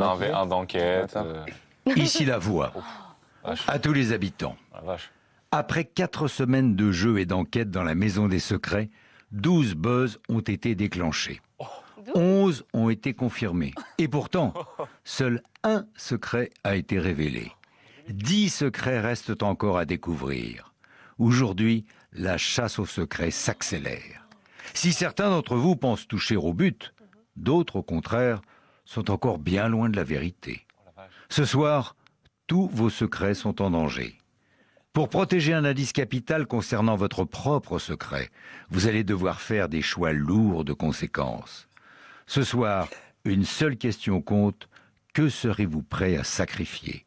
Un V1 d'enquête. Ici la voix. À tous les habitants. La vache. Après 4 semaines de jeu et d'enquête dans la Maison des Secrets, 12 buzz ont été déclenchés. 11 ont été confirmés. Et pourtant, seul un secret a été révélé. 10 secrets restent encore à découvrir. Aujourd'hui, la chasse aux secrets s'accélère. Si certains d'entre vous pensent toucher au but, d'autres, au contraire, sont encore bien loin de la vérité. Ce soir, tous vos secrets sont en danger. Pour protéger un indice capital concernant votre propre secret, vous allez devoir faire des choix lourds de conséquences. Ce soir, une seule question compte, que serez-vous prêt à sacrifier?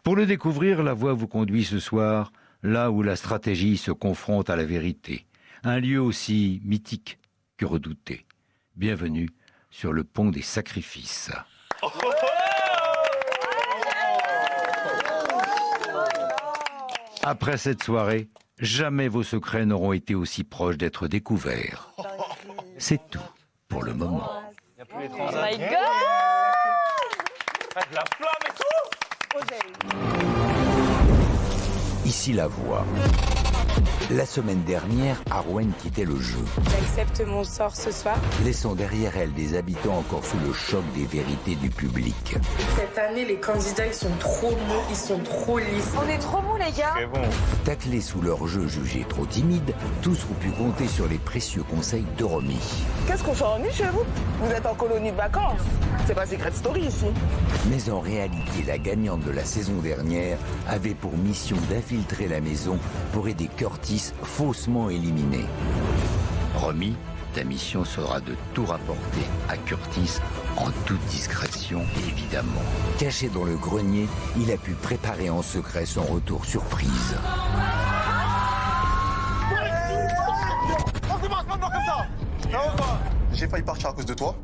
Pour le découvrir, la voie vous conduit ce soir là où la stratégie se confronte à la vérité, un lieu aussi mythique que redouté. Bienvenue sur le pont des sacrifices. Après cette soirée, jamais vos secrets n'auront été aussi proches d'être découverts. C'est tout pour le moment. Oh my God! La flamme et tout! Ici la voix. La semaine dernière, Arwen quittait le jeu, J'accepte mon sort ce soir. laissant derrière elle des habitants encore sous le choc des vérités du public. Cette année, les candidats, ils sont trop mous, ils sont trop lisses. On est trop mous, les gars! Très bon. Taclés sous leur jeu jugé trop timide, tous ont pu compter sur les précieux conseils de Romy. Qu'est-ce qu'on fait en nuit chez vous? Vous êtes en colonie de vacances. C'est pas Secret Story ici. Mais en réalité, la gagnante de la saison dernière avait pour mission d'infiltrer la maison pour aider Curtis, faussement éliminé. Romy, ta mission sera de tout rapporter à Curtis en toute discrétion, évidemment. Caché dans le grenier, il a pu préparer en secret son retour surprise. J'ai failli partir à cause de toi.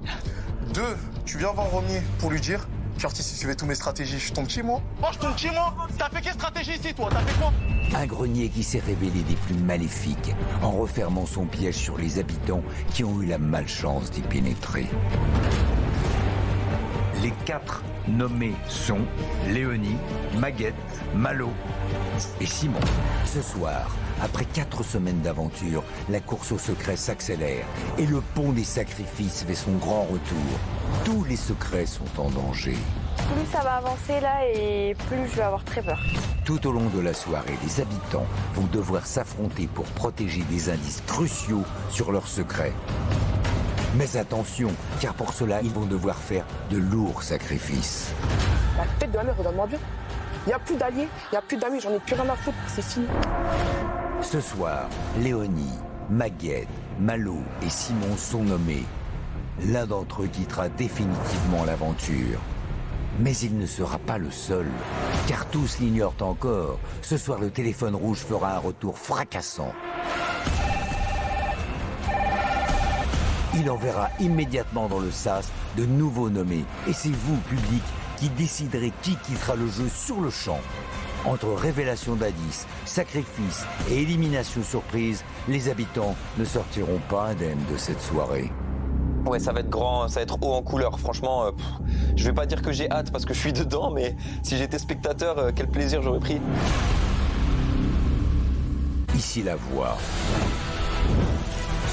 2, tu viens voir Romy pour lui dire Curtis, il suivait toutes mes stratégies, je suis ton petit moi. Oh, je ton petit moi? T'as fait quelle stratégie ici, toi? T'as fait quoi? Un grenier qui s'est révélé des plus maléfiques en refermant son piège sur les habitants qui ont eu la malchance d'y pénétrer. Les 4 nommés sont Léonie, Maguette, Malo et Simon. Ce soir, après 4 semaines d'aventure, la course au secret s'accélère et le pont des sacrifices fait son grand retour. Tous les secrets sont en danger. Plus ça va avancer là et plus je vais avoir très peur. Tout au long de la soirée, les habitants vont devoir s'affronter pour protéger des indices cruciaux sur leurs secrets. Mais attention, car pour cela, ils vont devoir faire de lourds sacrifices. La tête de la mère, regarde-moi bien. Il n'y a plus d'alliés, il n'y a plus d'amis, j'en ai plus rien à foutre, c'est fini. Ce soir, Léonie, Maguette, Malo et Simon sont nommés. L'un d'entre eux quittera définitivement l'aventure. Mais il ne sera pas le seul, car tous l'ignorent encore. Ce soir, le téléphone rouge fera un retour fracassant. Il enverra immédiatement dans le sas de nouveaux nommés. Et c'est vous, public, qui déciderez qui quittera le jeu sur le champ. Entre révélation d'indices, sacrifices et élimination surprise, les habitants ne sortiront pas indemnes de cette soirée. Ouais, ça va être grand, ça va être haut en couleur. Franchement, je vais pas dire que j'ai hâte parce que je suis dedans, mais si j'étais spectateur, quel plaisir j'aurais pris. Ici la voix.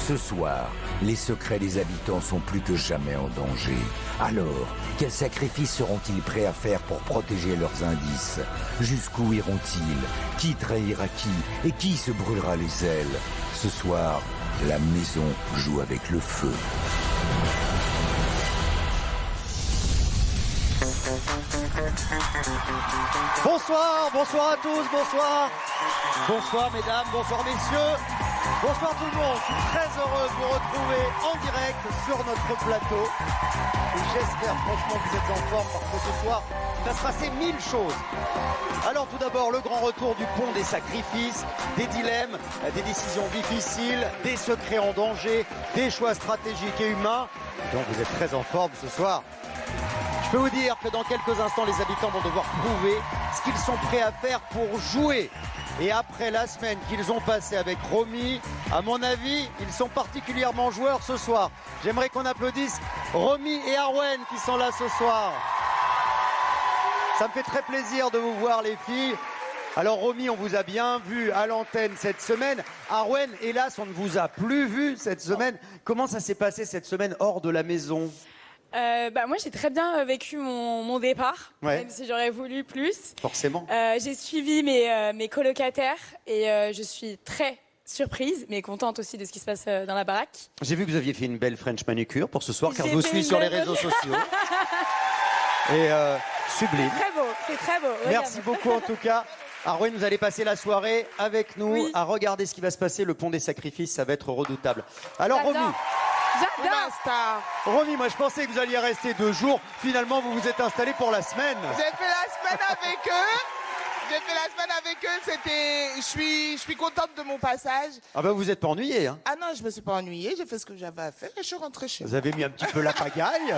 Ce soir, les secrets des habitants sont plus que jamais en danger. Alors, quels sacrifices seront-ils prêts à faire pour protéger leurs indices? Jusqu'où iront-ils? Qui trahira qui? Et qui se brûlera les ailes? Ce soir, la maison joue avec le feu. Bonsoir, bonsoir à tous, bonsoir. Bonsoir mesdames, bonsoir messieurs. Bonsoir tout le monde, je suis très heureux de vous retrouver en direct sur notre plateau. Et j'espère franchement que vous êtes en forme parce que ce soir, il va se passer 1000 choses. Alors tout d'abord, le grand retour du pont des sacrifices, des dilemmes, des décisions difficiles, des secrets en danger, des choix stratégiques et humains. Donc vous êtes très en forme ce soir. Je peux vous dire que dans quelques instants, les habitants vont devoir prouver ce qu'ils sont prêts à faire pour jouer. Et après la semaine qu'ils ont passée avec Romy, à mon avis, ils sont particulièrement joueurs ce soir. J'aimerais qu'on applaudisse Romy et Arwen qui sont là ce soir. Ça me fait très plaisir de vous voir, les filles. Alors, Romy, on vous a bien vu à l'antenne cette semaine. Arwen, hélas, on ne vous a plus vu cette semaine. Comment ça s'est passé cette semaine hors de la maison? Moi, j'ai très bien vécu mon départ, Ouais. même si j'aurais voulu plus. Forcément. J'ai suivi mes colocataires et je suis très surprise, mais contente aussi de ce qui se passe dans la baraque. J'ai vu que vous aviez fait une belle French manucure pour ce soir, car J'ai je vous fait suis une sur les belle- réseaux sociaux. Et sublime. Très beau, c'est très beau. Merci beaucoup en tout cas. Arwen, vous allez passer la soirée avec nous Oui. à regarder ce qui va se passer. Le pont des sacrifices, ça va être redoutable. Alors Romy, J'adore. Romy, moi je pensais que vous alliez rester 2 jours. Finalement, vous vous êtes installé pour la semaine. J'ai fait la semaine avec eux. J'ai fait la semaine avec eux. Je suis contente de mon passage. Ah ben vous n'êtes pas ennuyé, hein? Ah non, je me suis pas ennuyée. J'ai fait ce que j'avais à faire et je suis rentrée chez moi. Vous avez mis un petit peu la pagaille.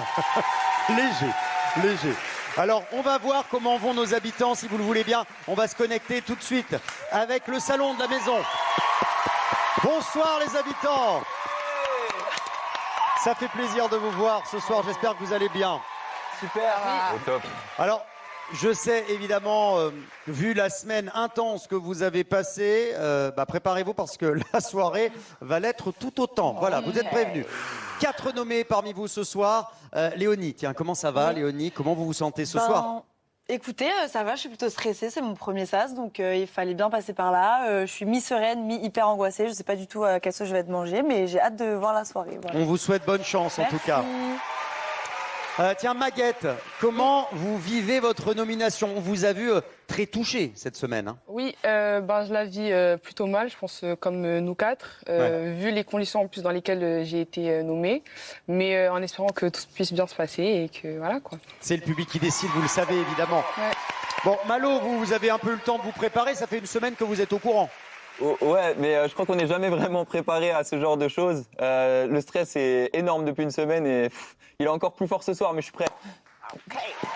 Léger. Alors, on va voir comment vont nos habitants, si vous le voulez bien. On va se connecter tout de suite avec le salon de la maison. Bonsoir les habitants. Ça fait plaisir de vous voir ce soir. J'espère que vous allez bien. Au top. Alors, je sais évidemment, vu la semaine intense que vous avez passée, préparez-vous parce que la soirée va l'être tout autant. Voilà, vous êtes prévenus. 4 nommés parmi vous ce soir. Léonie, tiens, comment ça va, Léonie? Comment vous vous sentez ce soir? Écoutez, ça va, je suis plutôt stressée, c'est mon premier sas, donc il fallait bien passer par là. Je suis mi-sereine, mi-hyper angoissée, je sais pas du tout quelle sauce je vais te manger, mais j'ai hâte de voir la soirée. Voilà. On vous souhaite bonne chance en tout cas. Tiens, Maguette, comment vous vivez votre nomination? On vous a vu très touché cette semaine. Hein. Oui, je la vis plutôt mal, je pense, comme nous 4, vu les conditions en plus dans lesquelles j'ai été nommée, mais en espérant que tout puisse bien se passer et que voilà quoi. C'est le public qui décide, vous le savez évidemment. Ouais. Bon, Malo, vous avez un peu eu le temps de vous préparer, ça fait une semaine que vous êtes au courant. Ouais, mais je crois qu'on n'est jamais vraiment préparé à ce genre de choses. Le stress est énorme depuis une semaine et il est encore plus fort ce soir, mais je suis prêt.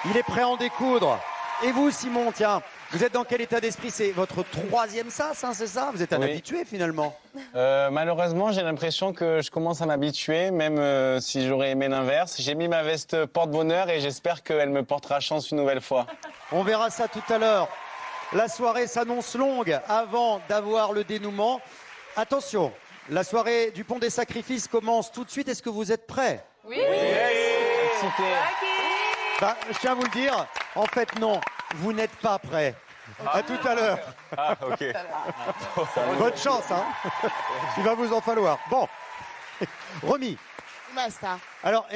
Il est prêt à en découdre. Et vous, Simon, tiens, vous êtes dans quel état d'esprit? C'est votre 3e sas, hein, c'est ça? Vous êtes un habitué finalement. Malheureusement, j'ai l'impression que je commence à m'habituer, même si j'aurais aimé l'inverse. J'ai mis ma veste porte-bonheur et j'espère qu'elle me portera chance une nouvelle fois. On verra ça tout à l'heure. La soirée s'annonce longue avant d'avoir le dénouement. Attention, la soirée du Pont des Sacrifices commence tout de suite. Est-ce que vous êtes prêts? Oui. Je tiens à vous le dire, en fait non, vous n'êtes pas prêts. À tout à l'heure. Ah, ok. Bonne chance, hein. Il va vous en falloir. Bon, Romy. Ma star. Alors,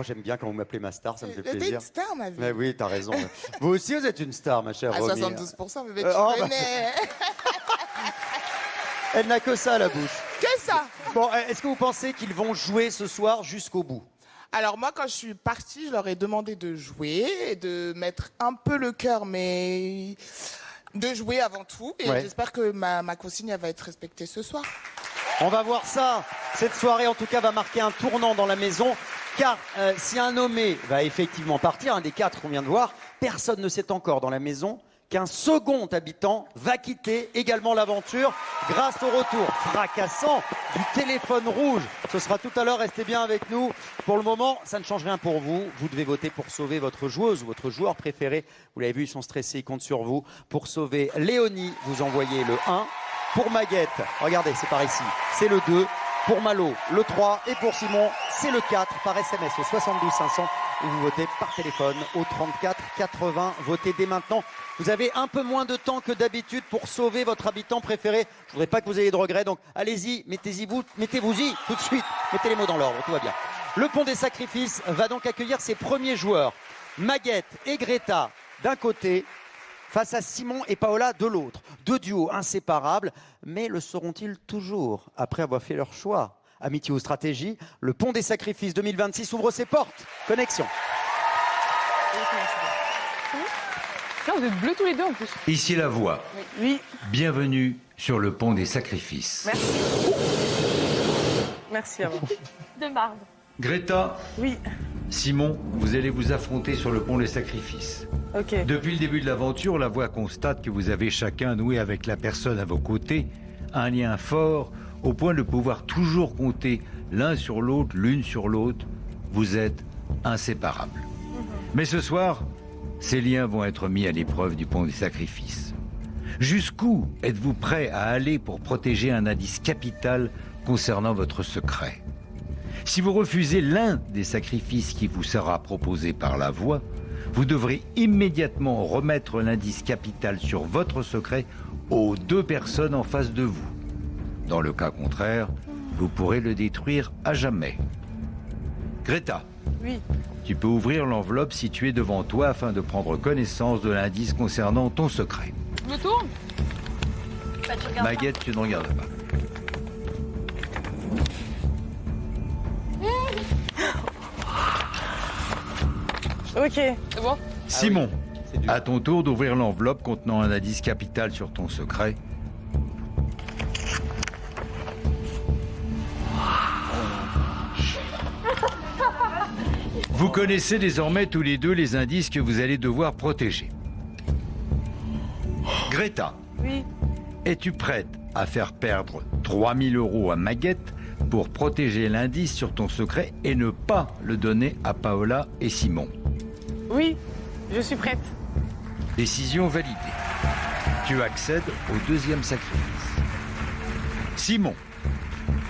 j'aime bien quand vous m'appelez ma star, ça me fait T'es plaisir. une star, ma vie. Mais oui, t'as raison. Vous aussi, vous êtes une star, ma chère À Romy. 72%, bébé, tu oh, connais. Elle n'a que ça à la bouche. Que ça. Bon, est-ce que vous pensez qu'ils vont jouer ce soir jusqu'au bout? Alors moi, quand je suis partie, je leur ai demandé de jouer et de mettre un peu le cœur, mais de jouer avant tout. Et Ouais. j'espère que ma consigne elle va être respectée ce soir. On va voir ça. Cette soirée, en tout cas, va marquer un tournant dans la maison. Car si un nommé va effectivement partir, un des 4 qu'on vient de voir, personne ne sait encore dans la maison qu'un second habitant va quitter également l'aventure grâce au retour fracassant du téléphone rouge. Ce sera tout à l'heure, restez bien avec nous. Pour le moment, ça ne change rien pour vous. Vous devez voter pour sauver votre joueuse ou votre joueur préféré. Vous l'avez vu, ils sont stressés, ils comptent sur vous. Pour sauver Léonie, vous envoyez le 1. Pour Maguette, regardez, c'est par ici, c'est le 2. Pour Malo, le 3. Et pour Simon, c'est le 4 par SMS au 72 500 ou vous votez par téléphone au 34 80. Votez dès maintenant. Vous avez un peu moins de temps que d'habitude pour sauver votre habitant préféré. Je voudrais pas que vous ayez de regrets, donc allez-y, mettez-vous-y tout de suite. Mettez les mots dans l'ordre, tout va bien. Le Pont des Sacrifices va donc accueillir ses premiers joueurs. Maguette et Greta d'un côté, face à Simon et Paola de l'autre. 2 duos inséparables, mais le seront-ils toujours après avoir fait leur choix? Amitié ou stratégie, le Pont des Sacrifices 2026 ouvre ses portes. Connexion. Là, vous êtes bleus tous les deux en plus. Ici la voix. Oui. Bienvenue sur le Pont des Sacrifices. Merci à vous. De marbre. Greta, Oui. Simon, vous allez vous affronter sur le Pont des Sacrifices. Ok. Depuis le début de l'aventure, la voix constate que vous avez chacun noué avec la personne à vos côtés un lien fort au point de pouvoir toujours compter l'un sur l'autre, l'une sur l'autre. Vous êtes inséparables. Mais ce soir, Ces liens vont être mis à l'épreuve du pont des sacrifices. Jusqu'où êtes-vous prêt à aller pour protéger un indice capital concernant votre secret? Si vous refusez l'un des sacrifices qui vous sera proposé par la voix, vous devrez immédiatement remettre l'indice capital sur votre secret aux 2 personnes en face de vous. Dans le cas contraire, vous pourrez le détruire à jamais. Greta, Oui. tu peux ouvrir l'enveloppe située devant toi afin de prendre connaissance de l'indice concernant ton secret. Je me tourne. Bah, tu regardes Maguette, tu ne regardes pas. pas. Ok. C'est bon? Simon, C'est dur. à ton tour d'ouvrir l'enveloppe contenant un indice capital sur ton secret. Vous connaissez désormais tous les deux les indices que vous allez devoir protéger. Greta, Oui. es-tu prête à faire perdre 3 000 € à Maguette pour protéger l'indice sur ton secret et ne pas le donner à Paola et Simon? Oui, je suis prête. Décision validée. Tu accèdes au 2e sacrifice. Simon,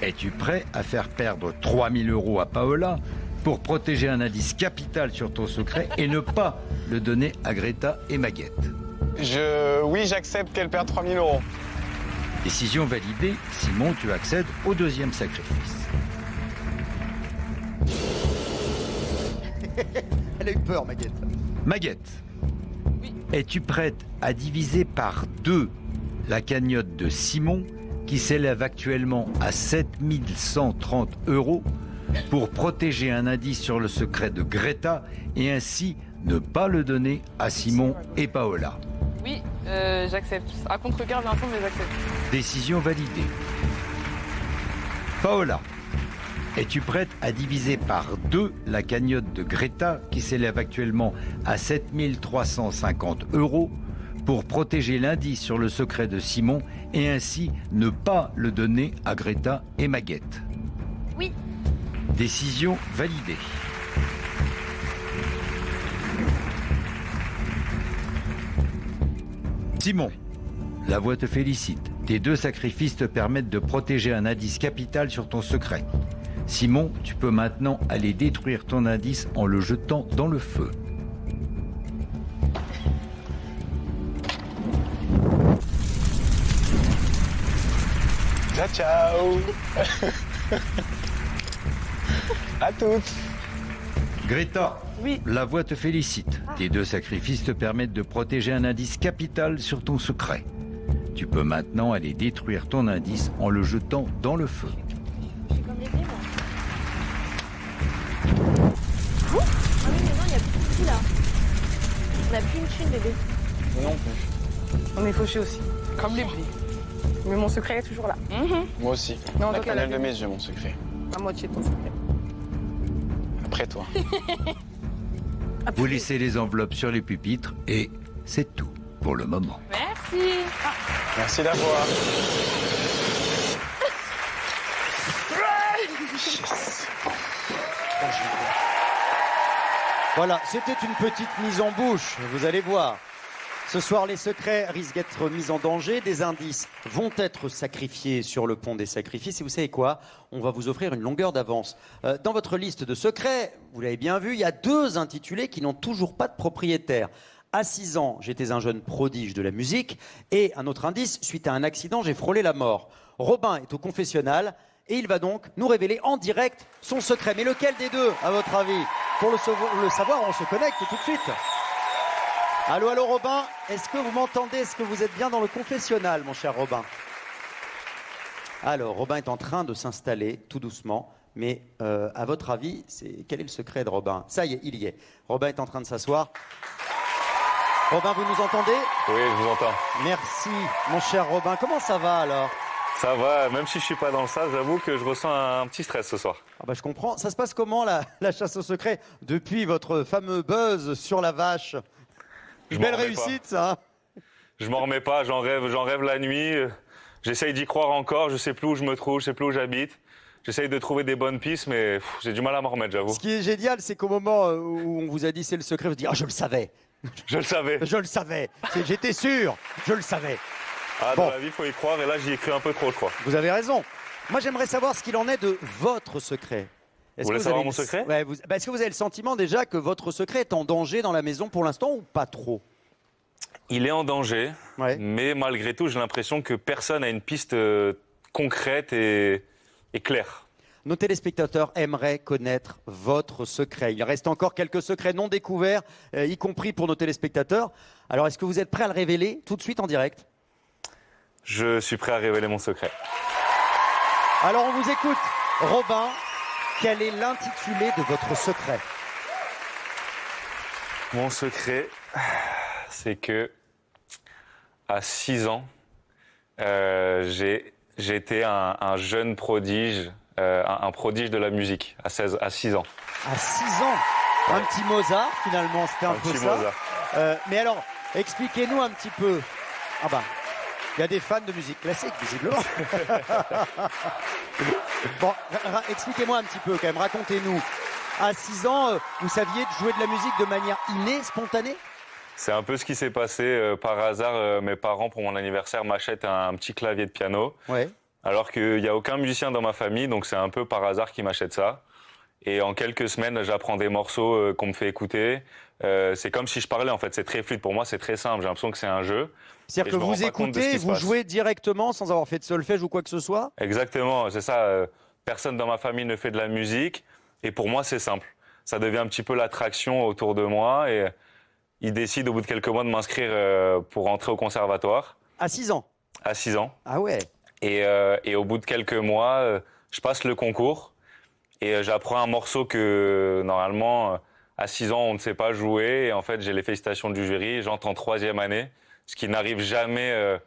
es-tu prêt à faire perdre 3 000 € à Paola pour protéger un indice capital sur ton secret et ne pas le donner à Greta et Maguette? Oui, j'accepte qu'elle perde 3 000 €. Décision validée. Simon, tu accèdes au 2e sacrifice. Elle a eu peur, Maguette. Maguette, es-tu prête à diviser par 2 la cagnotte de Simon qui s'élève actuellement à 7 130 € pour protéger un indice sur le secret de Greta et ainsi ne pas le donner à Simon et Paola? Oui, j'accepte. À contre-cœur, bien sûr, mais j'accepte. Décision validée. Paola, es-tu prête à diviser par 2 la cagnotte de Greta qui s'élève actuellement à 7 350 € pour protéger l'indice sur le secret de Simon et ainsi ne pas le donner à Greta et Maguette? Oui. Décision validée. Simon, la voix te félicite. Tes 2 sacrifices te permettent de protéger un indice capital sur ton secret. Simon, tu peux maintenant aller détruire ton indice en le jetant dans le feu. Ciao, ciao. À toutes. Greta, Oui. la voix te félicite. Tes 2 sacrifices te permettent de protéger un indice capital sur ton secret. Tu peux maintenant aller détruire ton indice en le jetant dans le feu. Je suis comme les moi. Ah oui, mais non, il n'y a plus de là. On n'a plus une chine, bébé. Non plus. On est fauchés aussi. Comme les blés. Mais mon secret est toujours là. Moi aussi. Non, La toi, t'as cannelle la de mes yeux, mon secret. À moitié de ton secret. Après toi. Vous laissez les enveloppes sur les pupitres et c'est tout pour le moment. Merci. Merci d'avoir. Voilà, c'était une petite mise en bouche, vous allez voir. Ce soir, les secrets risquent d'être mis en danger. Des indices vont être sacrifiés sur le pont des sacrifices. Et vous savez quoi? On va vous offrir une longueur d'avance. Dans votre liste de secrets, vous l'avez bien vu, il y a 2 intitulés qui n'ont toujours pas de propriétaire. À 6 ans, j'étais un jeune prodige de la musique. Et un autre indice, suite à un accident, j'ai frôlé la mort. Robin est au confessionnal et il va donc nous révéler en direct son secret. Mais lequel des 2, à votre avis? Pour le savoir, on se connecte tout de suite. Allô, allô Robin, est-ce que vous m'entendez? Est-ce que vous êtes bien dans le confessionnal, mon cher Robin? Alors, Robin est en train de s'installer tout doucement, mais à votre avis, quel est le secret de Robin? Ça y est, il y est. Robin est en train de s'asseoir. Robin, vous nous entendez? Oui, je vous entends. Merci, mon cher Robin. Comment ça va alors? Ça va, même si je suis pas dans le sas, j'avoue que je ressens un petit stress ce soir. Ah bah, je comprends. Ça se passe comment la chasse au secret depuis votre fameux buzz sur la vache? Belle réussite, ça. Je m'en remets pas, j'en rêve la nuit. J'essaye d'y croire encore, je sais plus où je me trouve, je sais plus où j'habite. J'essaye de trouver des bonnes pistes, mais j'ai du mal à m'en remettre, j'avoue. Ce qui est génial, c'est qu'au moment où on vous a dit c'est le secret, vous dites « Ah, je le savais !» Je le savais. Je le savais. J'étais sûr. Je le savais. Ah, dans la vie, il faut y croire, et là, j'y ai cru un peu trop, je crois. Vous avez raison. Moi, j'aimerais savoir ce qu'il en est de votre secret. Vous voulez savoir mon secret? Ouais, est-ce que vous avez le sentiment déjà que votre secret est en danger dans la maison pour l'instant ou pas trop? Il est en danger, mais malgré tout, j'ai l'impression que personne n'a une piste concrète et claire. Nos téléspectateurs aimeraient connaître votre secret. Il reste encore quelques secrets non découverts, y compris pour nos téléspectateurs. Alors, est-ce que vous êtes prêt à le révéler tout de suite en direct? Je suis prêt à révéler mon secret. Alors, on vous écoute. Robin, quel est l'intitulé de votre secret? Mon secret, c'est que à 6 ans, j'ai été un jeune prodige, un prodige de la musique, à 6 ans. À 6 ans? Un petit Mozart, finalement, c'était un peu ça. Mozart. Mais alors, expliquez-nous un petit peu. Ah bah, il y a des fans de musique classique, visiblement. Bon, expliquez-moi un petit peu quand même, racontez-nous. À 6 ans, vous saviez jouer de la musique de manière innée, spontanée? C'est un peu ce qui s'est passé. Par hasard, mes parents, pour mon anniversaire, m'achètent un petit clavier de piano. Ouais. Alors qu'il n'y a aucun musicien dans ma famille, donc c'est un peu par hasard qu'ils m'achètent ça. Et en quelques semaines, j'apprends des morceaux qu'on me fait écouter. C'est comme si je parlais, en fait. C'est très fluide. Pour moi, c'est très simple. J'ai l'impression que c'est un jeu. C'est-à-dire que vous écoutez, vous jouez directement sans avoir fait de solfège ou quoi que ce soit? Exactement, c'est ça. Personne dans ma famille ne fait de la musique. Et pour moi, c'est simple. Ça devient un petit peu l'attraction autour de moi. Et ils décident au bout de quelques mois de m'inscrire pour rentrer au conservatoire. À 6 ans? À 6 ans. Ah ouais. Et au bout de quelques mois, je passe le concours. Et j'apprends un morceau que, normalement, à 6 ans, on ne sait pas jouer. Et en fait, j'ai les félicitations du jury. J'entre en 3e année, ce qui n'arrive jamais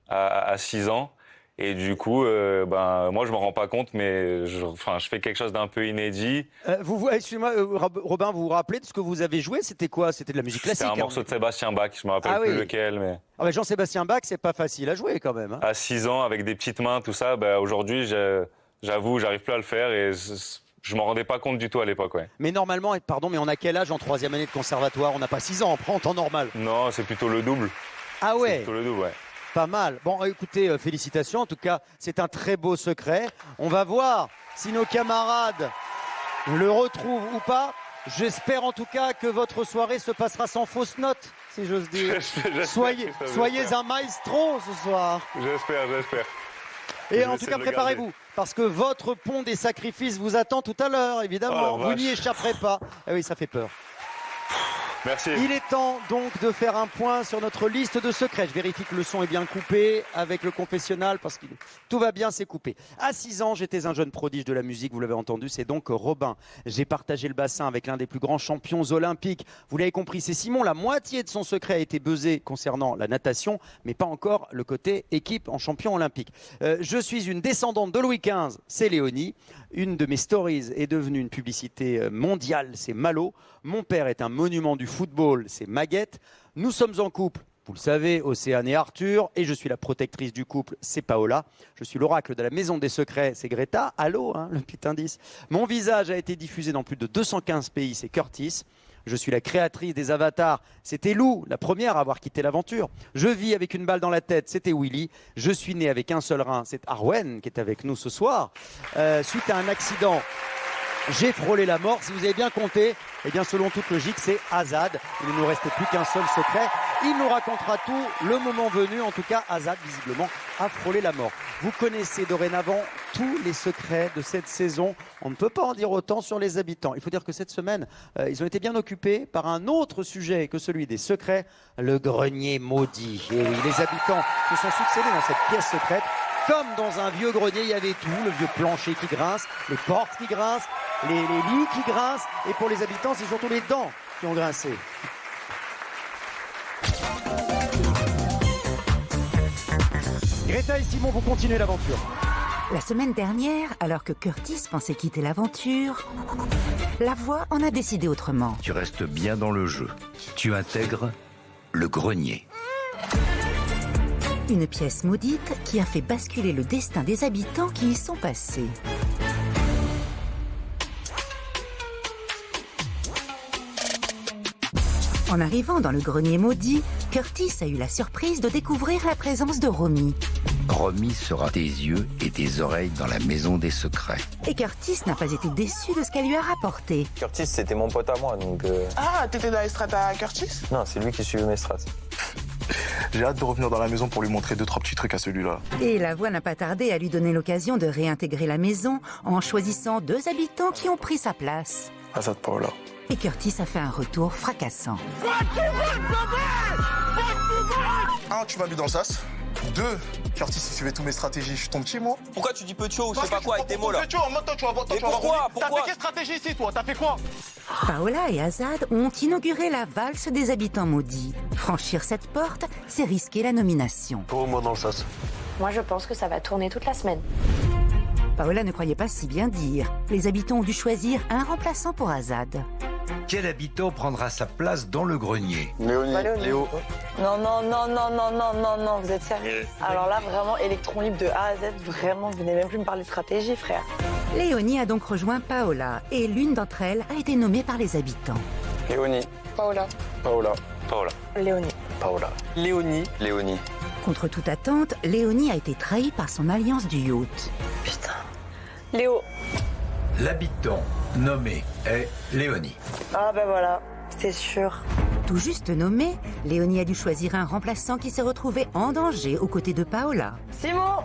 à 6 ans. Et du coup, moi, je me rends pas compte, mais je fais quelque chose d'un peu inédit. Excusez-moi, Robin, vous vous rappelez de ce que vous avez joué? C'était quoi? C'était de la musique classique? C'était un morceau de Sébastien Bach, je me rappelle plus lequel. Mais... Ah bah Jean-Sébastien Bach, c'est pas facile à jouer quand même. Hein. À 6 ans, avec des petites mains, tout ça, aujourd'hui, j'avoue, j'arrive plus à le faire et je m'en rendais pas compte du tout à l'époque. Ouais. Mais normalement, pardon, mais on a quel âge en 3e année de conservatoire? On n'a pas 6 ans, on prend en temps normal. Non, c'est plutôt le double. Ah ouais? C'est plutôt le double, ouais. Pas mal. Bon, écoutez, félicitations. En tout cas, c'est un très beau secret. On va voir si nos camarades le retrouvent ou pas. J'espère en tout cas que votre soirée se passera sans fausse note, si j'ose dire. Soyez un maestro ce soir. J'espère. Et en tout cas, préparez-vous, parce que votre pont des sacrifices vous attend tout à l'heure, évidemment. Oh, vous n'y échapperez pas. Ah oui, ça fait peur. Merci. Il est temps donc de faire un point sur notre liste de secrets. Je vérifie que le son est bien coupé avec le confessionnal parce que tout va bien, c'est coupé. À 6 ans, j'étais un jeune prodige de la musique, vous l'avez entendu, c'est donc Robin. J'ai partagé le bassin avec l'un des plus grands champions olympiques. Vous l'avez compris, c'est Simon. La moitié de son secret a été buzzé concernant la natation, mais pas encore le côté équipe en champion olympique. Je suis une descendante de Louis XV, c'est Léonie. Une de mes stories est devenue une publicité mondiale, c'est Malo. Mon père est un monument du football, c'est Maguette. Nous sommes en couple, vous le savez, Océane et Arthur. Et je suis la protectrice du couple, c'est Paola. Je suis l'oracle de la maison des secrets, c'est Greta. Allô, le petit indice. Mon visage a été diffusé dans plus de 215 pays, c'est Curtis. Je suis la créatrice des avatars, c'était Lou, la première à avoir quitté l'aventure. Je vis avec une balle dans la tête, c'était Willy. Je suis né avec un seul rein, c'est Arwen qui est avec nous ce soir. Suite à un accident, j'ai frôlé la mort. Si vous avez bien compté, eh bien selon toute logique, c'est Azad. Il ne nous reste plus qu'un seul secret. Il nous racontera tout le moment venu. En tout cas, Azad, visiblement, a frôlé la mort. Vous connaissez dorénavant tous les secrets de cette saison. On ne peut pas en dire autant sur les habitants. Il faut dire que cette semaine, ils ont été bien occupés par un autre sujet que celui des secrets, le grenier maudit. Et oui, les habitants se sont succédés dans cette pièce secrète. Comme dans un vieux grenier, il y avait tout, le vieux plancher qui grince, les portes qui grincent, les lits qui grincent. Et pour les habitants, c'est surtout les dents qui ont grincé. Greta et Simon, vous continuez l'aventure. La semaine dernière, alors que Curtis pensait quitter l'aventure, la voix en a décidé autrement. Tu restes bien dans le jeu. Tu intègres le grenier. Une pièce maudite qui a fait basculer le destin des habitants qui y sont passés. En arrivant dans le grenier maudit, Curtis a eu la surprise de découvrir la présence de Romy. Romy sera tes yeux et tes oreilles dans la maison des secrets. Et Curtis n'a pas été déçu de ce qu'elle lui a rapporté. Curtis, c'était mon pote à moi, donc... Ah, t'étais dans les strates à Curtis? Non, c'est lui qui suivait mes strates. J'ai hâte de revenir dans la maison pour lui montrer 2-3 petits trucs à celui-là. Et la voix n'a pas tardé à lui donner l'occasion de réintégrer la maison en choisissant 2 habitants qui ont pris sa place. Azad, Paola. Et Curtis a fait un retour fracassant. 1, tu m'as mis dans le sas. 2, Curtis, il suivait toutes mes stratégies. Je suis ton petit, moi. Pourquoi tu dis petit ou je sais pas quoi avec tes mots là? Maintenant, tu vas voir. Pourquoi? T'as fait quelle stratégie ici, toi? T'as fait quoi? Paola et Azad ont inauguré la valse des habitants maudits. Franchir cette porte, c'est risquer la nomination. Pour moi dans le sas. Moi, je pense que ça va tourner toute la semaine. Paola ne croyait pas si bien dire. Les habitants ont dû choisir un remplaçant pour Azad. Quel habitant prendra sa place dans le grenier? Léonie. Léo. Non, vous êtes sérieux? Alors là, vraiment, électron libre de A à Z, vraiment, vous venez même plus me parler de stratégie, frère. Léonie a donc rejoint Paola et l'une d'entre elles a été nommée par les habitants. Léonie. Paola. Paola. Paola. Léonie. Paola. Léonie. Léonie. Contre toute attente, Léonie a été trahie par son alliance du yacht. Putain. Léo. L'habitant nommé est Léonie. Ah ben voilà, c'est sûr. Tout juste nommée, Léonie a dû choisir un remplaçant qui s'est retrouvé en danger aux côtés de Paola. Simon.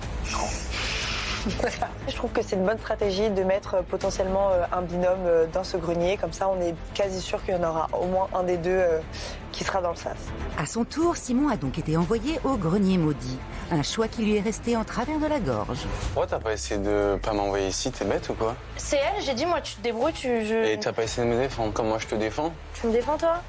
Je trouve que c'est une bonne stratégie de mettre potentiellement un binôme dans ce grenier. Comme ça, on est quasi sûr qu'il y en aura au moins un des deux qui sera dans le sas. À son tour, Simon a donc été envoyé au grenier maudit. Un choix qui lui est resté en travers de la gorge. Pourquoi t'as pas essayé de pas m'envoyer ici? T'es bête ou quoi? C'est elle, j'ai dit, moi, tu te débrouilles, Et t'as pas essayé de me défendre comme moi je te défends? Tu me défends, toi?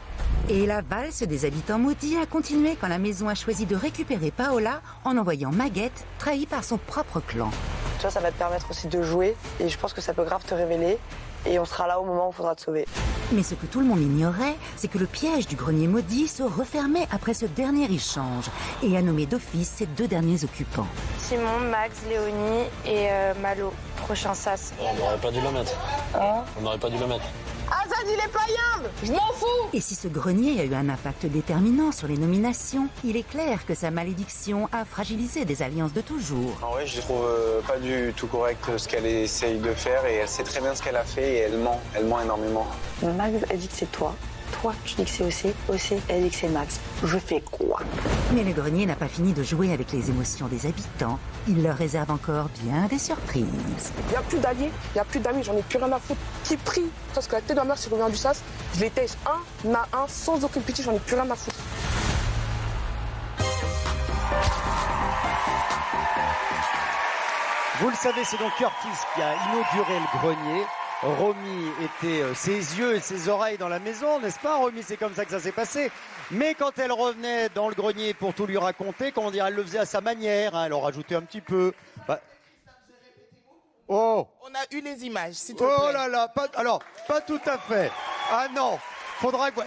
Et la valse des habitants maudits a continué quand la maison a choisi de récupérer Paola en envoyant Maguette, trahie par son propre clan. Tu vois, ça va te permettre aussi de jouer et je pense que ça peut grave te révéler et on sera là au moment où il faudra te sauver. Mais ce que tout le monde ignorait, c'est que le piège du grenier maudit se refermait après ce dernier échange et a nommé d'office ses 2 derniers occupants. Simon, Max, Léonie et Malo. Prochain sas. On n'aurait pas dû le mettre. Hein? On n'aurait pas dû le mettre. Azad, il est païen! Je m'en fous! Et si ce grenier a eu un impact déterminant sur les nominations, il est clair que sa malédiction a fragilisé des alliances de toujours. En vrai, je trouve pas du tout correct ce qu'elle essaye de faire et elle sait très bien ce qu'elle a fait et elle ment énormément. Max, elle dit que c'est toi. Toi, tu dis que c'est OC, elle dit que c'est Max. Je fais quoi? Mais le grenier n'a pas fini de jouer avec les émotions des habitants. Il leur réserve encore bien des surprises. Il n'y a plus d'alliés, j'en ai plus rien à foutre. Qui prie? Parce que la tête de ma mère, s'il revient du sas, je les tèche un à un, sans aucune pitié, j'en ai plus rien à foutre. Vous le savez, c'est donc Curtis qui a inauguré le grenier. Romy était ses yeux et ses oreilles dans la maison, n'est-ce pas, Romy? C'est comme ça que ça s'est passé. Mais quand elle revenait dans le grenier pour tout lui raconter, comment dire, elle le faisait à sa manière, hein, elle en rajoutait un petit peu. Bah... Oh! On a eu les images, s'il te plaît. Oh là là, pas tout à fait. Ah non! Faudra que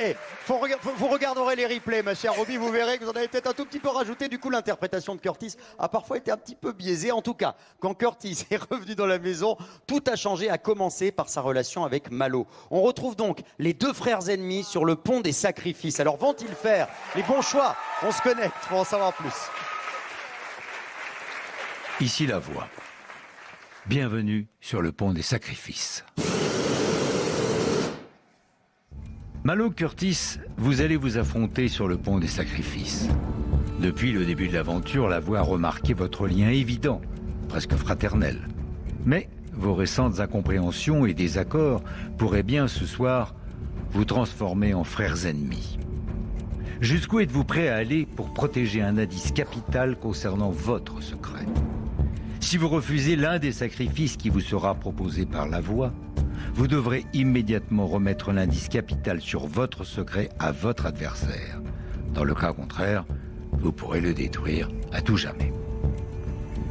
vous regarderez les replays, ma chère Romy, vous verrez que vous en avez peut-être un tout petit peu rajouté. Du coup, l'interprétation de Curtis a parfois été un petit peu biaisée. En tout cas, quand Curtis est revenu dans la maison, tout a changé, à commencer par sa relation avec Malo. On retrouve donc les 2 frères ennemis sur le pont des sacrifices. Alors, vont-ils faire les bons choix? On se connecte pour en savoir plus. Ici la voix. Bienvenue sur le pont des sacrifices. Malo, Curtis, vous allez vous affronter sur le pont des sacrifices. Depuis le début de l'aventure, la voix a remarqué votre lien évident, presque fraternel. Mais vos récentes incompréhensions et désaccords pourraient bien ce soir vous transformer en frères ennemis. Jusqu'où êtes-vous prêt à aller pour protéger un indice capital concernant votre secret? Si vous refusez l'un des sacrifices qui vous sera proposé par la voix, vous devrez immédiatement remettre l'indice capital sur votre secret à votre adversaire. Dans le cas contraire, vous pourrez le détruire à tout jamais.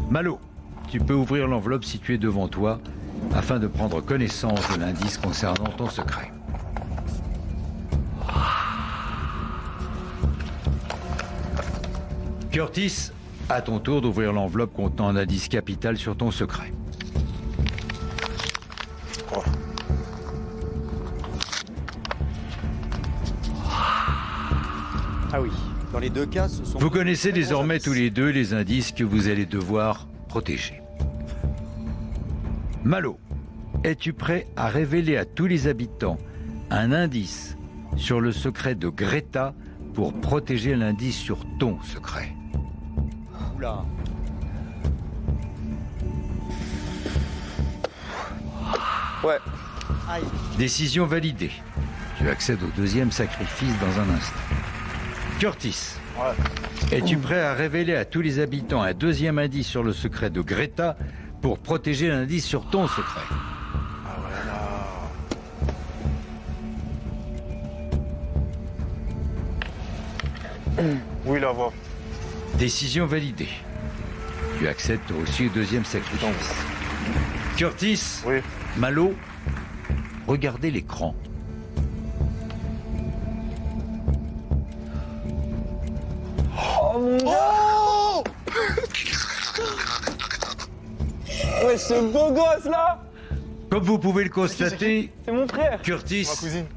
Malo, tu peux ouvrir l'enveloppe située devant toi afin de prendre connaissance de l'indice concernant ton secret. Curtis, à ton tour d'ouvrir l'enveloppe contenant un indice capital sur ton secret. Ah oui, dans les deux cas, ce sont... Vous connaissez désormais tous les deux les indices que vous allez devoir protéger. Malo, es-tu prêt à révéler à tous les habitants un indice sur le secret de Greta pour protéger l'indice sur ton secret? Oula. Ouais. Aïe. Décision validée. Tu accèdes au deuxième sacrifice dans un instant. Curtis, es-tu prêt à révéler à tous les habitants un deuxième indice sur le secret de Greta pour protéger l'indice sur ton secret? Oui, la voix. Décision validée. Tu accèdes toi aussi au deuxième sacrifice. Curtis, oui. Malo, regardez l'écran. Oh mon Dieu! Oh Ouais, ce beau gosse là! Comme vous pouvez le constater, c'est mon frère. Curtis, ma cousine.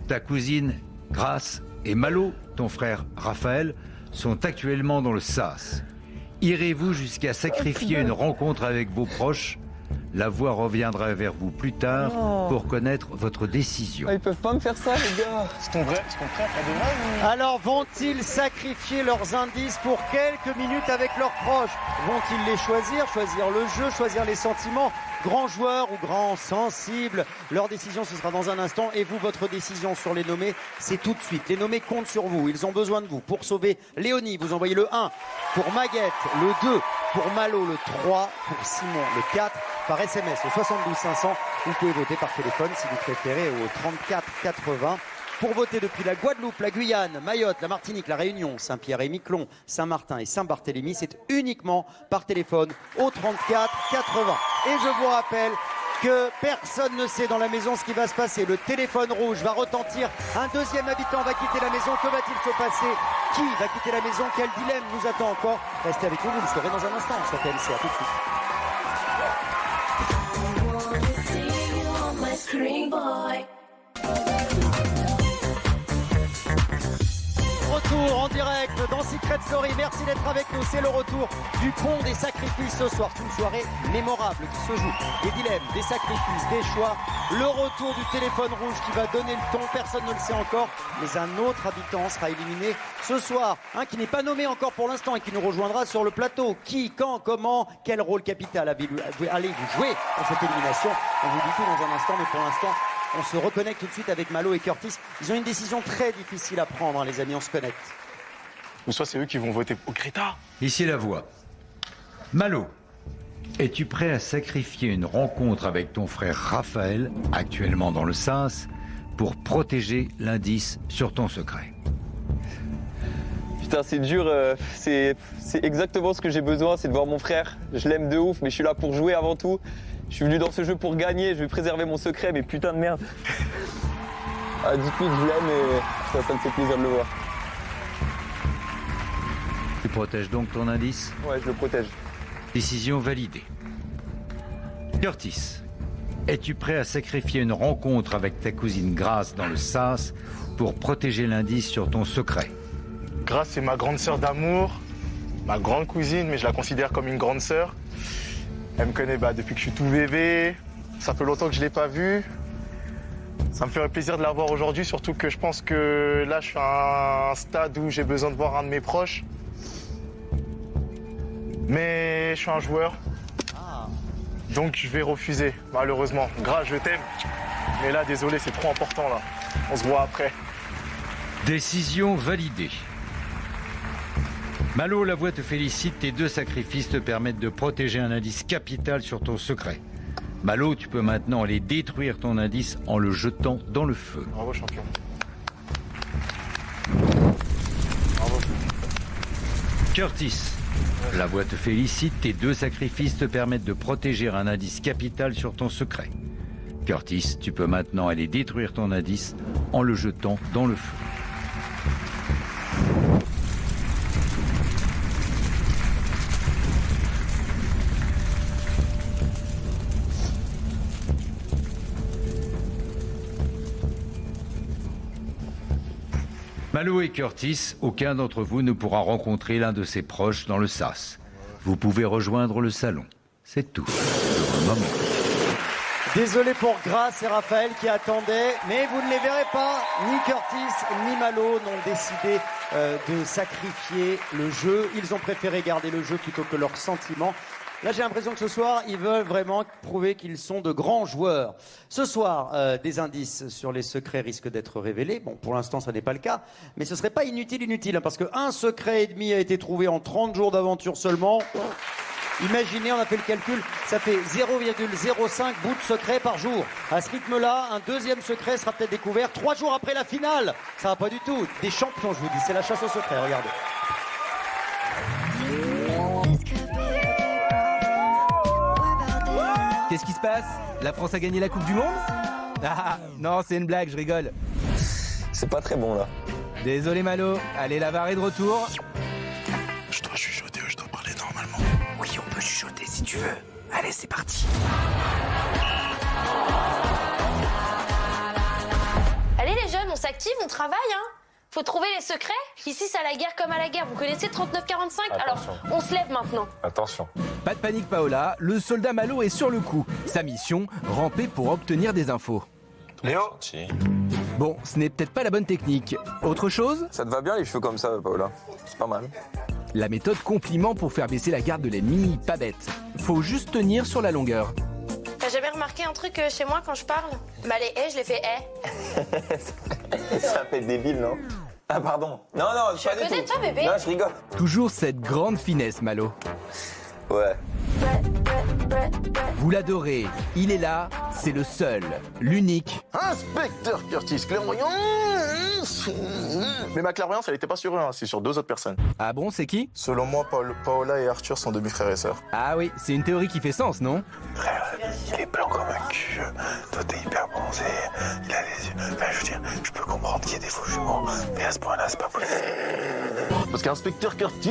Ta cousine Grace et Malo, ton frère Raphaël, sont actuellement dans le SAS. Irez-vous jusqu'à sacrifier une rencontre avec vos proches? La voix reviendra vers vous plus tard pour connaître votre décision. Ah, ils peuvent pas me faire ça, les gars. C'est ton frère, pas de mal. Alors, vont-ils sacrifier leurs indices pour quelques minutes avec leurs proches? Vont-ils les choisir le jeu, choisir les sentiments? Grand joueur ou grand sensible? Leur décision, ce sera dans un instant. Et vous, votre décision sur les nommés, c'est tout de suite. Les nommés comptent sur vous. Ils ont besoin de vous. Pour sauver Léonie, vous envoyez le 1. Pour Maguette, le 2. Pour Malo, le 3. Pour Simon, le 4. Par SMS au 72 500. Vous pouvez voter par téléphone si vous préférez au 34 80. Pour voter depuis la Guadeloupe, la Guyane, Mayotte, la Martinique, la Réunion, Saint-Pierre et Miquelon, Saint-Martin et Saint-Barthélemy, c'est uniquement par téléphone au 34 80. Et je vous rappelle que personne ne sait dans la maison ce qui va se passer. Le téléphone rouge va retentir. Un deuxième habitant va quitter la maison. Que va-t-il se passer? Qui va quitter la maison? Quel dilemme nous attend encore? Restez avec nous, vous le saurez dans un instant sur TMC. À tout de suite. Retour en direct dans Secret Story. Merci d'être avec nous. C'est le retour du pont des sacrifices ce soir. C'est une soirée mémorable qui se joue. Des dilemmes, des sacrifices, des choix. Le retour du téléphone rouge qui va donner le ton. Personne ne le sait encore. Mais un autre habitant sera éliminé ce soir. Un qui n'est pas nommé encore pour l'instant et qui nous rejoindra sur le plateau. Qui, quand, comment, quel rôle capital allez-vous jouer dans cette élimination? On vous dit tout dans un instant, mais pour l'instant, on se reconnecte tout de suite avec Malo et Curtis. Ils ont une décision très difficile à prendre, hein, les amis, on se connecte. Ou soit c'est eux qui vont voter pour Greta. Ici la voix. Malo, es-tu prêt à sacrifier une rencontre avec ton frère Raphaël, actuellement dans le SAS, pour protéger l'indice sur ton secret? Putain, c'est dur. C'est exactement ce que j'ai besoin, c'est de voir mon frère. Je l'aime de ouf, mais je suis là pour jouer avant tout. Je suis venu dans ce jeu pour gagner, je vais préserver mon secret, mais putain de merde. Ah, dites-lui que je l'aime et ça me fait plaisir de le voir. Tu protèges donc ton indice? Ouais, je le protège. Décision validée. Curtis, es-tu prêt à sacrifier une rencontre avec ta cousine Grace dans le SAS pour protéger l'indice sur ton secret? Grace, c'est ma grande sœur d'amour, ma grande cousine, mais je la considère comme une grande sœur. Elle me connaît depuis que je suis tout bébé. Ça fait longtemps que je ne l'ai pas vue. Ça me ferait plaisir de la voir aujourd'hui, surtout que je pense que là, je suis à un stade où j'ai besoin de voir un de mes proches. Mais je suis un joueur. Donc je vais refuser, malheureusement. Grace, je t'aime. Mais là, désolé, c'est trop important, là. On se voit après. Décision validée. Malo, la voix te félicite. Tes deux sacrifices te permettent de protéger un indice capital sur ton secret. Malo, tu peux maintenant aller détruire ton indice en le jetant dans le feu. Bravo, champion. Curtis, la voix te félicite. Tes deux sacrifices te permettent de protéger un indice capital sur ton secret. Curtis, tu peux maintenant aller détruire ton indice en le jetant dans le feu. Malo et Curtis, aucun d'entre vous ne pourra rencontrer l'un de ses proches dans le sas. Vous pouvez rejoindre le salon. C'est tout. Pour le moment. Désolé pour Grace et Raphaël qui attendaient, mais vous ne les verrez pas. Ni Curtis ni Malo n'ont décidé de sacrifier le jeu. Ils ont préféré garder le jeu plutôt que leurs sentiments. Là, j'ai l'impression que ce soir, ils veulent vraiment prouver qu'ils sont de grands joueurs. Ce soir, des indices sur les secrets risquent d'être révélés. Bon, pour l'instant, ça n'est pas le cas, mais ce serait pas inutile, hein, parce qu'un secret et demi a été trouvé en 30 jours d'aventure seulement. Imaginez, on a fait le calcul, ça fait 0,05 bouts de secret par jour. À ce rythme-là, un deuxième secret sera peut-être découvert 3 jours après la finale. Ça va pas du tout. Des champions, je vous dis, c'est la chasse au secret, regardez. Qu'est-ce qui se passe? La France a gagné la Coupe du Monde? Ah, non, c'est une blague, je rigole. C'est pas très bon là. Désolé Malo, allez, la VAR est de retour. Je dois chuchoter, je dois parler normalement. Oui, on peut chuchoter si tu veux. Allez, c'est parti. Allez les jeunes, on s'active, on travaille, hein. Faut trouver les secrets. Ici, c'est à la guerre comme à la guerre. Vous connaissez 39-45 ? Alors, on se lève maintenant. Attention. Pas de panique Paola, le soldat Malo est sur le coup. Sa mission, ramper pour obtenir des infos. Léo. Bon, ce n'est peut-être pas la bonne technique. Autre chose ? Ça te va bien les cheveux comme ça, Paola? C'est pas mal. La méthode compliment pour faire baisser la garde de l'ennemi, pas bête. Faut juste tenir sur la longueur. T'as jamais remarqué un truc chez moi quand je parle ? Bah les je les fais Ça fait débile, non? Ah pardon. Non, pas du tout. Peut-être toi, bébé. Non, je rigole. Toujours cette grande finesse, Malo. Ouais. Vous l'adorez, il est là, c'est le seul, l'unique. Inspecteur Curtis, clairvoyant. Mais ma clairvoyance, elle était pas sur eux, hein, c'est sur 2 autres personnes. Ah bon, c'est qui? Selon moi, Paola et Arthur sont demi-frères et sœurs. Ah oui, c'est une théorie qui fait sens, non? Frère, il est blanc comme un cul. Toi, t'es hyper bronzé. Il a les yeux. Enfin, je veux dire, je peux comprendre qu'il y ait des faux jumeaux. Mais à ce point-là, c'est pas possible. Parce qu'Inspecteur Curtis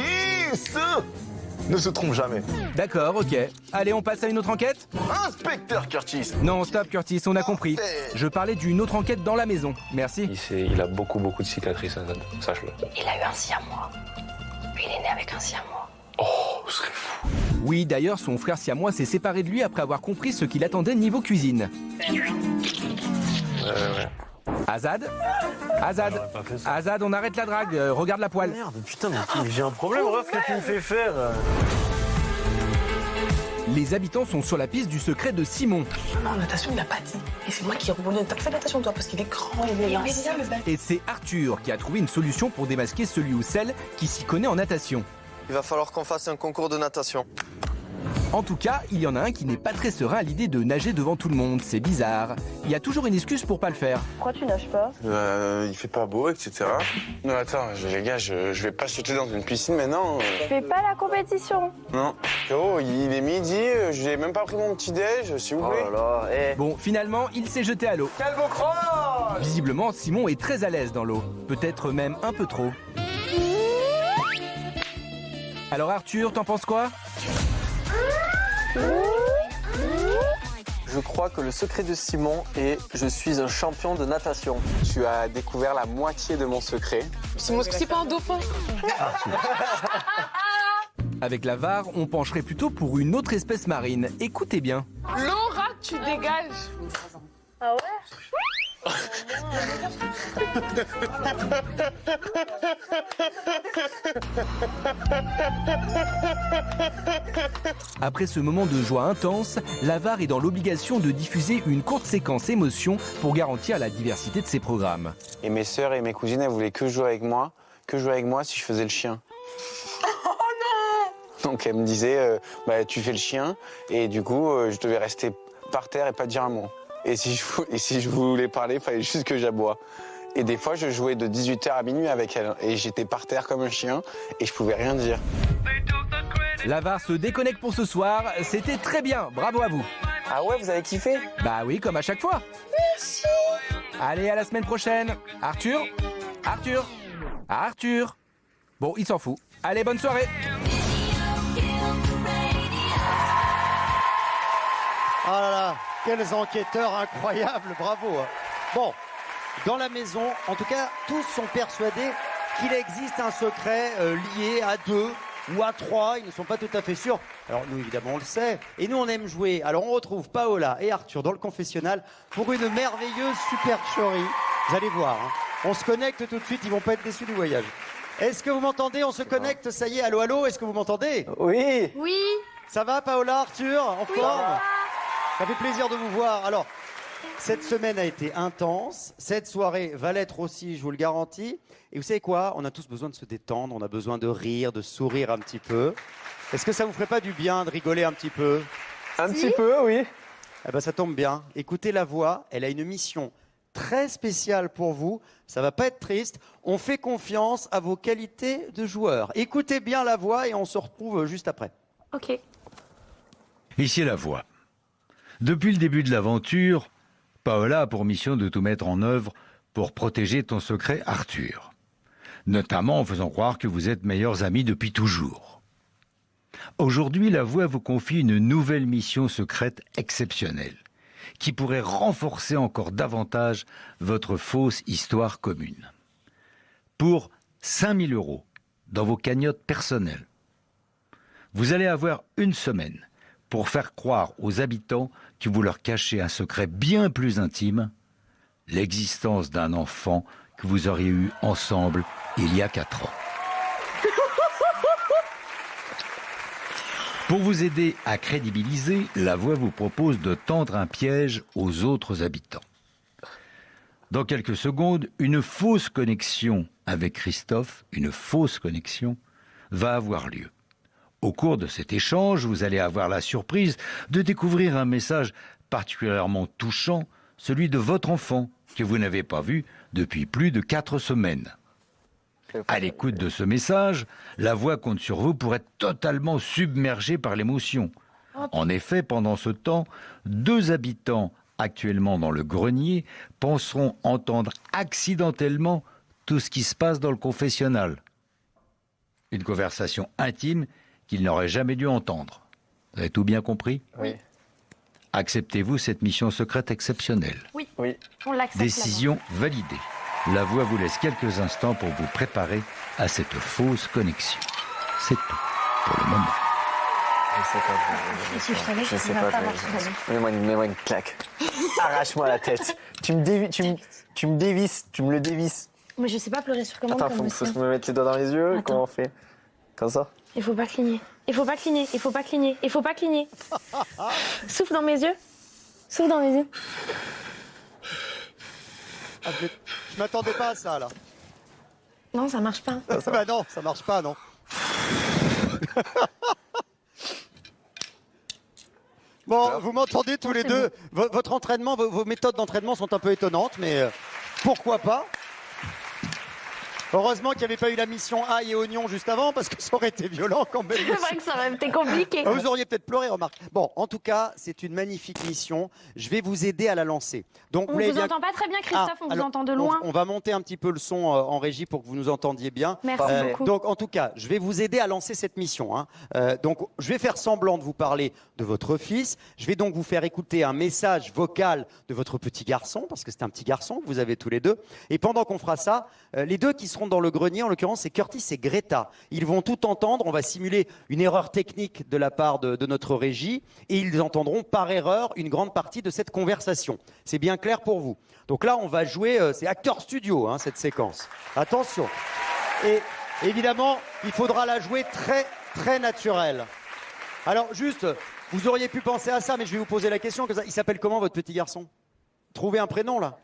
ne se trompe jamais. D'accord, ok. Allez, on passe à une autre enquête? Inspecteur Curtis! Non, stop Curtis, on a compris. Je parlais d'une autre enquête dans la maison. Merci. Il a beaucoup de cicatrices, Azad. Sache-le. Il a eu un siamois. Puis il est né avec un siamois. Oh, ce serait fou. Oui, d'ailleurs, son frère siamois s'est séparé de lui après avoir compris ce qu'il attendait niveau cuisine. Ouais. Azad, on arrête la drague, regarde la poêle. Merde, putain, mais j'ai un problème, regarde ce que tu me fais faire. Les habitants sont sur la piste du secret de Simon. Non, natation, il l'a pas dit. Et c'est moi qui ai rebondi. T'as fait natation, toi, parce qu'il est grand, il est mince. Et c'est Arthur qui a trouvé une solution pour démasquer celui ou celle qui s'y connaît en natation. Il va falloir qu'on fasse un concours de natation. En tout cas, il y en a un qui n'est pas très serein à l'idée de nager devant tout le monde. C'est bizarre. Il y a toujours une excuse pour pas le faire. Pourquoi tu nages pas? Il fait pas beau, etc. Non, attends, les gars, je vais pas sauter dans une piscine maintenant. Je fais pas la compétition. Non. Oh, il est midi, je n'ai même pas pris mon petit déj, s'il vous plaît. Oh là là, Bon, finalement, il s'est jeté à l'eau. Quel beau croche! Visiblement, Simon est très à l'aise dans l'eau. Peut-être même un peu trop. Alors Arthur, t'en penses quoi? Je crois que le secret de Simon est je suis un champion de natation. Tu as découvert la moitié de mon secret. Simon, est-ce que c'est pas un dauphin? Avec la VAR, on pencherait plutôt pour une autre espèce marine. Écoutez bien. Laura, tu dégages. Ah ouais? Après ce moment de joie intense, la VAR est dans l'obligation de diffuser une courte séquence émotion pour garantir la diversité de ses programmes. Et mes sœurs et mes cousines, elles voulaient que jouer avec moi si je faisais le chien. Donc elles me disaient, tu fais le chien, et du coup, je devais rester par terre et pas dire un mot. Et si je voulais parler, il fallait juste que j'aboie. Et des fois, je jouais de 18h à minuit avec elle. Et j'étais par terre comme un chien et je pouvais rien dire. La VAR se déconnecte pour ce soir. C'était très bien. Bravo à vous. Ah ouais, vous avez kiffé? Bah oui, comme à chaque fois. Merci. Allez, à la semaine prochaine. Arthur. Bon, il s'en fout. Allez, bonne soirée. Oh là là, quels enquêteurs incroyables, bravo. Bon, dans la maison, en tout cas, tous sont persuadés qu'il existe un secret lié à 2 ou à 3, ils ne sont pas tout à fait sûrs. Alors nous, évidemment, on le sait. Et nous, on aime jouer. Alors on retrouve Paola et Arthur dans le confessionnal pour une merveilleuse supercherie. Vous allez voir, hein. On se connecte tout de suite, ils vont pas être déçus du voyage. Est-ce que vous m'entendez? On se connecte, ça y est, allô, allô, est-ce que vous m'entendez? Oui. Oui. Ça va, Paola, Arthur, en forme? Ça fait plaisir de vous voir. Alors, cette semaine a été intense. Cette soirée va l'être aussi, je vous le garantis. Et vous savez quoi? On a tous besoin de se détendre, on a besoin de rire, de sourire un petit peu. Est-ce que ça vous ferait pas du bien de rigoler un petit peu? Un petit peu, oui. Eh ben, ça tombe bien. Écoutez la voix, elle a une mission très spéciale pour vous. Ça va pas être triste. On fait confiance à vos qualités de joueur. Écoutez bien la voix et on se retrouve juste après. Ok. Ici la voix. Depuis le début de l'aventure, Paola a pour mission de tout mettre en œuvre pour protéger ton secret, Arthur. Notamment en faisant croire que vous êtes meilleurs amis depuis toujours. Aujourd'hui, la voix vous confie une nouvelle mission secrète exceptionnelle, qui pourrait renforcer encore davantage votre fausse histoire commune. Pour 5 000 € dans vos cagnottes personnelles, vous allez avoir une semaine pour faire croire aux habitants que vous leur cachez un secret bien plus intime, l'existence d'un enfant que vous auriez eu ensemble il y a 4 ans. Pour vous aider à crédibiliser, la voix vous propose de tendre un piège aux autres habitants. Dans quelques secondes, une fausse connexion avec Christophe, une fausse connexion, va avoir lieu. Au cours de cet échange, vous allez avoir la surprise de découvrir un message particulièrement touchant, celui de votre enfant, que vous n'avez pas vu depuis plus de 4 semaines. À l'écoute de ce message, la voix compte sur vous pour être totalement submergée par l'émotion. En effet, pendant ce temps, 2 habitants actuellement dans le grenier penseront entendre accidentellement tout ce qui se passe dans le confessionnal. Une conversation intime qu'ils n'auraient jamais dû entendre. Vous avez tout bien compris? Oui. Acceptez-vous cette mission secrète exceptionnelle? Oui. Oui. On l'accepte. Décision validée. La voix vous laisse quelques instants pour vous préparer à cette fausse connexion. C'est tout pour le moment. Je sais pas. Mets-moi une claque. Arrache-moi la tête. Tu me dévisses, tu me le dévisses. Mais je sais pas pleurer sur commande. Attends, faut que je me mette les doigts dans les yeux. Attends. Comment on fait? Comme ça? Il faut pas cligner. Il faut pas cligner. Il faut pas cligner. Il faut pas cligner. Souffle dans mes yeux. Souffle dans mes yeux. Ah, je m'attendais pas à ça, là. Non, ça marche pas. Bah non, ça marche pas, non. Bon, vous m'entendez tous les deux. Votre entraînement, vos méthodes d'entraînement sont un peu étonnantes, mais pourquoi pas? Heureusement qu'il n'y avait pas eu la mission ail et oignon juste avant, parce que ça aurait été violent quand même. C'est vrai que ça aurait été compliqué. Vous auriez peut-être pleuré, remarque. Bon, en tout cas, c'est une magnifique mission. Je vais vous aider à la lancer. Donc, On ne vous entend pas très bien, Christophe, on vous entend de loin. On va monter un petit peu le son en régie pour que vous nous entendiez bien. Merci beaucoup. Donc, en tout cas, je vais vous aider à lancer cette mission, hein. Donc, je vais faire semblant de vous parler de votre fils. Je vais donc vous faire écouter un message vocal de votre petit garçon, parce que c'est un petit garçon que vous avez tous les deux. Et pendant qu'on fera ça, les 2 qui seront dans le grenier, en l'occurrence, c'est Curtis et Greta. Ils vont tout entendre. On va simuler une erreur technique de la part de notre régie et ils entendront par erreur une grande partie de cette conversation. C'est bien clair pour vous? Donc là, on va jouer, c'est acteur studio, hein, cette séquence. Attention. Et évidemment, il faudra la jouer très, très naturelle. Alors, juste, vous auriez pu penser à ça, mais je vais vous poser la question. Il s'appelle comment, votre petit garçon? Trouvez un prénom, là.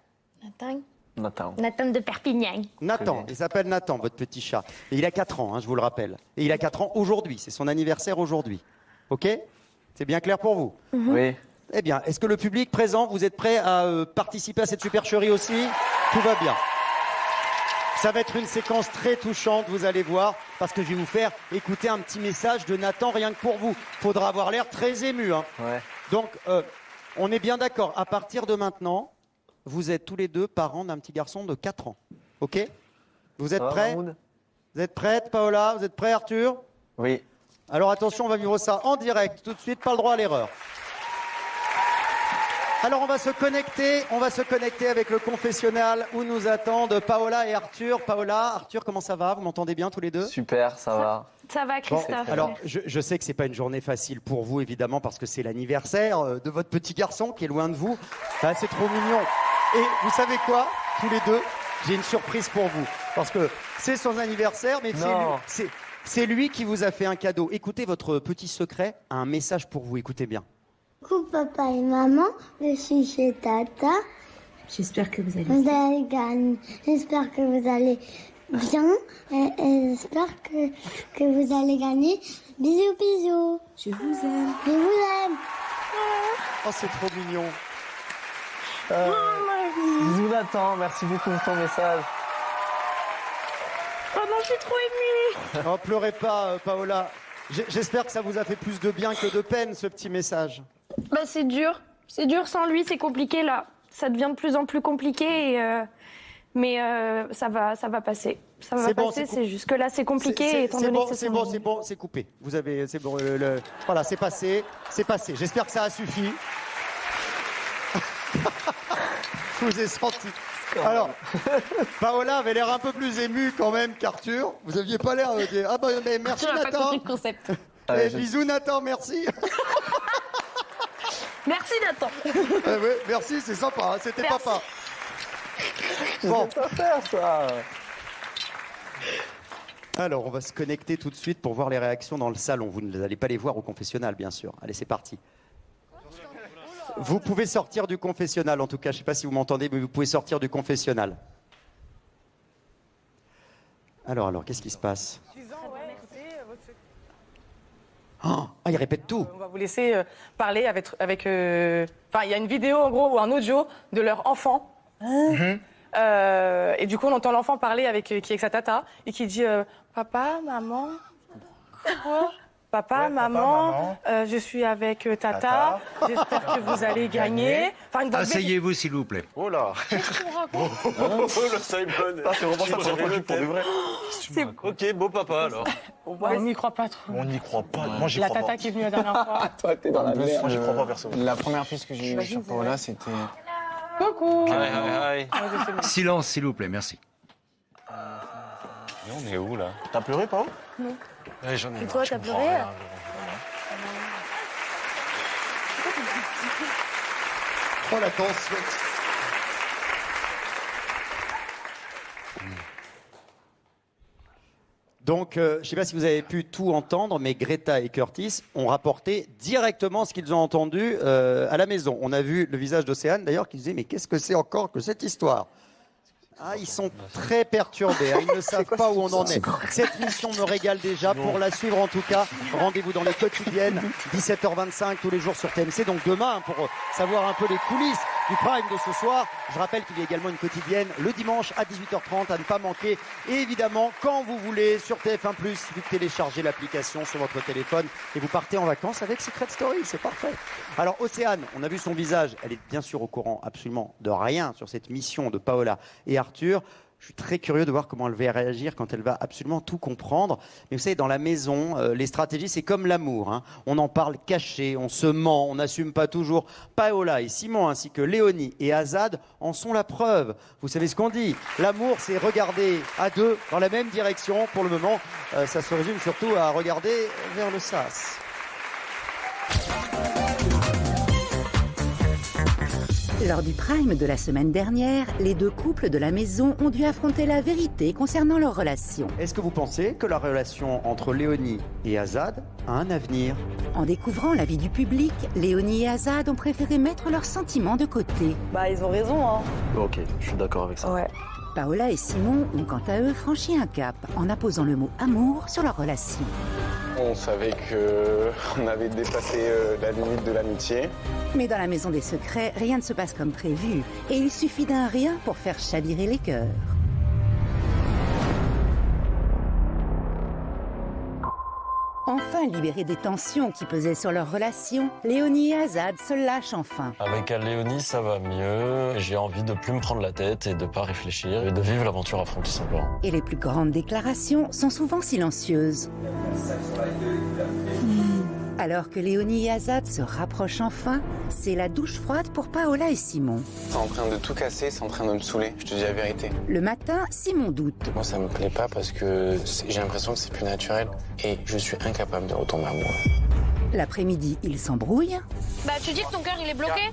Nathan de Perpignan. Nathan, il s'appelle Nathan, votre petit chat. Et il a 4 ans, hein, je vous le rappelle. Et il a 4 ans aujourd'hui, c'est son anniversaire aujourd'hui. Ok? C'est bien clair pour vous? Oui. Eh bien, est-ce que le public présent, vous êtes prêt à participer à cette supercherie aussi? Tout va bien. Ça va être une séquence très touchante, vous allez voir, parce que je vais vous faire écouter un petit message de Nathan rien que pour vous. Faudra avoir l'air très ému, hein. Ouais. Donc, on est bien d'accord. À partir de maintenant, vous êtes tous les 2 parents d'un petit garçon de 4 ans. Ok? Vous êtes prêts? Vous êtes prête, Paola? Vous êtes prêt, Arthur? Oui. Alors attention, on va vivre ça en direct tout de suite, pas le droit à l'erreur. Alors on va se connecter avec le confessionnal où nous attendent Paola et Arthur. Paola, Arthur, comment ça va? Vous m'entendez bien tous les deux? Super, ça va. Ça va, Christophe. Alors je sais que c'est pas une journée facile pour vous évidemment parce que c'est l'anniversaire de votre petit garçon qui est loin de vous. Ah, c'est trop mignon. Et vous savez quoi? Tous les deux, j'ai une surprise pour vous parce que c'est son anniversaire, mais c'est lui qui vous a fait un cadeau. Écoutez, votre petit secret a un message pour vous. Écoutez bien. Coucou papa et maman, je suis chez Tata. J'espère que vous allez gagner. J'espère que vous allez bien et j'espère que vous allez gagner. Bisous, bisous. Je vous aime. Je vous aime. Oh, c'est trop mignon. Bisous Nathan, merci beaucoup pour ton message. Oh non, je suis trop émue. Oh, pleurez pas, Paola. J'espère que ça vous a fait plus de bien que de peine, ce petit message. Bah, c'est dur sans lui, c'est compliqué là. Ça devient de plus en plus compliqué, mais ça va passer. Ça va passer, c'est juste que là c'est compliqué. C'est bon, c'est coupé. Vous avez, c'est bon, voilà, c'est passé. J'espère que ça a suffi. Je vous ai senti. Alors, Paola avait l'air un peu plus émue quand même qu'Arthur. Vous aviez pas l'air de dire, ah bah mais merci Arthur n'a pas Nathan. compris le concept. Bisous Nathan, merci. Merci Nathan. Oui, merci, c'est sympa, hein, c'était Merci. papa. Bon. Je vais pas faire ça. Alors, on va se connecter tout de suite pour voir les réactions dans le salon. Vous n'allez pas les voir au confessionnal, bien sûr. Allez, c'est parti. Vous pouvez sortir du confessionnal, en tout cas. Je ne sais pas si vous m'entendez, mais vous pouvez sortir du confessionnal. Alors, qu'est-ce qui se passe? Ah, il répète tout. On va vous laisser parler avec il y a une vidéo en gros ou un audio de leur enfant. Et du coup, on entend l'enfant parler qui est avec sa tata et qui dit papa, maman, quoi? Papa, maman, je suis avec tata. J'espère que vous allez gagner. Enfin, Asseyez-vous, s'il vous plaît. Oh là. Oh le Simon. Ah, c'est vraiment ça pour de vrai. Ok, beau papa alors. On n'y croit pas trop. On n'y croit pas. Moi, j'y La crois tata pas. qui est venue la dernière fois. Toi, t'es dans la merde. Moi, j'y crois pas perso. La première piste que j'ai eue sur Paola, c'était... Coucou. Hi. Silence, s'il vous plaît, merci. Mais on est où là? T'as pleuré, Pao? Non. Ouais, j'en ai Et toi, t'as pleuré? Oh, la tension. Donc, je ne sais pas si vous avez pu tout entendre, mais Greta et Curtis ont rapporté directement ce qu'ils ont entendu à la maison. On a vu le visage d'Océane, d'ailleurs, qui disait « Mais qu'est-ce que c'est encore que cette histoire ?» Ah, ils sont très perturbés, hein. Ils ne savent pas où on en est. Cette mission me régale déjà. Pour la suivre, en tout cas, rendez-vous dans les quotidiennes, 17h25 tous les jours sur TMC. Donc demain, pour savoir un peu les coulisses du prime de ce soir, je rappelle qu'il y a également une quotidienne le dimanche à 18h30 à ne pas manquer. Et évidemment, quand vous voulez, sur TF1+, vous téléchargez l'application sur votre téléphone et vous partez en vacances avec Secret Story. C'est parfait. Alors Océane, on a vu son visage. Elle est bien sûr au courant absolument de rien sur cette mission de Paola et Arthur. Je suis très curieux de voir comment elle va réagir quand elle va absolument tout comprendre. Mais vous savez, dans la maison, les stratégies, c'est comme l'amour, hein. On en parle caché, on se ment, on n'assume pas toujours. Paola et Simon, ainsi que Léonie et Azad, en sont la preuve. Vous savez ce qu'on dit, l'amour, c'est regarder à deux dans la même direction. Pour le moment, ça se résume surtout à regarder vers le sas. Lors du prime de la semaine dernière, les deux couples de la maison ont dû affronter la vérité concernant leur relation. Est-ce que vous pensez que la relation entre Léonie et Azad a un avenir? En découvrant l'avis du public, Léonie et Azad ont préféré mettre leurs sentiments de côté. Bah, ils ont raison, hein. Ok, je suis d'accord avec ça. Ouais. Paola et Simon ont quant à eux franchi un cap en apposant le mot amour sur leur relation. On savait qu'on avait dépassé la limite de l'amitié. Mais dans la maison des secrets, rien ne se passe comme prévu. Et il suffit d'un rien pour faire chavirer les cœurs. Enfin libérés des tensions qui pesaient sur leur relation, Léonie et Azad se lâchent enfin. Avec Léonie, ça va mieux. J'ai envie de plus me prendre la tête et de pas réfléchir et de vivre l'aventure à fond, tout simplement. Et les plus grandes déclarations sont souvent silencieuses. Alors que Léonie et Azad se rapprochent enfin, c'est la douche froide pour Paola et Simon. C'est en train de tout casser, c'est en train de me saouler, je te dis la vérité. Le matin, Simon doute. Moi, ça me plaît pas parce que j'ai l'impression que c'est plus naturel et je suis incapable de retomber amoureux. L'après-midi, ils s'embrouillent. Bah, tu dis que ton cœur il est bloqué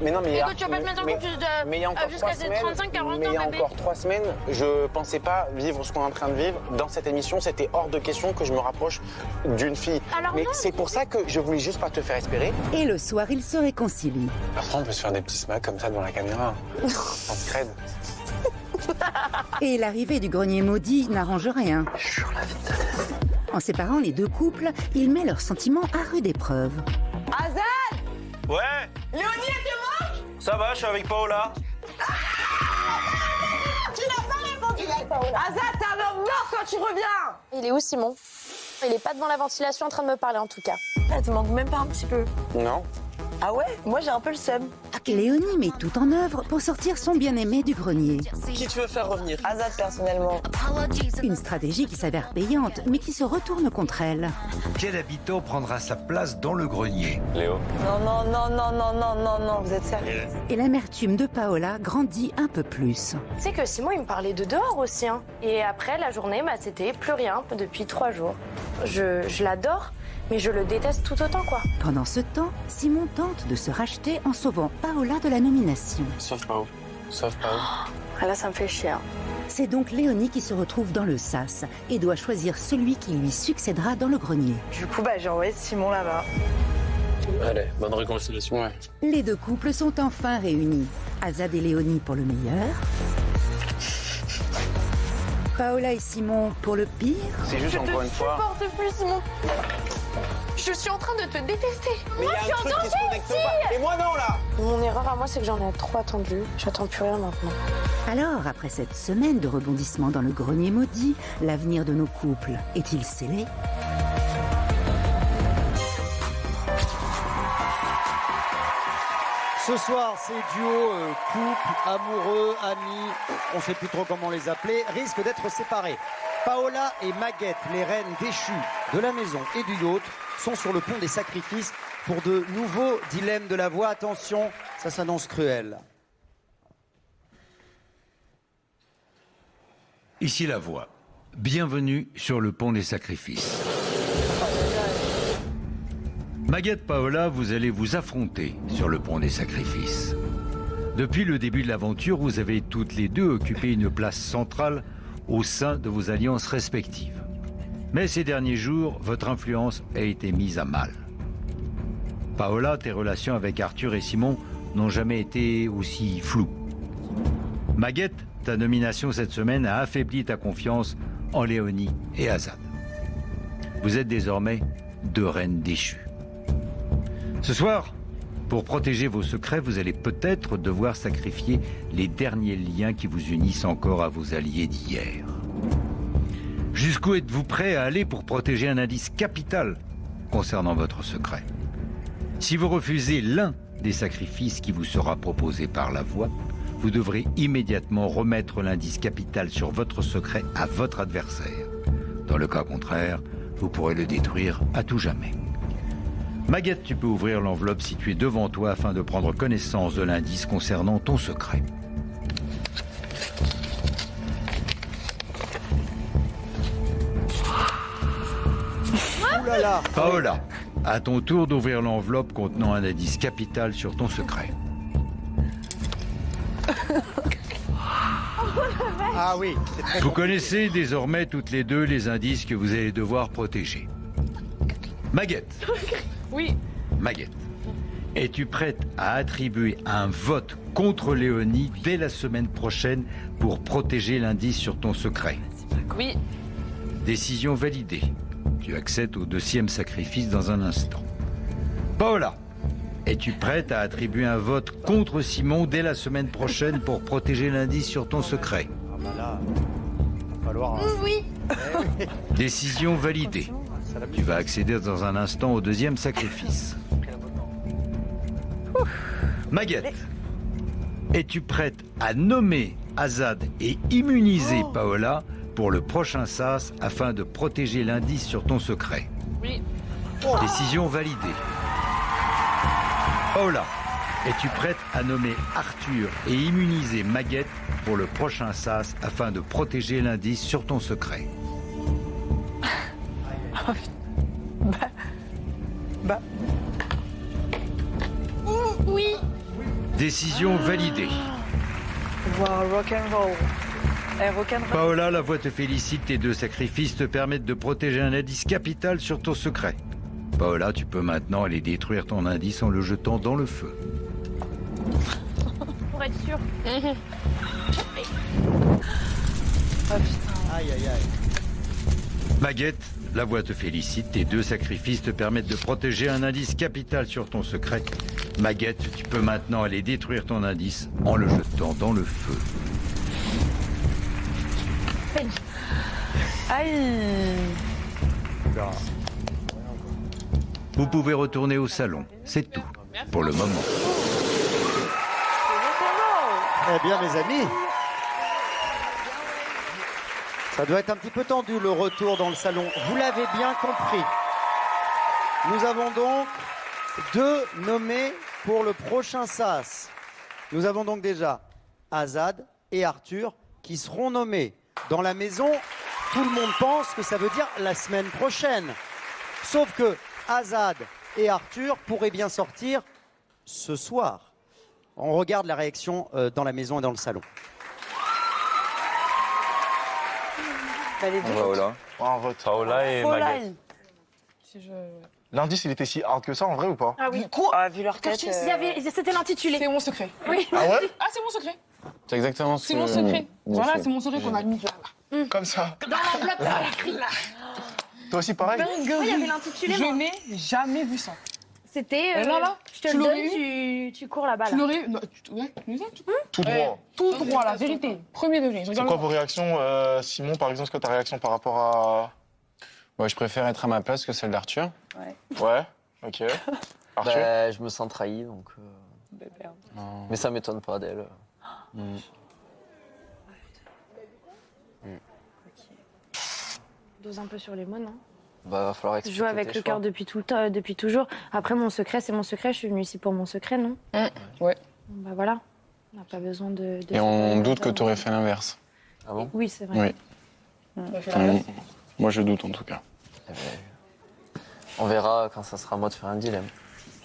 Mais non, mais et que tu vas pas te mettre en couple jusqu'à tes 35-40 ans, mais il y a bébé. encore 3 semaines, je pensais pas vivre ce qu'on est en train de vivre. Dans cette émission, c'était hors de question que je me rapproche d'une fille. Alors mais non. c'est pour ça que je voulais juste pas te faire espérer. Et le soir, ils se réconcilient. Après, on peut se faire des petits smacks comme ça devant la caméra. En scred. Et l'arrivée du grenier maudit n'arrange rien. En séparant les deux couples, il met leurs sentiments à rude épreuve. Azad! Ouais. Léonie, elle te manque? Ça va, je suis avec Paola. Tu n'as pas répondu, Azad, t'es un homme mort quand tu reviens! Il est où Simon? Il est pas devant la ventilation en train de me parler en tout cas. Elle te manque même pas un petit peu. Non. Ah ouais? Moi j'ai un peu le seum. Léonie met tout en œuvre pour sortir son bien-aimé du grenier. Qui tu veux faire revenir? Azad personnellement. Une stratégie qui s'avère payante, mais qui se retourne contre elle. Quel habitant prendra sa place dans le grenier? Léo. Non, vous êtes sérieux? Et l'amertume de Paola grandit un peu plus. Tu sais que Simon, il me parlait de dehors aussi. Hein. Et après, la journée, c'était plus rien depuis 3 jours. Je l'adore, mais je le déteste tout autant, quoi. Pendant ce temps, Simon tente de se racheter en sauvant Paola de la nomination. Sauf Pao. Ah là, ça me fait chier. C'est donc Léonie qui se retrouve dans le sas et doit choisir celui qui lui succédera dans le grenier. Du coup, j'ai envoyé Simon là-bas. Allez, bonne réconciliation. Ouais. Les deux couples sont enfin réunis. Azad et Léonie pour le meilleur. Paola et Simon pour le pire. C'est juste encore une fois. Je te supporte plus Simon. Je suis en train de te détester. Mais moi, y a je suis un en truc qui danger se connecte ici. pas. Et moi non là. Mon erreur à moi, c'est que j'en ai trop attendu. J'attends plus rien maintenant. Alors, après cette semaine de rebondissement dans le grenier maudit, l'avenir de nos couples est-il scellé ? Ce soir, ces duos, couple, amoureux, amis, on ne sait plus trop comment les appeler, risquent d'être séparés. Paola et Maguette, les reines déchues de la maison et du yacht, sont sur le pont des sacrifices pour de nouveaux dilemmes de la voix. Attention, ça s'annonce cruel. Ici la voix. Bienvenue sur le pont des sacrifices. Maguette, Paola, vous allez vous affronter sur le pont des sacrifices. Depuis le début de l'aventure, vous avez toutes les deux occupé une place centrale au sein de vos alliances respectives. Mais ces derniers jours, votre influence a été mise à mal. Paola, tes relations avec Arthur et Simon n'ont jamais été aussi floues. Maguette, ta nomination cette semaine a affaibli ta confiance en Léonie et Azad. Vous êtes désormais deux reines déchues. Ce soir, pour protéger vos secrets, vous allez peut-être devoir sacrifier les derniers liens qui vous unissent encore à vos alliés d'hier. Jusqu'où êtes-vous prêt à aller pour protéger un indice capital concernant votre secret? Si vous refusez l'un des sacrifices qui vous sera proposé par la voix, vous devrez immédiatement remettre l'indice capital sur votre secret à votre adversaire. Dans le cas contraire, vous pourrez le détruire à tout jamais. Maguette, tu peux ouvrir l'enveloppe située devant toi afin de prendre connaissance de l'indice concernant ton secret. Ouh là là. Paola, à ton tour d'ouvrir l'enveloppe contenant un indice capital sur ton secret. Ah oui, c'est très Vous compliqué. connaissez désormais toutes les deux les indices que vous allez devoir protéger. Maguette. Oui. Maguette, es-tu prête à attribuer un vote contre Léonie dès la semaine prochaine pour protéger l'indice sur ton secret? Oui. Décision validée. Tu accèdes au deuxième sacrifice dans un instant. Paola, es-tu prête à attribuer un vote contre Simon dès la semaine prochaine pour protéger l'indice sur ton secret? Ah bah là, va falloir... Oui. Décision validée. Tu vas accéder dans un instant au deuxième sacrifice. Maguette, es-tu prête à nommer Azad et immuniser Paola pour le prochain sas afin de protéger l'indice sur ton secret? Oui. Décision validée. Paola, es-tu prête à nommer Arthur et immuniser Maguette pour le prochain sas afin de protéger l'indice sur ton secret? Oui. Décision validée. Wow, rock'n'roll. Rock'n'roll. Paola, la voix te félicite. Tes 2 sacrifices te permettent de protéger un indice capital sur ton secret. Paola, tu peux maintenant aller détruire ton indice en le jetant dans le feu. Pour être sûr. Aïe, aïe, aïe. Maguette, la voix te félicite. Tes 2 sacrifices te permettent de protéger un indice capital sur ton secret. Maguette, tu peux maintenant aller détruire ton indice en le jetant dans le feu. Aïe. Vous pouvez retourner au salon. C'est tout pour le moment. Eh bien, mes amis, ça doit être un petit peu tendu le retour dans le salon. Vous l'avez bien compris. Nous avons donc 2 nommés pour le prochain sas. Nous avons donc déjà Azad et Arthur qui seront nommés. Dans la maison, tout le monde pense que ça veut dire la semaine prochaine. Sauf que Azad et Arthur pourraient bien sortir ce soir. On regarde la réaction dans la maison et dans le salon. Paola. Un vote. Paola et Maguette. L'indice, il était si hard que ça en vrai ou pas? Ah oui. Quoi? Vu leur tête. C'était l'intitulé. C'est mon secret. Oui. Ah ouais? Ah, c'est mon secret. C'est exactement ce C'est que... mon secret. Moi Voilà, aussi. c'est mon secret qu'on a mis là. Comme ça. Dans l'enveloppe, c'est écrit. Toi aussi pareil? Oui, il y avait l'intitulé. Je n'ai jamais vu ça. C'était. Là, je te le donne, tu cours là-bas. Tu l'aurais eu? Ouais, Tout droit. Tout droit, la vérité. Premier degré. C'est quoi vos réactions, Simon, par exemple, c'est quoi ta réaction par rapport à... Ouais, je préfère être à ma place que celle d'Arthur. Ouais, ok. Arthur? Bah, je me sens trahi, donc... Mais ça m'étonne pas d'elle. Dose un peu sur les mots, non? Bah, va falloir Je expliquer joue avec tes le cœur choix. depuis tout le temps, depuis toujours. Après, mon secret, c'est mon secret. Je suis venue ici pour mon secret, non? Ouais. Bah voilà. On n'a pas besoin de Et on doute que tu aurais fait l'inverse. Ah bon? Oui, c'est vrai. Oui. Enfin, moi, je doute en tout cas. On verra quand ça sera à moi de faire un dilemme.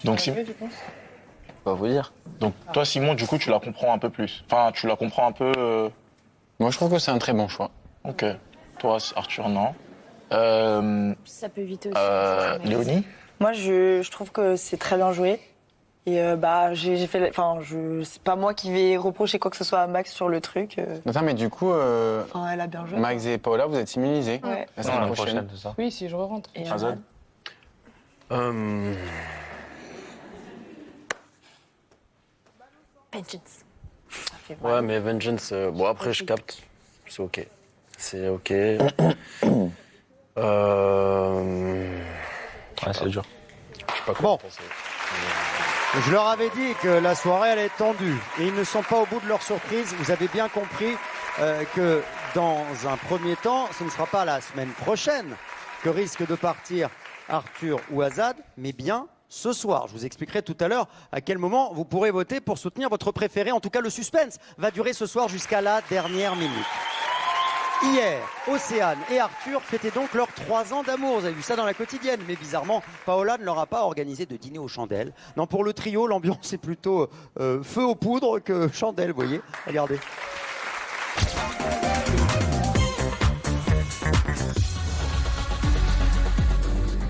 Donc, Simon... On va vous dire. Donc, toi, Simon, du coup, tu la comprends un peu plus. Enfin, tu la comprends un peu... Moi, je trouve que c'est un très bon choix. Ok. Toi, Arthur, non. Ça peut éviter aussi. Léonie? Moi, je trouve que c'est très bien joué. Et j'ai fait. Enfin, c'est pas moi qui vais reprocher quoi que ce soit à Max sur le truc. Attends, mais du coup, Enfin, elle a bien joué. Max et Paola, vous êtes immunisés Ouais. la semaine prochaine. c'est ça. Oui, si je rentre. Et Azad? Vengeance. Ça fait mal. Ouais, mais Vengeance, bon, après, je capte. C'est ok. C'est ok. C'est dur. Je sais pas quoi Bon. penser. Je leur avais dit que la soirée allait être tendue et ils ne sont pas au bout de leur surprise. Vous avez bien compris que dans un premier temps, ce ne sera pas la semaine prochaine que risque de partir Arthur ou Azad, mais bien ce soir. Je vous expliquerai tout à l'heure à quel moment vous pourrez voter pour soutenir votre préféré. En tout cas, le suspense va durer ce soir jusqu'à la dernière minute. Hier, Océane et Arthur fêtaient donc leurs 3 ans d'amour. Vous avez vu ça dans la quotidienne. Mais bizarrement, Paola ne leur a pas organisé de dîner aux chandelles. Non, pour le trio, l'ambiance est plutôt feu aux poudres que chandelles, vous voyez. Regardez.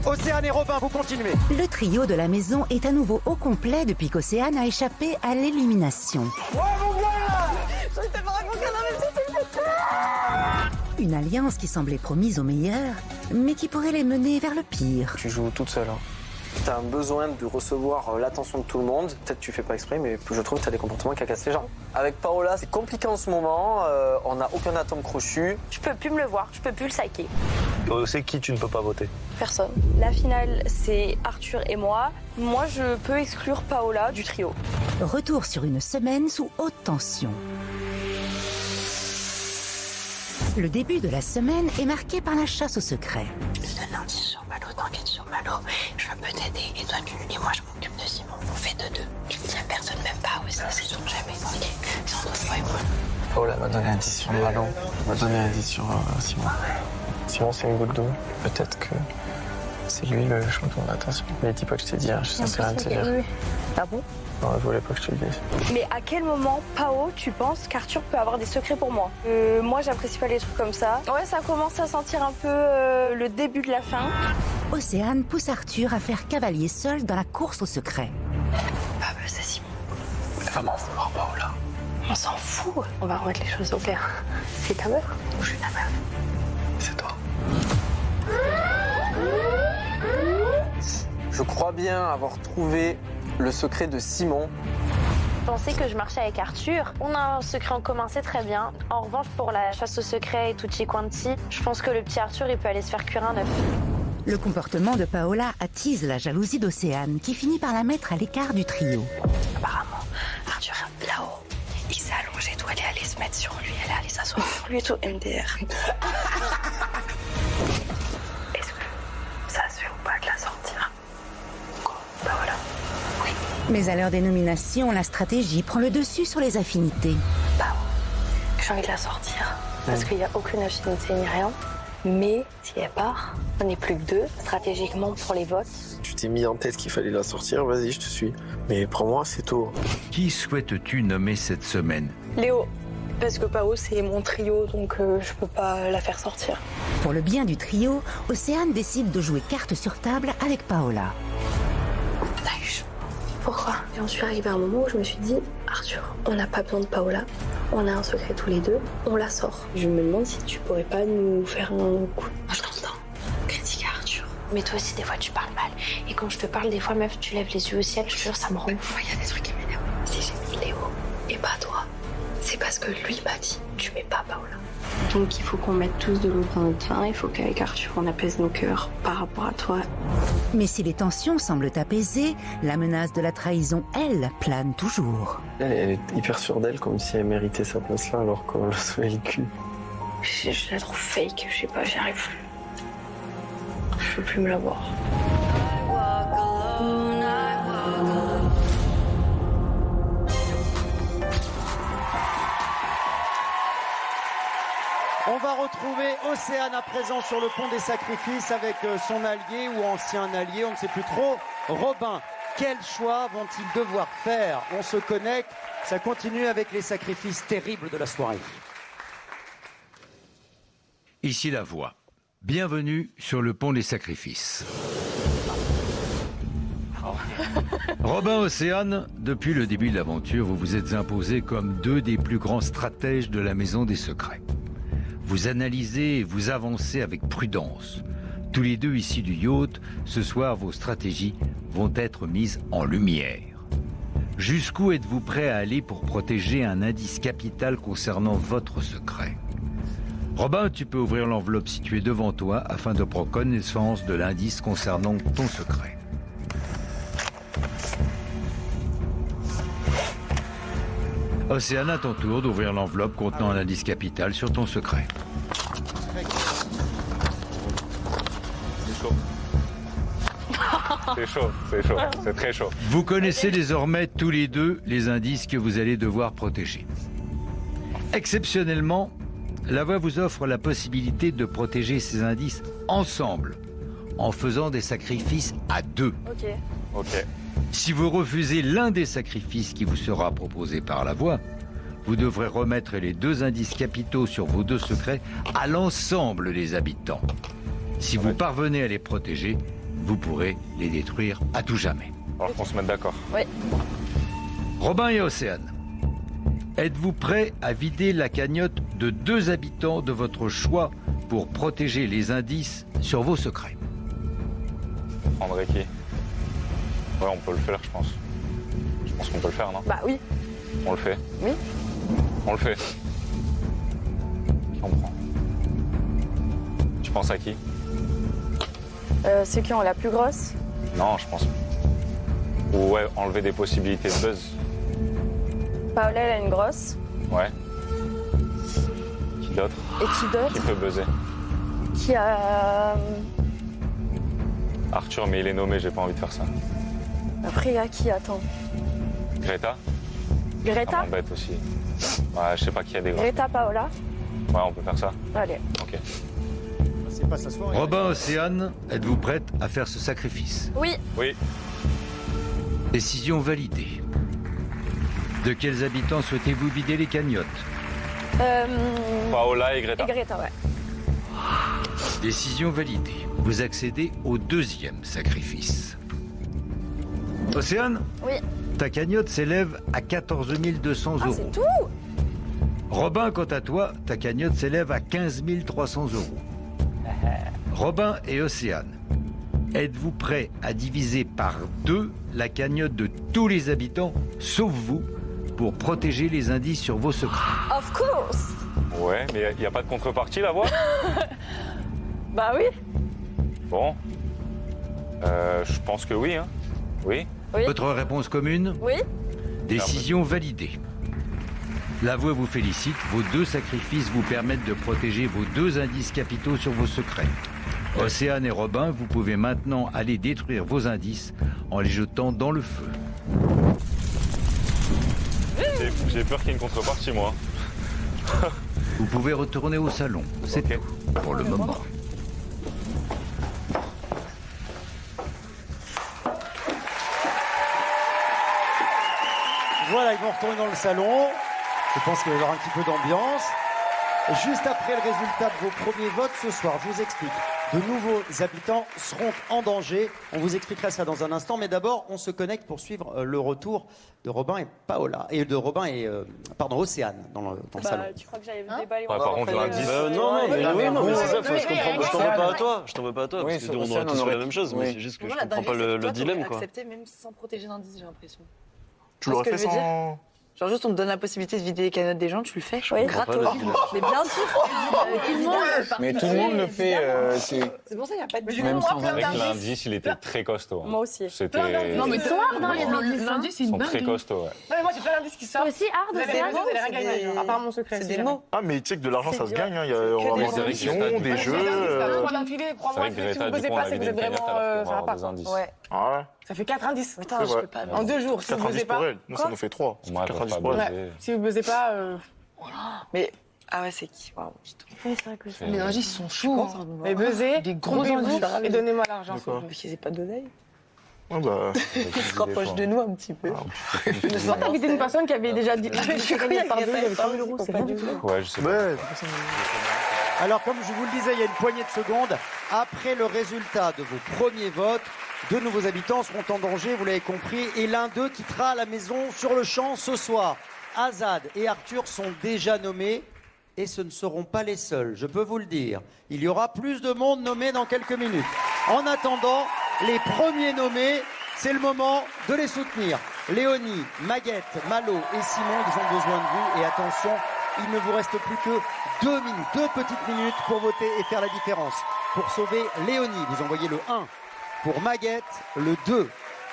Océane et Robin, vous continuez. Le trio de la maison est à nouveau au complet depuis qu'Océane a échappé à l'élimination. Une alliance qui semblait promise au meilleur, mais qui pourrait les mener vers le pire. Tu joues toute seule. Hein. T'as un besoin de recevoir l'attention de tout le monde. Peut-être que tu fais pas exprès, mais je trouve que t'as des comportements qui cassent les gens. Avec Paola, c'est compliqué en ce moment. On n'a aucun atome crochu. Je peux plus me le voir, je peux plus le psycher. C'est qui tu ne peux pas voter? Personne. La finale, c'est Arthur et moi. Moi, je peux exclure Paola du trio. Retour sur une semaine sous haute tension. Le début de la semaine est marqué par la chasse au secret. Je donne l'indice sur Malo, t'inquiète sur Malo. Malo, je peux t'aider et moi je m'occupe de Simon. On fait de deux. Tu le dis à personne, même pas, ouais, ça c'est ton jamais. Ok, c'est entre toi et moi. Paola m'a donné un indice sur Malo, m'a donné un indice sur Simon. Simon, c'est une goutte d'eau. Peut-être que c'est lui le champion de natation. Mais dis pas que je t'ai dit, hein, je suis censé rien te dire. Oui. Ah bon? Non, je voulais pas que je te le dise. Mais à quel moment, Pao, tu penses qu'Arthur peut avoir des secrets pour moi? Moi, j'apprécie pas les trucs comme ça. Ouais, ça commence à sentir un peu le début de la fin. Océane pousse Arthur à faire cavalier seul dans la course au secret. C'est Simon. Elle va m'en vouloir, Paola. On s'en fout. On va remettre les choses au clair. C'est ta meuf ou je suis ta meuf? C'est toi. Je crois bien avoir trouvé le secret de Simon. Je pensais que je marchais avec Arthur. On a un secret en commun, c'est très bien. En revanche, pour la chasse au secret et tutti quanti, je pense que le petit Arthur, il peut aller se faire cuire un œuf. Le comportement de Paola attise la jalousie d'Océane, qui finit par la mettre à l'écart du trio. Apparemment, Arthur, là-haut, il s'est allongé, toi, elle est allée se mettre sur lui, elle est allée s'asseoir sur lui, tout MDR. Est-ce que ça se fait ou pas de la sortir? Quoi? Bah voilà. Oui. Mais à leur dénomination, la stratégie prend le dessus sur les affinités. Bah, j'ai envie de la sortir, parce qu'il n'y a aucune affinité ni rien. Mais si elle part, on n'est plus que deux, stratégiquement pour les votes. Tu t'es mis en tête qu'il fallait la sortir, vas-y, je te suis. Mais prends-moi, c'est tôt. Qui souhaites-tu nommer cette semaine? Léo, parce que Pao, c'est mon trio, donc je peux pas la faire sortir. Pour le bien du trio, Océane décide de jouer carte sur table avec Paola. Pourquoi? Et on suis arrivé à un moment où je me suis dit, Arthur, on n'a pas besoin de Paola, on a un secret tous les deux, on la sort. Je me demande si tu pourrais pas nous faire un coup. Moi je t'entends, critique Arthur. Mais toi aussi des fois tu parles mal. Et quand je te parle des fois meuf tu lèves les yeux au ciel, je te jure ça me rend fou. Il y a des trucs qui m'énervent. Si j'ai mis Léo et pas toi, c'est parce que lui m'a dit, tu mets pas Paola. Donc il faut qu'on mette tous de l'eau dans notre vin, il faut qu'avec Arthur on apaise nos cœurs par rapport à toi. Mais si les tensions semblent apaisées, la menace de la trahison, elle, plane toujours. Elle est hyper sûre d'elle, comme si elle méritait sa place là, alors qu'on la sauve le cul. Je la trouve fake, je sais pas, j'y arrive plus. Je peux plus me la voir. On va retrouver Océane à présent sur le pont des sacrifices avec son allié ou ancien allié, on ne sait plus trop, Robin. Quel choix vont-ils devoir faire? On se connecte, ça continue avec les sacrifices terribles de la soirée. Ici la voix. Bienvenue sur le pont des sacrifices. Robin, Océane, depuis le début de l'aventure, vous vous êtes imposés comme deux des plus grands stratèges de la Maison des Secrets. Vous analysez et vous avancez avec prudence. Tous les deux ici du yacht, ce soir, vos stratégies vont être mises en lumière. Jusqu'où êtes-vous prêt à aller pour protéger un indice capital concernant votre secret? Robin, tu peux ouvrir l'enveloppe située devant toi afin de prendre connaissance de l'indice concernant ton secret. Océane, à ton tour d'ouvrir l'enveloppe contenant un indice capital sur ton secret. C'est chaud. C'est chaud, c'est chaud, c'est très chaud. Vous connaissez désormais tous les deux les indices que vous allez devoir protéger. Exceptionnellement, la voix vous offre la possibilité de protéger ces indices ensemble, en faisant des sacrifices à deux. Ok. Si vous refusez l'un des sacrifices qui vous sera proposé par la voix, vous devrez remettre les deux indices capitaux sur vos deux secrets à l'ensemble des habitants. Si vous parvenez à les protéger, vous pourrez les détruire à tout jamais. Alors qu'on se mette d'accord. Oui. Robin et Océane, êtes-vous prêts à vider la cagnotte de deux habitants de votre choix pour protéger les indices sur vos secrets? Prendrait qui? Ouais, on peut le faire, je pense. Je pense qu'on peut le faire, non? Bah oui. On le fait. Oui. On le fait. Qui on prend? Tu penses à qui? Ceux qui ont la plus grosse. Non, je pense. Ou ouais, enlever des possibilités de buzz. Paola, elle a une grosse. Ouais. Qui d'autre? Et qui d'autre? Qui peut buzzer? Qui a... Arthur, mais il est nommé, j'ai pas envie de faire ça. Après, il y a qui? Attends. Greta? Greta? Ça m'embête aussi. Ouais, je sais pas qui a des grands. Greta, Paola. Ouais, on peut faire ça. Allez. Ok. C'est pas sa soirée. Robin, Océane, êtes-vous prête à faire ce sacrifice? Oui. Oui. Décision validée. De quels habitants souhaitez-vous vider les cagnottes? Paola et Greta. Et Greta, ouais. Décision validée. Vous accédez au deuxième sacrifice. Océane? Oui. Ta cagnotte s'élève à 14 200 Ah, euros. c'est tout? Robin, quant à toi, ta cagnotte s'élève à 15 300 euros. Robin et Océane, êtes-vous prêts à diviser par 2 la cagnotte de tous les habitants, sauf vous, pour protéger les indices sur vos secrets? Of course. Ouais, mais il n'y a pas de contrepartie là-bas? Bah oui. Bon. Je pense que oui, hein. Oui. Oui. Votre réponse commune? Oui. Décision validée. La voix vous félicite. Vos 2 sacrifices vous permettent de protéger vos 2 indices capitaux sur vos secrets. Océane et Robin, vous pouvez maintenant aller détruire vos indices en les jetant dans le feu. J'ai peur qu'il y ait une contrepartie, moi. Vous pouvez retourner au salon. C'est tout pour le moment. Voilà, ils vont retourner dans le salon. Je pense qu'il va y avoir un petit peu d'ambiance. Juste après le résultat de vos premiers votes ce soir, je vous explique. De nouveaux habitants seront en danger. On vous expliquera ça dans un instant. Mais d'abord, on se connecte pour suivre le retour de Robin et Paola. Et de Robin et, Océane dans le salon. Tu crois que j'allais vous déballer Par contre, l'indice. Non, mais c'est ça, faut que je comprends. Je t'en veux pas à toi. Je t'en veux pas à toi. Oui, Parce qu'on aurait tous fait la même chose. Mais c'est juste que je comprends pas le dilemme, quoi. Accepter même sans protéger l'indice, j'ai l'impression. Tu l'aurais fait sans... Genre juste on te donne la possibilité de vider les cagnottes des gens, tu le fais. Oui. Gratos. Mais bien sûr. Mais tout le monde le fait. C'est pour ça qu'il n'y a pas de Même sans C'est vrai que l'indice, il était très costaud. hein. Moi aussi. C'était. Non, mais Soir dans les indices. l'indice, c'est Ils une sont très dinguerie. costauds, ouais. Non, mais moi, j'ai plein d'indices qui sortent. Toi aussi, Hard, Vous avez Océane? rien, vous avez rien gagné, à part mon secret. C'est des mots. Ah, mais tu sais que de l'argent, ça se C'est gagne. Hein. que On va des avoir des indices. missions, des jeux. Trois d'affilée, C'est crois-moi, vrai que si vous Greta, ne du posez coup, on pas, a c'est que vidé vous êtes une cagnotte vraiment. alors qu'on Ça va va avoir pas. des indices. Ouais. Ah ouais. Ça fait 4 indices. Attends, C'est je vrai. peux pas. En 2 jours, si vous 4 ne indices posez pour pas. elle. Nous, ça nous fait 3. Moi, je 4 peux indices pas pour elle. buzzer. Ouais. Si vous ne posez pas. Mais ah ouais, c'est qui? Waouh. C'est vrai que je Les indices sont chauds. Comment ça, Mais buzzez, des gros trompez-vous indices. et donnez-moi l'argent. D'accord. Mais qu'ils aient pas d'oseille. Ah bah. Ils se rapprochent de nous un petit peu. Moi, j'invitais une personne qui avait déjà dit. Je suis gagné par deux, il y avait 3 000 c'est euros. pas C'est pas du du tout. tout. Ouais, je sais pas. Ouais. Alors, comme je vous le disais, il y a une poignée de secondes. Après le résultat de vos premiers votes, 2 nouveaux habitants seront en danger, vous l'avez compris, et l'un d'eux quittera la maison sur le champ ce soir. Azad et Arthur sont déjà nommés, et ce ne seront pas les seuls, je peux vous le dire. Il y aura plus de monde nommé dans quelques minutes. En attendant, les premiers nommés, c'est le moment de les soutenir. Léonie, Maguette, Malo et Simon, ils ont besoin de vous, et attention, il ne vous reste plus que 2 minutes, 2 petites minutes pour voter et faire la différence. Pour sauver Léonie, vous envoyez le 1. Pour Maguette, le 2.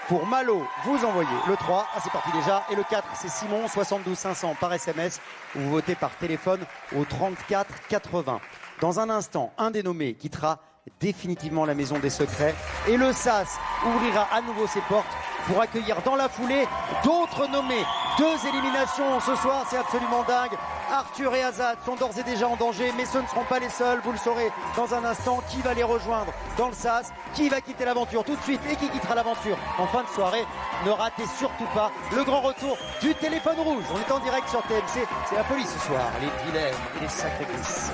Pour Malo, vous envoyez le 3. Ah, c'est parti déjà. Et le 4, c'est Simon, 72 500 par SMS. Vous votez par téléphone au 34 80. Dans un instant, un des nommés quittera définitivement la maison des secrets. Et le SAS ouvrira à nouveau ses portes pour accueillir dans la foulée d'autres nommés. 2 éliminations ce soir, c'est absolument dingue. Arthur et Azad sont d'ores et déjà en danger, mais ce ne seront pas les seuls. Vous le saurez dans un instant qui va les rejoindre dans le SAS, qui va quitter l'aventure tout de suite et qui quittera l'aventure en fin de soirée. Ne ratez surtout pas le grand retour du téléphone rouge. On est en direct sur TMC, c'est la folie ce soir. Les dilemmes et les sacrifices.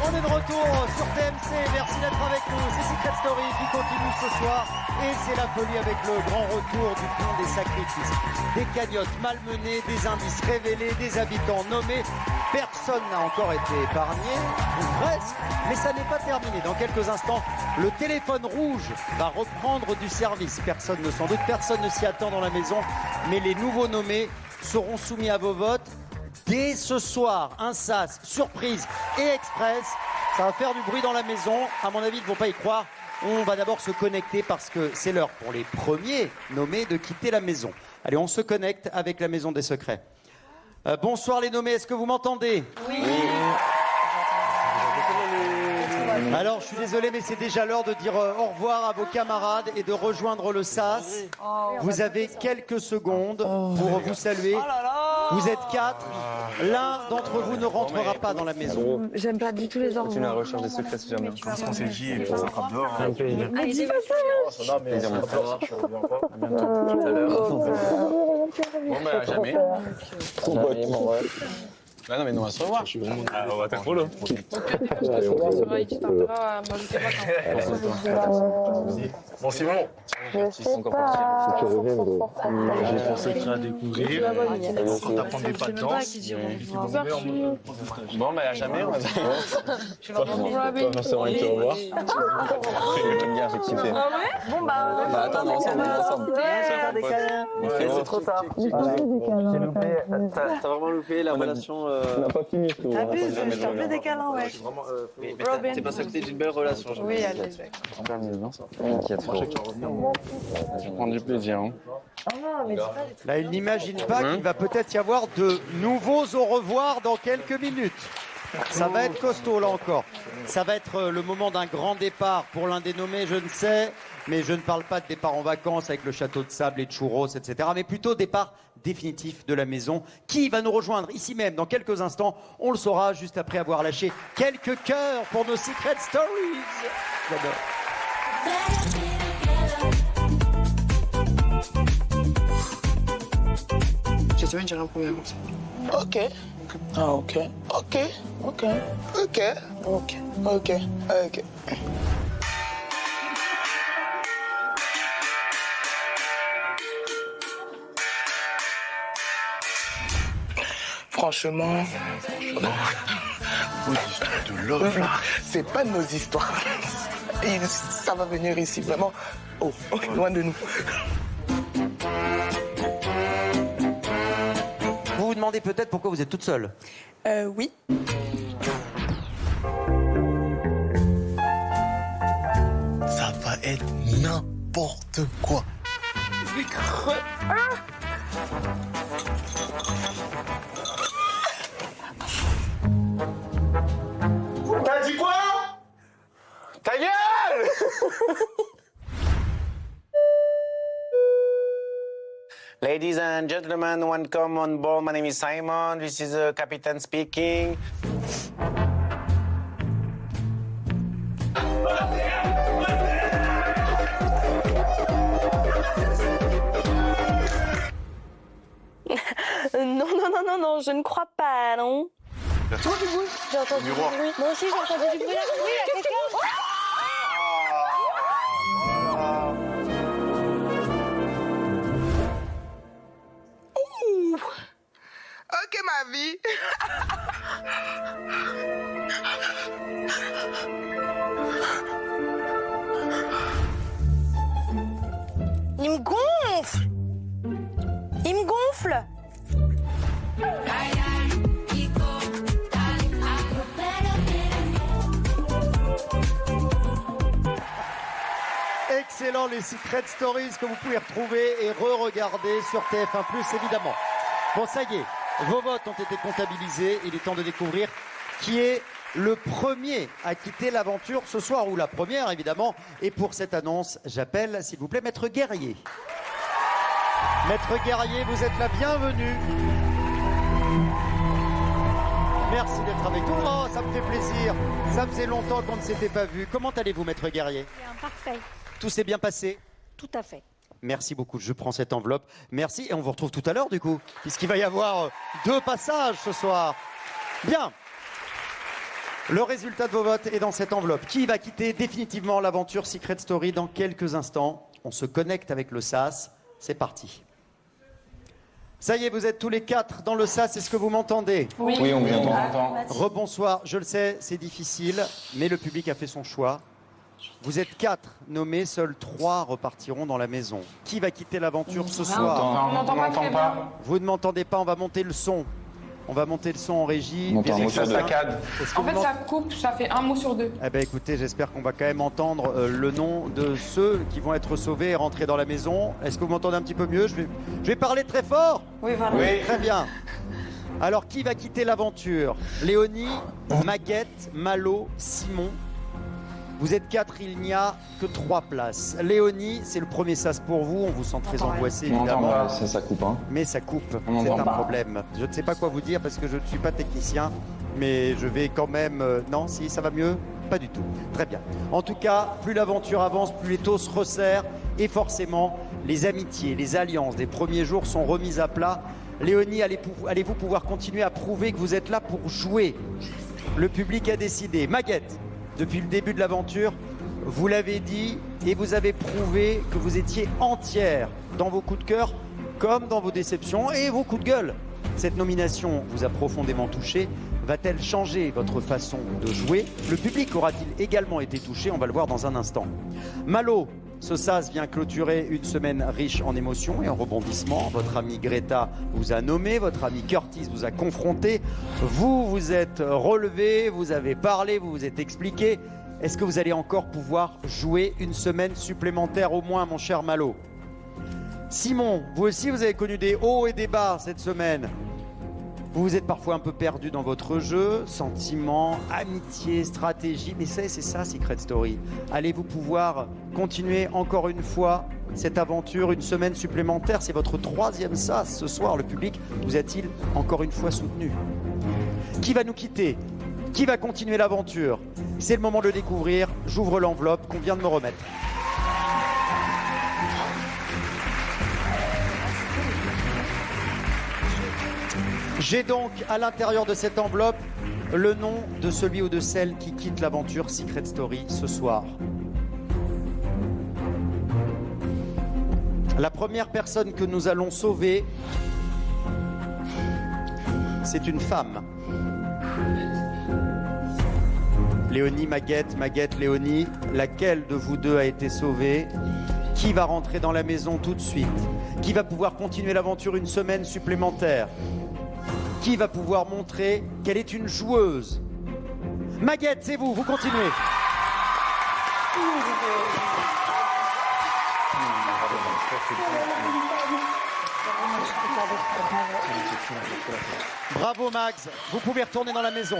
On est de retour sur TMC, merci d'être avec nous. C'est Secret Story qui continue ce soir et c'est la folie avec le grand retour du pont des sacrifices. Des cagnottes malmenées, des indices révélés, des habitants nommés. Personne n'a encore été épargné, ou presque, mais ça n'est pas terminé. Dans quelques instants, le téléphone rouge va reprendre du service. Personne ne s'y attend dans la maison, mais les nouveaux nommés seront soumis à vos votes. Dès ce soir, un SAS surprise et express. Ça va faire du bruit dans la maison. À mon avis, ils ne vont pas y croire. On va d'abord se connecter parce que c'est l'heure pour les premiers nommés de quitter la maison. Allez, on se connecte avec la maison des secrets. Bonsoir les nommés, est-ce que vous m'entendez? Oui. Alors, je suis désolé, mais c'est déjà l'heure de dire au revoir à vos camarades et de rejoindre le SAS. Vous avez quelques secondes pour vous saluer. Vous êtes 4. L'un d'entre vous ne rentrera pas dans la maison. J'aime pas du tout les ordres. Continue à la recherche des secrets si jamais. C'est ce qu'on s'est dit et puis on s'attrape dehors. Un plaisir. Ah, dis pas ça. Ça va, mais on va je reviens pas. À bientôt. Tout à l'heure. Bon, bah, jamais. Ah non, mais nous, on va se revoir. On va être cool. Bon, Simon. Je sais pas. J'ai ton secret à découvrir. On t'apprend des pas de danse. Bon, bah, à jamais. On va Je vais voir Robin. Pas forcément envie de te revoir. J'aime bien, j'ai kiffé. Ah ouais? Bon bah. Bah, attends, on est ensemble. C'est trop tard. T'as vraiment loupé la relation. On n'a pas fini. T'abuses, je t'en fais des câlins, ouais. Robin. T'es passé à côté d'une belle relation. Oui, allez. Inquiète, frérot. Je prends du plaisir. Hein. Là, il n'imagine pas qu'il va peut-être y avoir de nouveaux au revoir dans quelques minutes. Ça va être costaud, là encore. Ça va être le moment d'un grand départ pour l'un des nommés, je ne sais. Mais je ne parle pas de départ en vacances avec le château de sable et de churros, etc. Mais plutôt départ définitif de la maison. Qui va nous rejoindre ici même dans quelques instants? On le saura juste après avoir lâché quelques cœurs pour nos Secret Stories. J'adore. Cette semaine, j'irai en première comme ça. Ok. Ah, ok. Ok. Ok. Ok. Ok. Ok. Ok. Franchement, vos histoires de love, c'est pas nos histoires. Et ça va venir ici vraiment, loin de nous. Vous vous demandez peut-être pourquoi vous êtes toute seule. Oui. Ça va être n'importe quoi. Je vais creux. T'as dit quoi? Ta gueule! Ladies and gentlemen, welcome on board. My name is Simon. This is the captain speaking. Non, je ne crois pas, non. Toi, du bruit. J'ai entendu du bruit. Moi aussi, j'ai entendu du bruit là. Oui, il y a quelqu'un. Ok, ma vie. Il me gonfle. Il me gonfle. Excellent, les Secret Stories que vous pouvez retrouver et re-regarder sur TF1+, évidemment. Bon, ça y est, vos votes ont été comptabilisés. Il est temps de découvrir qui est le premier à quitter l'aventure ce soir, ou la première, évidemment. Et pour cette annonce, j'appelle, s'il vous plaît, Maître Guerrier. Maître Guerrier, vous êtes la bienvenue. Merci d'être avec nous. Oh, ça me fait plaisir. Ça faisait longtemps qu'on ne s'était pas vu. Comment allez-vous, Maître Guerrier? Parfait. Tout s'est bien passé? Tout à fait. Merci beaucoup, je prends cette enveloppe. Merci, et on vous retrouve tout à l'heure du coup, puisqu'il va y avoir 2 passages ce soir. Bien. Le résultat de vos votes est dans cette enveloppe. Qui va quitter définitivement l'aventure Secret Story dans quelques instants? On se connecte avec le SAS. C'est parti. Ça y est, vous êtes tous les 4 dans le SAS. Est-ce que vous m'entendez? Oui, on vous entend. Rebonsoir, je le sais, c'est difficile, mais le public a fait son choix. Vous êtes 4 nommés, seuls 3 repartiront dans la maison. Qui va quitter l'aventure ce soir? On n'entend pas très bien. Vous ne m'entendez pas, on va monter le son. On va monter le son en régie. On entend un mot sur deux. En fait, ça coupe, ça fait un mot sur 2. Eh ben écoutez, j'espère qu'on va quand même entendre le nom de ceux qui vont être sauvés et rentrer dans la maison. Est-ce que vous m'entendez un petit peu mieux? Je vais parler très fort. Oui, voilà. Oui. Très bien. Alors, qui va quitter l'aventure? Léonie, Maguette, Malo, Simon. Vous êtes 4, il n'y a que 3 places. Léonie, c'est le premier sas pour vous. On vous sent très angoissé, évidemment. Ça coupe, hein. Mais ça coupe, c'est un problème. Je ne sais pas quoi vous dire parce que je ne suis pas technicien, mais je vais quand même... Non, si, ça va mieux? Pas du tout. Très bien. En tout cas, plus l'aventure avance, plus les taux se resserrent et forcément, les amitiés, les alliances des premiers jours sont remises à plat. Léonie, allez-vous pouvoir continuer à prouver que vous êtes là pour jouer? Le public a décidé. Maguette, depuis le début de l'aventure, vous l'avez dit et vous avez prouvé que vous étiez entière dans vos coups de cœur comme dans vos déceptions et vos coups de gueule. Cette nomination vous a profondément touché. Va-t-elle changer votre façon de jouer? Le public aura-t-il également été touché? On va le voir dans un instant. Malo, ce sas vient clôturer une semaine riche en émotions et en rebondissements. Votre amie Greta vous a nommé, votre ami Curtis vous a confronté. Vous vous êtes relevé, vous avez parlé, vous vous êtes expliqué. Est-ce que vous allez encore pouvoir jouer une semaine supplémentaire au moins, mon cher Malo? Simon, vous aussi vous avez connu des hauts et des bas cette semaine. Vous vous êtes parfois un peu perdu dans votre jeu, sentiments, amitié, stratégie, mais c'est ça Secret Story. Allez-vous pouvoir continuer encore une fois cette aventure, une semaine supplémentaire? C'est votre 3e sas ce soir. Le public vous a-t-il encore une fois soutenu? Qui va nous quitter? Qui va continuer l'aventure? C'est le moment de le découvrir. J'ouvre l'enveloppe qu'on vient de me remettre. J'ai donc à l'intérieur de cette enveloppe le nom de celui ou de celle qui quitte l'aventure Secret Story ce soir. La première personne que nous allons sauver, c'est une femme. Léonie, Maguette, Léonie, laquelle de vous deux a été sauvée? Qui va rentrer dans la maison tout de suite? Qui va pouvoir continuer l'aventure une semaine supplémentaire? Qui va pouvoir montrer qu'elle est une joueuse? Maguette, c'est vous, vous continuez. Bravo Max, vous pouvez retourner dans la maison.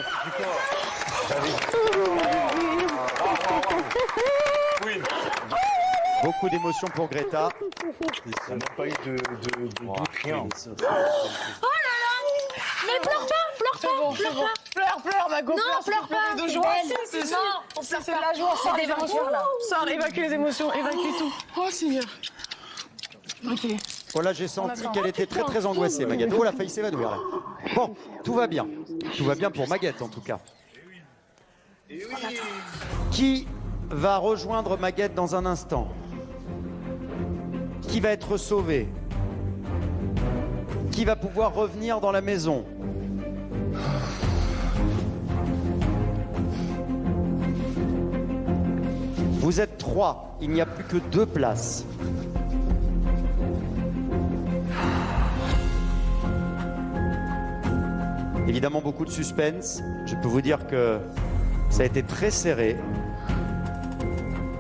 Beaucoup d'émotions pour Greta. Ça n'a pas eu de rien. Mais pleure pas, Pleure, ma go, non, pleure pas, de c'est joie. belle. C'est de la joie, c'est des émotions là. Sors, évacue les émotions, évacue tout. Oh Seigneur. Ok. Oh là, j'ai senti qu'elle était très angoissée, Maguette. Oh, elle a failli s'évanouir là. Bon, tout va bien. Tout va bien pour Maguette en tout cas. Qui va rejoindre Maguette dans un instant? Qui va être sauvé? Qui va pouvoir revenir dans la maison? Vous êtes 3, il n'y a plus que 2 places. Évidemment, beaucoup de suspense. Je peux vous dire que ça a été très serré.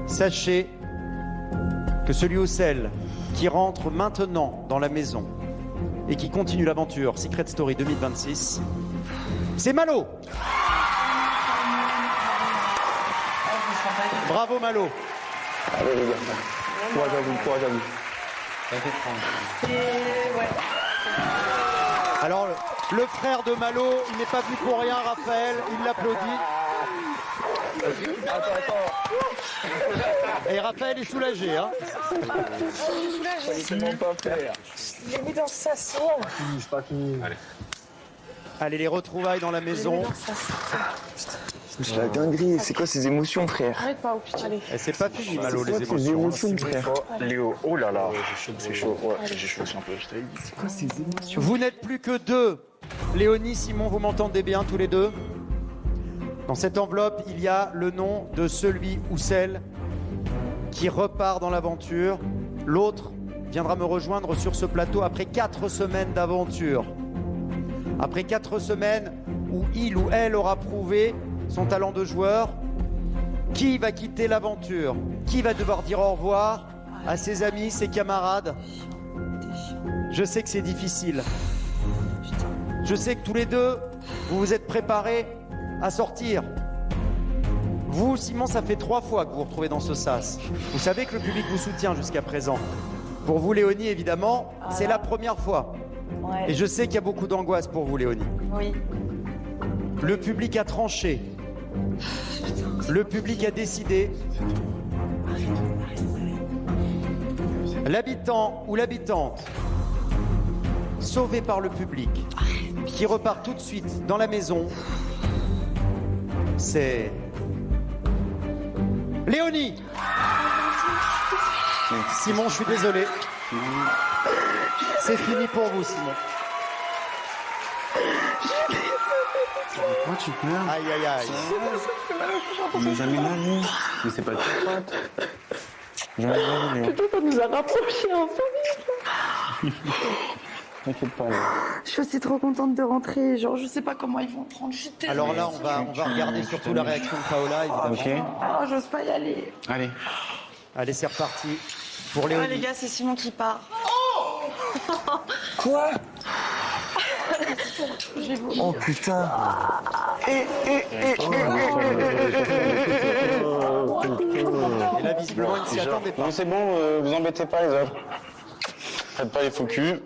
Sachez que celui ou celle qui rentre maintenant dans la maison et qui continue l'aventure Secret Story 2026, c'est Malo. Bravo Malo. Allez les gars, courage à vous. Alors, le frère de Malo, il n'est pas venu pour rien, Raphaël, il l'applaudit. Et Raphaël est soulagé, hein. C'est pas faire. Il est mis dans sa sauce. C'est pas fini. Allez, les retrouvailles dans la maison. C'est la dinguerie, c'est quoi ces émotions, frère? Arrête pas, allez. Et c'est pas fini, Malo, les émotions. Ces émotions, frère. Léo, oh là là, c'est chaud. Ouais, j'ai chaud un peu. C'est quoi ces émotions? Vous n'êtes plus que 2. Léonie, Simon, vous m'entendez bien tous les deux? Dans cette enveloppe, il y a le nom de celui ou celle qui repart dans l'aventure. L'autre viendra me rejoindre sur ce plateau après 4 semaines d'aventure. Après 4 semaines où il ou elle aura prouvé son talent de joueur. Qui va quitter l'aventure? Qui va devoir dire au revoir à ses amis, ses camarades? Je sais que c'est difficile. Je sais que tous les deux, vous vous êtes préparés à sortir. Vous, Simon, ça fait 3 fois que vous vous retrouvez dans ce sas. Vous savez que le public vous soutient jusqu'à présent. Pour vous, Léonie, évidemment, c'est la première fois. Ouais. Et je sais qu'il y a beaucoup d'angoisse pour vous, Léonie. Oui. Le public a tranché. Le public a décidé. L'habitant ou l'habitante sauvé par le public, qui repart tout de suite dans la maison, c'est Léonie. Simon, je suis désolé. C'est fini pour vous, Simon. Pourquoi tu pleures? Aïe, aïe, aïe. Il n'est jamais là, lui. Mais c'est pas de ta faute. Jamais là, lui. Putain, ça nous a rapprochés enfin. T'inquiète pas, là. Je suis aussi trop contente de rentrer. Genre, je sais pas comment ils vont prendre. Alors là, on va regarder surtout la réaction de Paola, évidemment. Ok. Oh, j'ose pas y aller. Allez. Allez, c'est reparti pour Ouais, Léonie. les gars, c'est Simon qui part. Quoi? J'ai voulu. Oh putain. Et là, visiblement, il ne s'y attendait pas. Non, c'est bon, vous embêtez pas les autres. Faites pas les faux culs.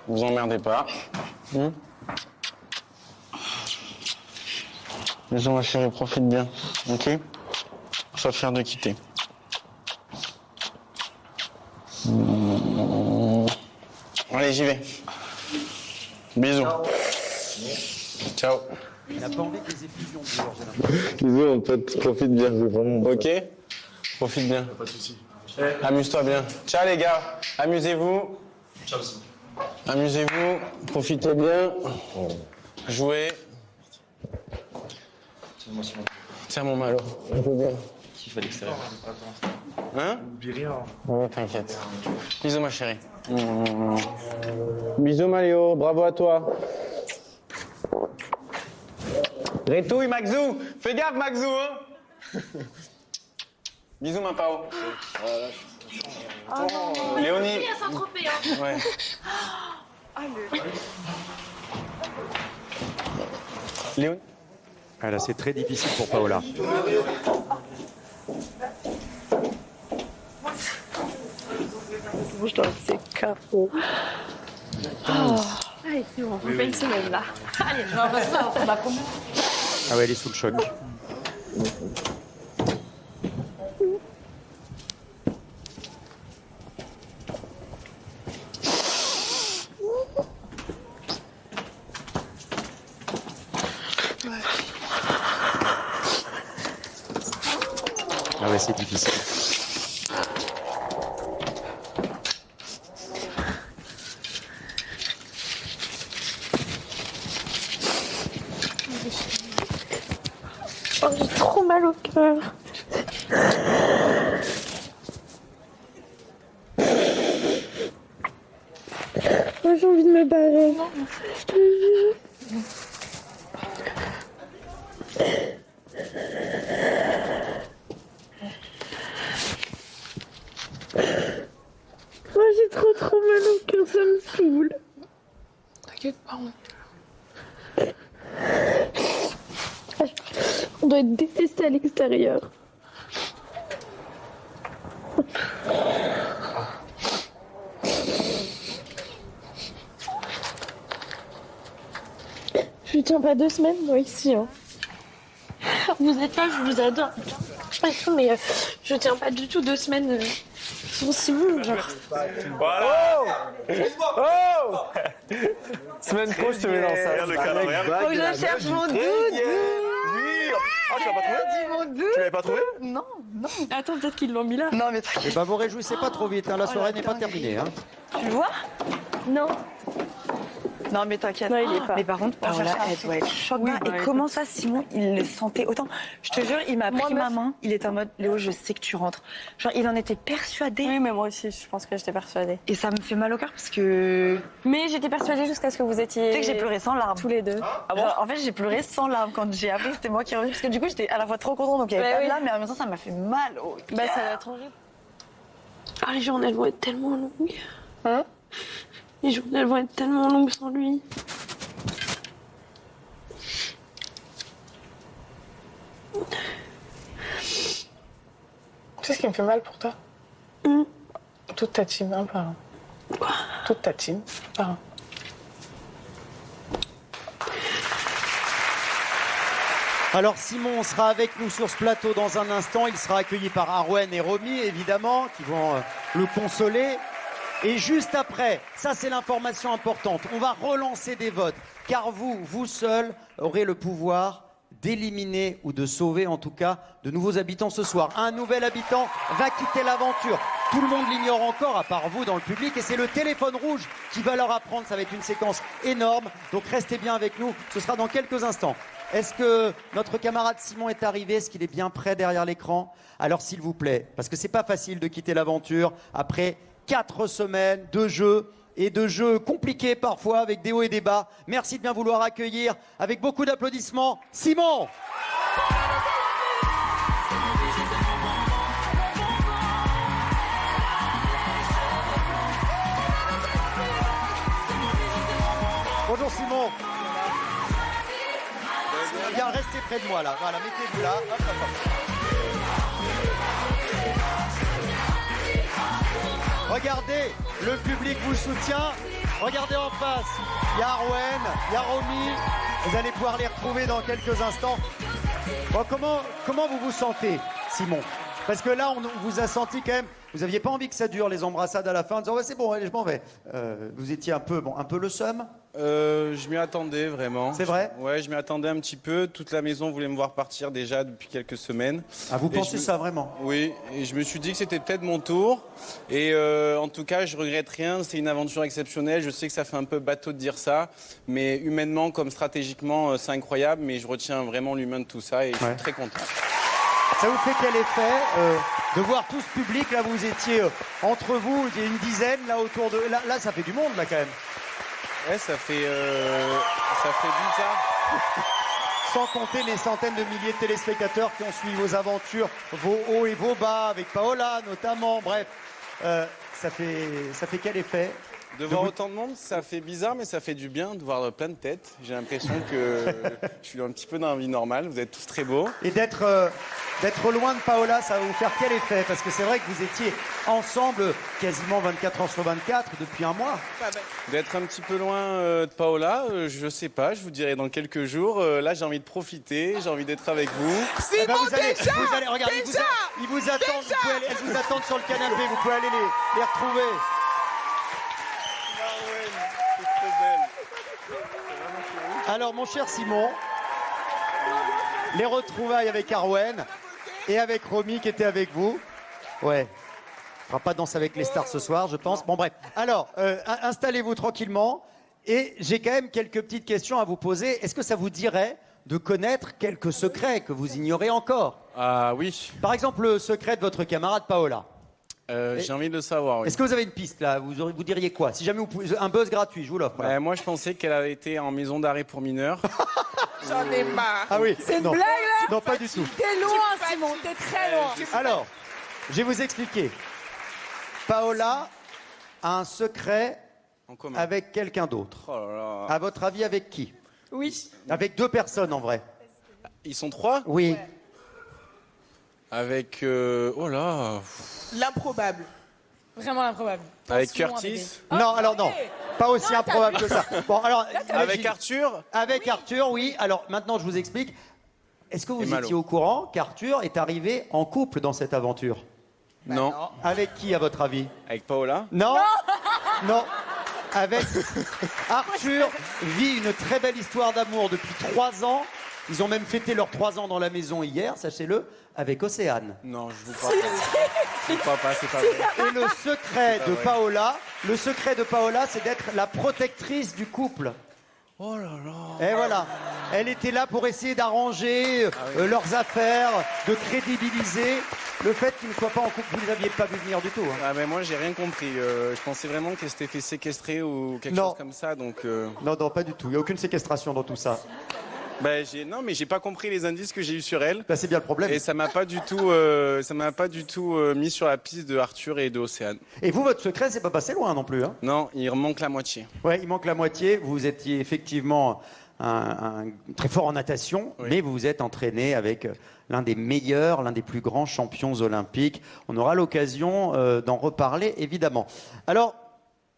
Vous emmerdez pas. Maison, ma chérie, profite bien. Ok? Sois fier de quitter. Allez, j'y vais. Bisous. Ciao. Il n'a pas envie que les effusions durent, j'ai l'impression. Bisous, mon pote. Profite bien, vraiment. Ok? Profite bien. Pas de soucis. Amuse-toi bien. Ciao, les gars. Amusez-vous. Ciao aussi. Amusez-vous. Profitez bien. Jouez. Tiens, mon malo. Un peu bien. Qui fait l'extérieur? Hein? N'oublie rien. Ouais, t'inquiète. Bisous, ma chérie. Bisous, Maléo. Bravo à toi. Rétouille, Maxou. Fais gaffe, Maxou, hein. Bisous, ma Pao. Léonie. Ouais. Léonie. Ah là, c'est très difficile pour Paola. Je dois c'est capot. Allez, c'est bon, on fait une semaine là. Allez, on va combien? Ah ouais, elle est sous le choc. Ah ouais, c'est difficile. Oh, j'ai trop mal au cœur. Oh, j'ai envie de me barrer. Je te jure. Oh, j'ai trop mal au cœur, ça me saoule. T'inquiète pas. On doit être détesté à l'extérieur. Je tiens pas 2 semaines, moi, ici. Hein. Vous êtes là, je vous adore. Mais je tiens pas du tout 2 semaines sans Simon, genre. Voilà. Oh. Semaine pro, je te mets dans ça. Faut que je cherche mon doudou. Ah, tu l'as pas trouvé? Mon doudou. Tu l'avais pas trouvé? Non. Attends, peut-être qu'ils l'ont mis là. Non, mais t'inquiète. Eh ben, vous réjouissez pas trop vite, hein. La soirée n'est pas terminée. Hein. Tu le vois? Non. Non, mais t'inquiète. Non, il est pas. Mais par contre, Paola, elle doit être choquée. Et comment ça, Simon, il le sentait autant? Je te jure, il m'a pris ma main. Il était en mode, Léo, je sais que tu rentres. Genre, il en était persuadé. Oui, mais moi aussi, je pense que j'étais persuadée. Et ça me fait mal au cœur parce que. Mais j'étais persuadée jusqu'à ce que vous étiez. Tu sais que j'ai pleuré sans larmes. Tous les deux. Ah bon? En fait, j'ai pleuré sans larmes quand j'ai appris que c'était moi qui revenais. Parce que du coup, j'étais à la fois trop contente, donc il y avait pas de larmes, mais en même temps, ça m'a fait mal au cœur. Bah, ça va être horrible. Ah, les journées, elles vont être tellement longues. Hein? Les journées, elles vont être tellement longues sans lui. Tu sais ce qui me fait mal pour toi? Toute ta team, un par un. Toute ta team, un par un. Alors Simon sera avec nous sur ce plateau dans un instant. Il sera accueilli par Arwen et Romy, évidemment, qui vont le consoler. Et juste après, ça c'est l'information importante, on va relancer des votes. Car vous seul, aurez le pouvoir d'éliminer ou de sauver en tout cas de nouveaux habitants ce soir. Un nouvel habitant va quitter l'aventure. Tout le monde l'ignore encore, à part vous dans le public, et c'est le téléphone rouge qui va leur apprendre. Ça va être une séquence énorme, donc restez bien avec nous, ce sera dans quelques instants. Est-ce que notre camarade Simon est arrivé? Est-ce qu'il est bien prêt derrière l'écran? Alors s'il vous plaît, parce que c'est pas facile de quitter l'aventure après 4 semaines de jeux, et de jeux compliqués parfois, avec des hauts et des bas. Merci de bien vouloir accueillir, avec beaucoup d'applaudissements, Simon! Bonjour Simon. Bien, restez près de moi là. Voilà, mettez-vous là. Hop, hop, hop. Regardez, le public vous soutient. Regardez en face. Il y a Arwen, il y a Romy. Vous allez pouvoir les retrouver dans quelques instants. Bon, comment vous vous sentez, Simon? Parce que là, on vous a senti quand même. Vous n'aviez pas envie que ça dure, les embrassades à la fin, en disant ouais, c'est bon, allez, je m'en vais. Vous étiez un peu le seum. Je m'y attendais vraiment. C'est vrai? Ouais, je m'y attendais un petit peu. Toute la maison voulait me voir partir déjà depuis quelques semaines. Ah, vous pensez ça vraiment? Oui, et je me suis dit que c'était peut-être mon tour. Et en tout cas, je regrette rien. C'est une aventure exceptionnelle. Je sais que ça fait un peu bateau de dire ça, mais humainement comme stratégiquement, c'est incroyable. Mais je retiens vraiment l'humain de tout ça et je suis très content. Ça vous fait quel effet de voir tout ce public? Là, vous étiez entre vous, il y a une dizaine là autour de. Là, ça fait du monde là quand même. Ouais, ça fait bizarre. Sans compter les centaines de milliers de téléspectateurs qui ont suivi vos aventures, vos hauts et vos bas, avec Paola notamment. Bref, ça fait quel effet? De voir autant de monde, ça fait bizarre, mais ça fait du bien de voir plein de têtes. J'ai l'impression que je suis un petit peu dans la vie normale. Vous êtes tous très beaux. Et d'être loin de Paola, ça va vous faire quel effet? Parce que c'est vrai que vous étiez ensemble quasiment 24 heures sur 24 depuis un mois. D'être un petit peu loin de Paola, je sais pas, je vous dirai dans quelques jours. Là, j'ai envie de profiter, j'ai envie d'être avec vous. Simon, vous allez, regardez, ils vous attendent, elles vous attendent sur le canapé, vous pouvez aller les retrouver. Alors, mon cher Simon, les retrouvailles avec Arwen et avec Romy qui était avec vous. Ouais, on ne fera pas danser avec les stars ce soir, je pense. Bon, bref. Alors, installez-vous tranquillement. Et j'ai quand même quelques petites questions à vous poser. Est-ce que ça vous dirait de connaître quelques secrets que vous ignorez encore? Ah oui. Par exemple, le secret de votre camarade Paola. J'ai envie de le savoir. Oui. Est-ce que vous avez une piste là? Vous diriez quoi? Si jamais vous pouvez, un buzz gratuit, je vous l'offre. Moi, je pensais qu'elle avait été en maison d'arrêt pour mineurs. J'en ai marre. Ah oui. C'est une non. blague là? Non, pas du tout. T'es loin, Simon, t'es très loin. Alors, je vais vous expliquer. Paola a un secret avec quelqu'un d'autre. Oh là là. À votre avis, avec qui? Oui. Avec 2 personnes en vrai. Ils sont 3? Oui. Ouais. Avec... oh là. L'improbable. Vraiment l'improbable. Avec Curtis? Non, alors non. Pas aussi improbable que ça. Bon, alors, avec Arthur? Avec Arthur, oui. Alors maintenant, je vous explique. Est-ce que vous étiez au courant qu'Arthur est arrivé en couple dans cette aventure? Non. Avec qui, à votre avis? Avec Paola? Non. Non. Avec Arthur vit une très belle histoire d'amour depuis 3 ans. Ils ont même fêté leurs 3 ans dans la maison hier, sachez-le, avec Océane. Non, je vous crois pas. Je vous crois pas, c'est pas vrai. Et le secret de Paola, c'est d'être la protectrice du couple. Oh là là. Et voilà. Elle était là pour essayer d'arranger leurs affaires, de crédibiliser le fait qu'ils ne soient pas en couple. Vous ne les aviez pas vu venir du tout. Hein. Ah mais moi, j'ai rien compris. Je pensais vraiment qu'elle s'était fait séquestrer ou quelque chose comme ça. Donc, Non, pas du tout. Il n'y a aucune séquestration dans tout ça. Non, mais j'ai pas compris les indices que j'ai eu sur elle. C'est bien le problème. Et ça m'a pas du tout, mis sur la piste de Arthur et de Océane. Et vous, votre secret, c'est pas passé loin non plus. Hein. Non, il manque la moitié. Ouais, il manque la moitié. Vous étiez effectivement un très fort en natation, mais vous vous êtes entraîné avec l'un des meilleurs, l'un des plus grands champions olympiques. On aura l'occasion d'en reparler, évidemment. Alors,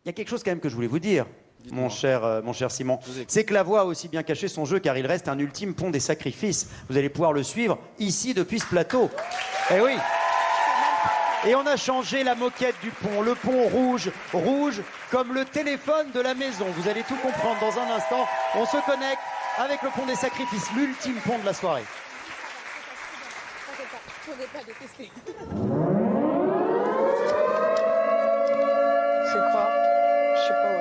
il y a quelque chose quand même que je voulais vous dire. Mon cher Simon, c'est que la voix a aussi bien caché son jeu car il reste un ultime pont des sacrifices. Vous allez pouvoir le suivre ici depuis ce plateau. Eh oui. Et on a changé la moquette du pont, le pont rouge comme le téléphone de la maison. Vous allez tout comprendre dans un instant. On se connecte avec le pont des sacrifices, l'ultime pont de la soirée. Faudrait pas détester. C'est quoi? Je sais pas.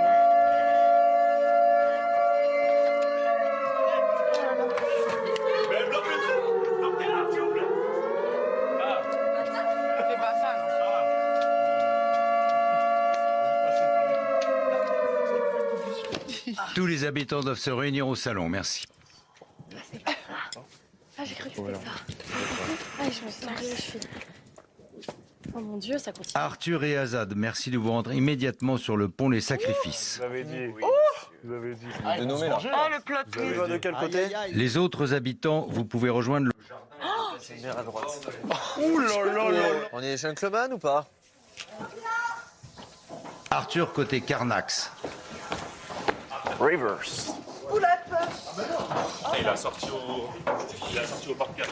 Tous les habitants doivent se réunir au salon, merci. Ah, j'ai cru que c'était ça. Ah, je me suis tendue les chevilles. Oh mon Dieu, ça continue. Arthur et Azad, merci de vous rendre immédiatement sur le pont Les Sacrifices. Vous avez dit. Vous avez dit. De nommer là. Oh, le plot twist. De quel côté? Les autres habitants, vous pouvez rejoindre le jardin. C'est une mère à droite. Ouh là là là. On est gentleman ou pas? Arthur côté Carnax. Rivers. Oula, Il a sorti au parquet.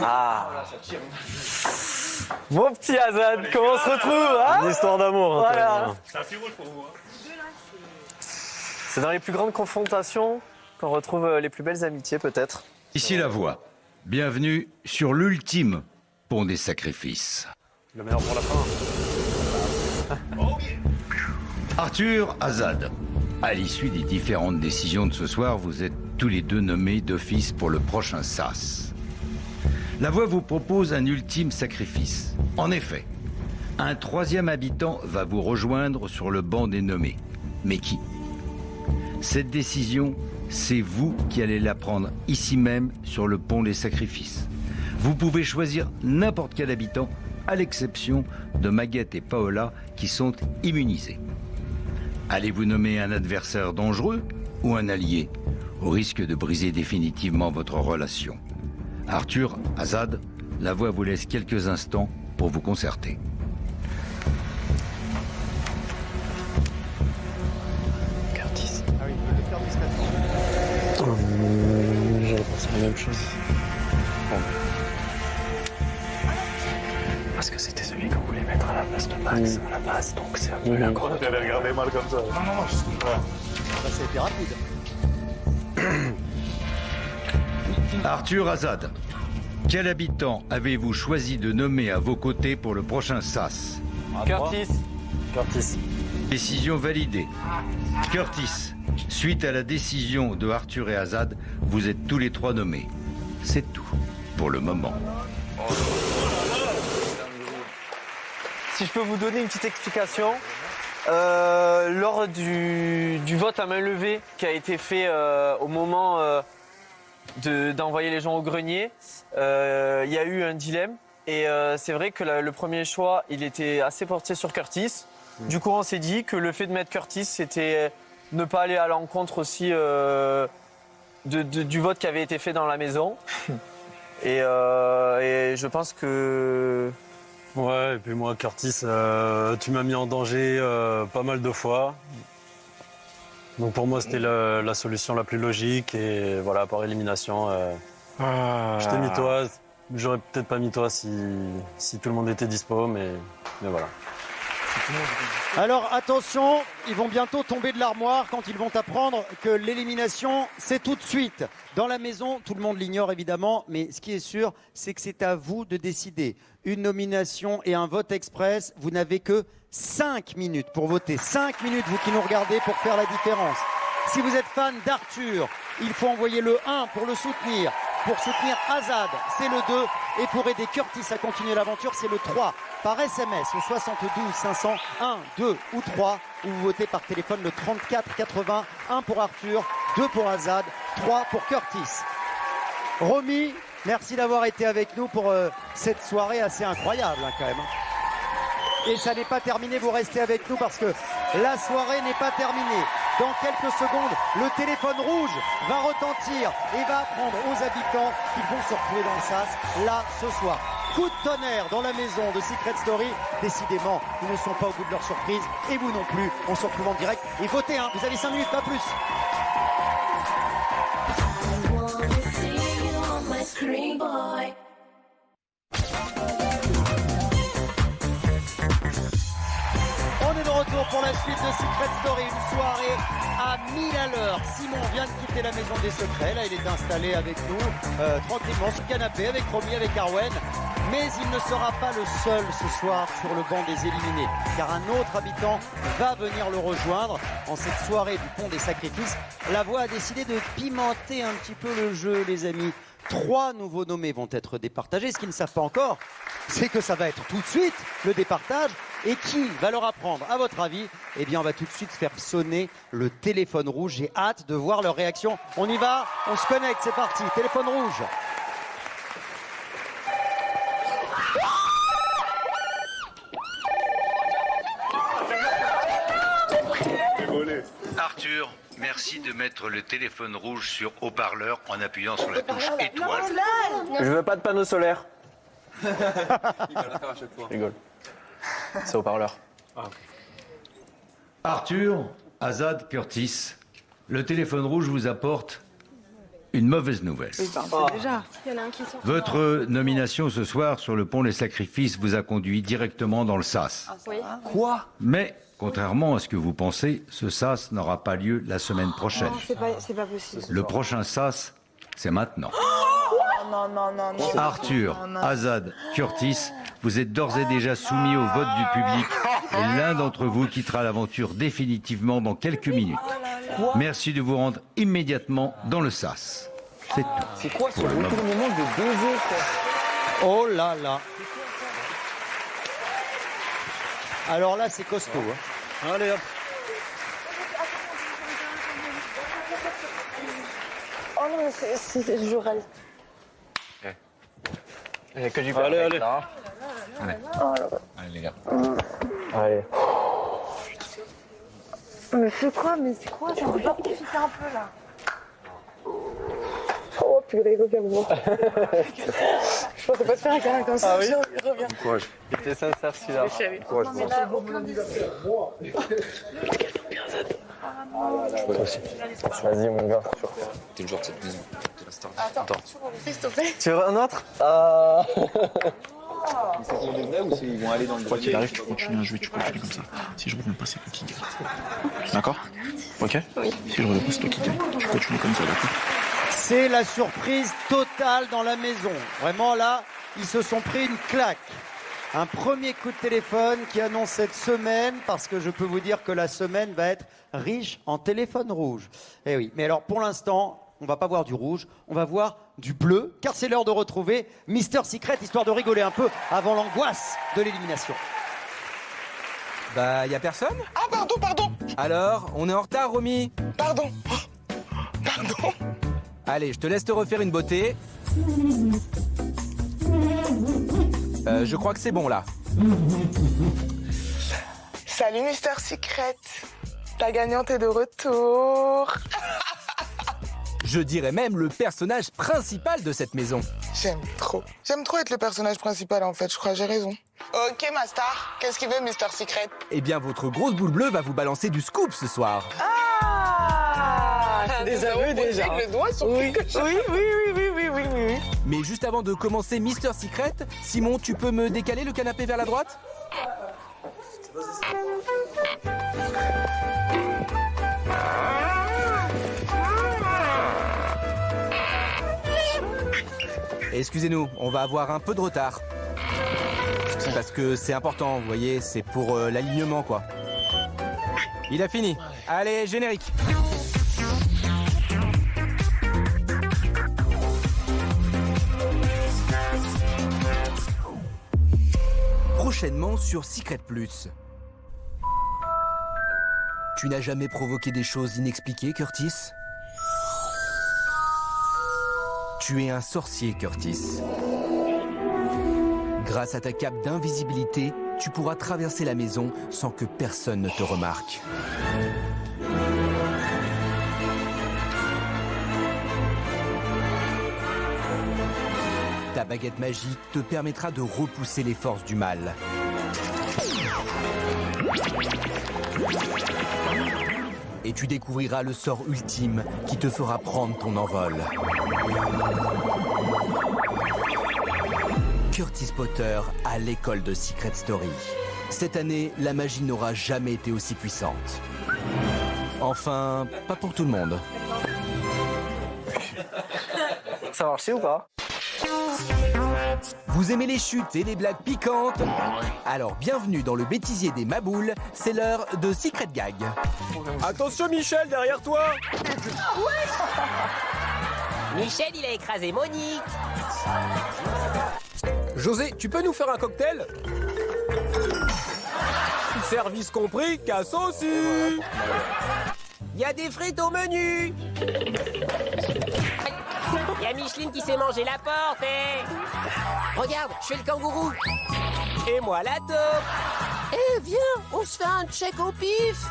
Ah. Mon petit Azad, comment on se retrouve hein? Une histoire d'amour. Voilà. C'est un fil rouge pour vous. Hein. C'est dans les plus grandes confrontations qu'on retrouve les plus belles amitiés peut-être. Ici la voix. Bienvenue sur l'ultime pont des sacrifices. Le meilleur pour la fin. Arthur, Azad. À l'issue des différentes décisions de ce soir, vous êtes tous les deux nommés d'office pour le prochain SAS. La voix vous propose un ultime sacrifice. En effet, un troisième habitant va vous rejoindre sur le banc des nommés. Mais qui? Cette décision, c'est vous qui allez la prendre ici même sur le pont des sacrifices. Vous pouvez choisir n'importe quel habitant, à l'exception de Maguette et Paola qui sont immunisés. Allez-vous nommer un adversaire dangereux ou un allié, au risque de briser définitivement votre relation? Arthur, Azad, la voix vous laisse quelques instants pour vous concerter. Curtis. Ah oui, le Curtis maintenant. J'aurais pensé à la même chose. Bon. Parce que c'était celui qu'on voulait mettre à la place de Max à la base, donc c'est un peu l'incroyable. Tu avais regardé mal comme ça. Non, je sais pas. Ça a été rapide. Arthur, Azad, quel habitant avez-vous choisi de nommer à vos côtés pour le prochain SAS? Curtis. Décision validée. Curtis, suite à la décision de Arthur et Azad, vous êtes tous les trois nommés. C'est tout pour le moment. Si je peux vous donner une petite explication, lors du vote à main levée qui a été fait au moment d'envoyer les gens au grenier, il y a eu un dilemme et c'est vrai que le premier choix il était assez porté sur Curtis. Du coup on s'est dit que le fait de mettre Curtis c'était ne pas aller à l'encontre aussi du vote qui avait été fait dans la maison et je pense que... Ouais, et puis moi, Curtis, tu m'as mis en danger pas mal de fois. Donc pour moi, c'était la solution la plus logique. Et voilà, par élimination, je t'ai mis toi. J'aurais peut-être pas mis toi si tout le monde était dispo, mais voilà. Alors attention, ils vont bientôt tomber de l'armoire quand ils vont apprendre que l'élimination, c'est tout de suite. Dans la maison, tout le monde l'ignore évidemment, mais ce qui est sûr, c'est que c'est à vous de décider. Une nomination et un vote express, vous n'avez que 5 minutes pour voter. 5 minutes, vous qui nous regardez, pour faire la différence. Si vous êtes fan d'Arthur, il faut envoyer le 1 pour le soutenir. Pour soutenir Azad, c'est le 2. Et pour aider Curtis à continuer l'aventure, c'est le 3. Par SMS au 72 500, 1, 2 ou 3. Ou vous votez par téléphone le 34 80. 1 pour Arthur, 2 pour Azad, 3 pour Curtis. Romy, merci d'avoir été avec nous pour cette soirée assez incroyable quand même. Et ça n'est pas terminé, vous restez avec nous parce que la soirée n'est pas terminée. Dans quelques secondes, le téléphone rouge va retentir et va apprendre aux habitants qu'ils vont se retrouver dans le sas, là, ce soir. Coup de tonnerre dans la maison de Secret Story. Décidément, ils ne sont pas au bout de leur surprise et vous non plus. On se retrouve en direct et votez, hein. Vous avez 5 minutes, pas plus. On est de retour pour la suite de Secret Story, une soirée à 1000 à l'heure. Simon vient de quitter la maison des secrets, là il est installé avec nous, tranquillement sur le canapé avec Romy, avec Arwen. Mais il ne sera pas le seul ce soir sur le banc des éliminés, car un autre habitant va venir le rejoindre en cette soirée du pont des sacrifices. La Voix a décidé de pimenter un petit peu le jeu, les amis. 3 nouveaux nommés vont être départagés. Ce qu'ils ne savent pas encore, c'est que ça va être tout de suite le départage. Et qui va leur apprendre, à votre avis? Eh bien, on va tout de suite faire sonner le téléphone rouge. J'ai hâte de voir leur réaction. On y va, on se connecte, c'est parti. Téléphone rouge. Arthur, merci de mettre le téléphone rouge sur haut-parleur en appuyant sur la touche étoile. Je veux pas de panneau solaire. Il va la faire à chaque fois. Rigole. C'est haut-parleur. Arthur, Azad, Curtis, le téléphone rouge vous apporte une mauvaise nouvelle. Déjà. Il y en a un qui sort. Votre nomination ce soir sur le pont des sacrifices vous a conduit directement dans le sas. Oui. Quoi? Mais, contrairement à ce que vous pensez, ce sas n'aura pas lieu la semaine prochaine. C'est pas possible. Le prochain sas, c'est maintenant. Non, non, non, non. Arthur, Azad, Curtis, vous êtes d'ores et déjà soumis au vote du public et l'un d'entre vous quittera l'aventure définitivement dans quelques minutes. Merci de vous rendre immédiatement dans le sas. C'est tout. C'est quoi ce pour le moment. retournement de baiser, quoi? Oh là là. Alors là, c'est costaud. Hein. Allez hop. Oh non, c'est Jorel. Il n'y a que du Allez, allez. là. Allez. Oh, Allez les gars. Allez. mais c'est quoi? Mais c'est quoi? J'ai envie de profiter un peu là. Oh purée, reviens-moi. Je pensais pas te faire un câlin comme ça. Ah oui? Reviens. Courage. Il était sincère celui-là. Courage. Non, mais là, aucun des... Toi aussi. Vas-y mon gars. T'es le joueur de cette maison. T'es la star. Attends, tu veux s'il te plaît? Tu veux un autre? C'est pour de vrai ou ils vont aller dans le... Quoi qu'il arrive, tu continues à jouer, tu continues comme ça. Si je reviens pas, c'est toi qui gagne. D'accord? Ok? Oui. Si je reviens pas, c'est toi qui gagne. Tu continues comme ça, d'accord? C'est la surprise totale dans la maison. Vraiment là, ils se sont pris une claque. Un premier coup de téléphone qui annonce cette semaine, parce que je peux vous dire que la semaine va être riche en téléphone rouge. Eh oui, mais alors pour l'instant, on va pas voir du rouge, on va voir du bleu, car c'est l'heure de retrouver Mister Secret, histoire de rigoler un peu avant l'angoisse de l'élimination. Bah, y a personne? Ah, pardon. Alors, on est en retard, Romy? Pardon. Allez, je te laisse te refaire une beauté. Je crois que c'est bon, là. Salut, Mister Secret. La gagnante est de retour. Je dirais même le personnage principal de cette maison. J'aime trop être le personnage principal, en fait. Je crois, j'ai raison. Ok, ma star. Qu'est-ce qu'il veut, Mister Secret? Eh bien, votre grosse boule bleue va vous balancer du scoop ce soir. Ah, des aveux déjà. Le doigt sur quelque chose. Oui. Mais juste avant de commencer Mister Secret, Simon, tu peux me décaler le canapé vers la droite? Excusez-nous, on va avoir un peu de retard. Parce que c'est important, vous voyez, c'est pour l'alignement, quoi. Il a fini. Allez, générique. prochainement sur Secret Plus. Tu n'as jamais provoqué des choses inexpliquées, Curtis? Tu es un sorcier, Curtis. Grâce à ta cape d'invisibilité, tu pourras traverser la maison sans que personne ne te remarque. Ta baguette magique te permettra de repousser les forces du mal. Et tu découvriras le sort ultime qui te fera prendre ton envol. Curtis Potter à l'école de Secret Story. Cette année, la magie n'aura jamais été aussi puissante. Enfin, pas pour tout le monde. Ça marchait ou pas? Vous aimez les chutes et les blagues piquantes? Alors bienvenue dans le bêtisier des Maboules, c'est l'heure de Secret Gag. Attention Michel, derrière toi! Michel, il a écrasé Monique. José, tu peux nous faire un cocktail? Service compris, casse aussi! Il y a des frites au menu. Il y a Micheline qui s'est mangé la porte, Regarde, je fais le kangourou. Et moi la taupe. Viens, on se fait un check au pif.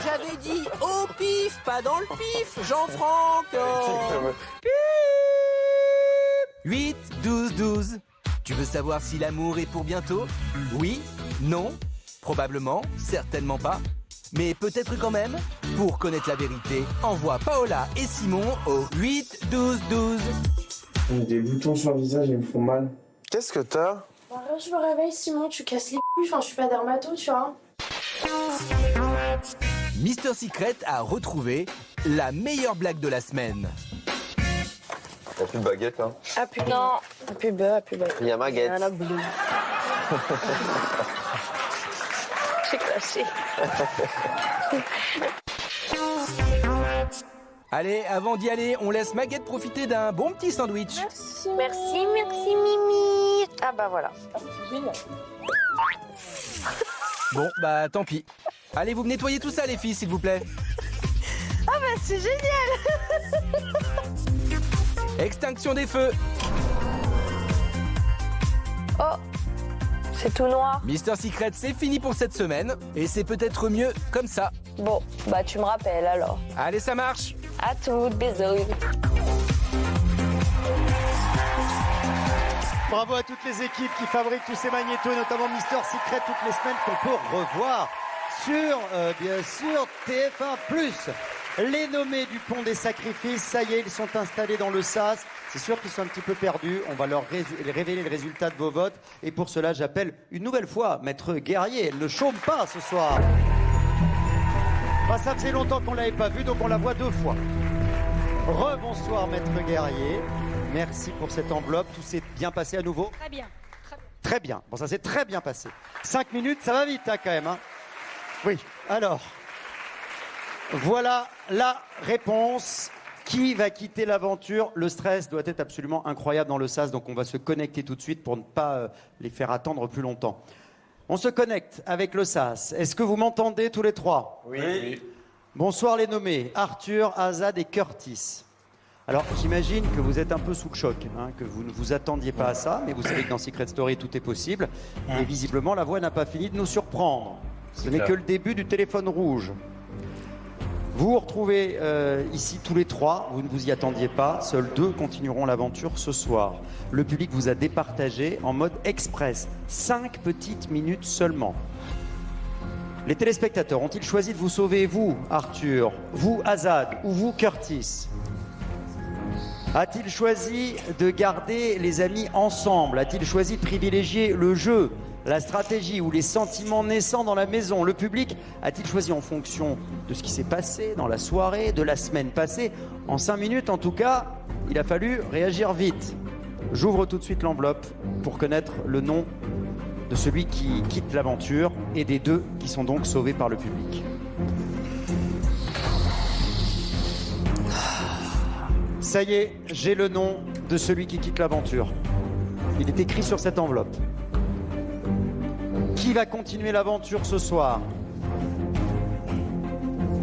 J'avais dit au pif, pas dans le pif, Jean-Franck. 8, 12, 12. Tu veux savoir si l'amour est pour bientôt? Oui? Non? Probablement? Certainement pas? Mais peut-être quand même? Pour connaître la vérité, envoie Paola et Simon au 8 12 12. J'ai des boutons sur le visage, ils me font mal. Qu'est-ce que t'as? Je me réveille, Simon, tu casses les couilles. Enfin, je suis pas dermato, tu vois. Mister Secret a retrouvé la meilleure blague de la semaine. Y'a plus de baguette, hein? Ah, plus non. Ah, plus bas, plus bas. Il y a ma guette. J'ai clashé. Allez, avant d'y aller, on laisse Maguette profiter d'un bon petit sandwich. Merci, Mimi. Ah bah voilà. Bon, bah tant pis. Allez, vous me nettoyez tout ça, les filles, s'il vous plaît. Ah bah c'est génial. Extinction des feux. Oh, c'est tout noir. Mister Secret, c'est fini pour cette semaine. Et c'est peut-être mieux comme ça. Bon, bah tu me rappelles alors. Allez, ça marche. À toutes, bisous. Bravo à toutes les équipes qui fabriquent tous ces magnétos, notamment Mister Secret toutes les semaines qu'on peut revoir sur, bien sûr, TF1+. Les nommés du Pont des Sacrifices, ça y est, ils sont installés dans le sas. C'est sûr qu'ils sont un petit peu perdus. On va leur révéler le résultat de vos votes. Et pour cela, j'appelle une nouvelle fois Maître Guerrier. Elle ne chôme pas ce soir. Ça faisait longtemps qu'on ne l'avait pas vue, donc on la voit 2 fois. Rebonsoir Maître Guerrier. Merci pour cette enveloppe. Tout s'est bien passé à nouveau? Très bien. Très bien. Bon, ça s'est très bien passé. 5 minutes, ça va vite hein, quand même. Hein. Oui, alors... Voilà la réponse. Qui va quitter l'aventure? Le stress doit être absolument incroyable dans le sas, donc on va se connecter tout de suite pour ne pas les faire attendre plus longtemps. On se connecte avec le sas. Est-ce que vous m'entendez tous les trois? Oui. Bonsoir les nommés, Arthur, Azad et Curtis. Alors j'imagine que vous êtes un peu sous le choc, hein, que vous ne vous attendiez pas à ça, mais vous savez que dans Secret Story tout est possible. Et visiblement la voix n'a pas fini de nous surprendre. Ce n'est que le début du téléphone rouge. Vous vous retrouvez ici tous les trois, vous ne vous y attendiez pas, seuls 2 continueront l'aventure ce soir. Le public vous a départagé en mode express, 5 petites minutes seulement. Les téléspectateurs ont-ils choisi de vous sauver, vous, Arthur, vous, Azad, ou vous, Curtis? A-t-il choisi de garder les amis ensemble? A-t-il choisi de privilégier le jeu, la stratégie ou les sentiments naissants dans la maison? Le public a-t-il choisi en fonction de ce qui s'est passé dans la soirée, de la semaine passée? En 5 minutes, en tout cas, il a fallu réagir vite. J'ouvre tout de suite l'enveloppe pour connaître le nom de celui qui quitte l'aventure et des 2 qui sont donc sauvés par le public. Ça y est, j'ai le nom de celui qui quitte l'aventure. Il est écrit sur cette enveloppe. Qui va continuer l'aventure ce soir?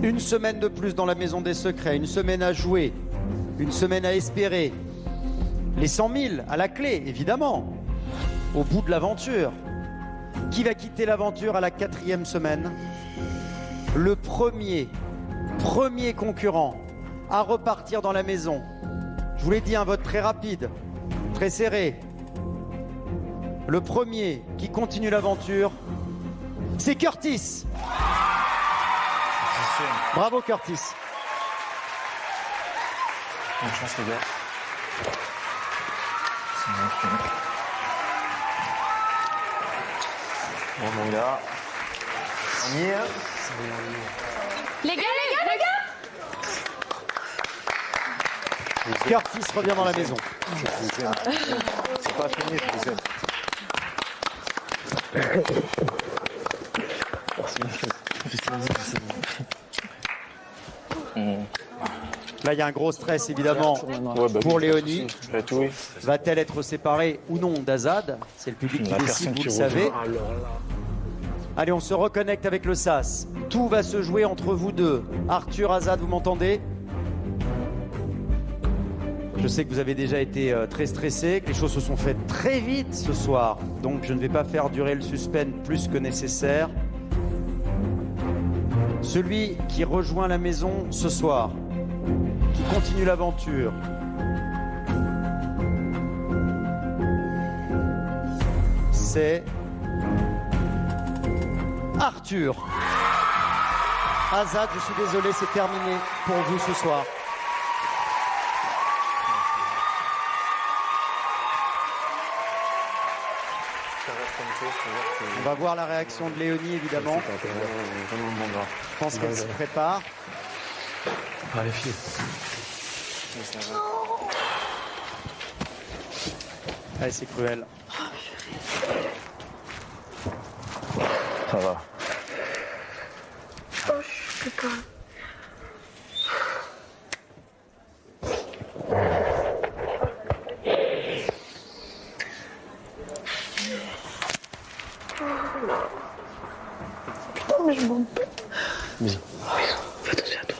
Une semaine de plus dans la Maison des Secrets, une semaine à jouer, une semaine à espérer. Les 100 000 à la clé, évidemment, au bout de l'aventure. Qui va quitter l'aventure à la 4e semaine? Le premier concurrent à repartir dans la maison. Je vous l'ai dit, un vote très rapide, très serré. Le premier qui continue l'aventure, c'est Curtis. Bravo Curtis. Bonne chance les gars. C'est bon, bon mon gars. On y est hein? Les gars Curtis revient dans la maison. C'est pas fini, je vous aime. Là, il y a un gros stress, évidemment, pour Léonie. Va-t-elle être séparée ou non d'Azad? C'est le public qui décide, vous le savez. Allez, on se reconnecte avec le SAS. Tout va se jouer entre vous deux. Arthur, Azad, vous m'entendez? Je sais que vous avez déjà été très stressé, que les choses se sont faites très vite ce soir. Donc, je ne vais pas faire durer le suspense plus que nécessaire. Celui qui rejoint la maison ce soir, qui continue l'aventure, c'est Arthur. Azad, je suis désolé, c'est terminé pour vous ce soir. On va voir la réaction de Léonie, évidemment. Je pense qu'elle s'y prépare. Allez, filles. Allez, c'est cruel. Ça va. Oh, je peux pas. Putain, mais je m'en peux. Bisous. Fais attention à toi.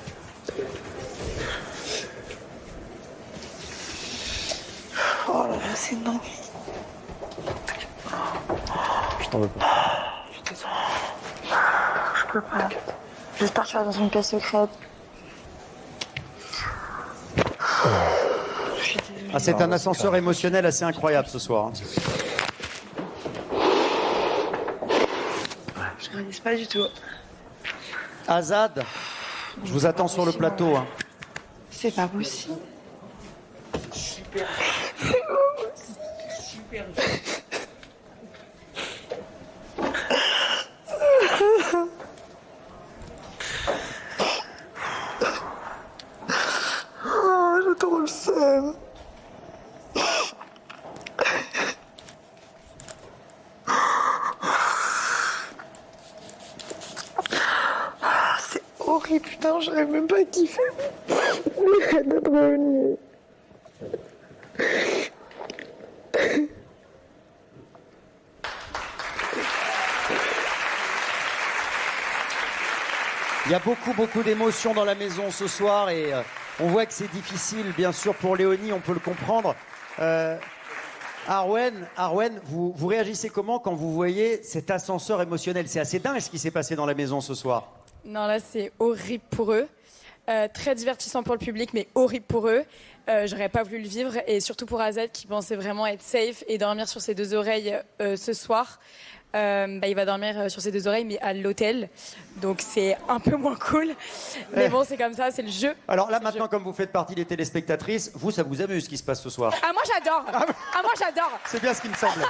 Oh là là, c'est une dinguerie. Je t'en veux pas. Je suis désolée. Je peux pas. J'espère que tu vas dans une pièce secrète. Ah, c'est un ascenseur émotionnel assez incroyable ce soir. Je réalise pas du tout. Azad, je vous attends sur le plateau. Hein. C'est pas possible. Super. C'est pas possible. Super. Oh, j'ai trop le seum. C'est horrible, putain, j'arrive même pas à kiffer. Arrête d'être revenu. Il y a beaucoup d'émotions dans la maison ce soir et on voit que c'est difficile, bien sûr, pour Léonie, on peut le comprendre. Arwen, vous réagissez comment quand vous voyez cet ascenseur émotionnel? C'est assez dingue ce qui s'est passé dans la maison ce soir. Non, là, c'est horrible pour eux. Très divertissant pour le public, mais horrible pour eux. J'aurais pas voulu le vivre. Et surtout pour Azad, qui pensait vraiment être safe et dormir sur ses deux oreilles ce soir. Il va dormir sur ses deux oreilles, mais à l'hôtel. Donc, c'est un peu moins cool. Mais bon, c'est comme ça, c'est le jeu. Alors là, maintenant, comme vous faites partie des téléspectatrices, vous, ça vous amuse ce qui se passe ce soir? Ah, moi, j'adore. Ah, moi, j'adore. C'est bien ce qui me semblait.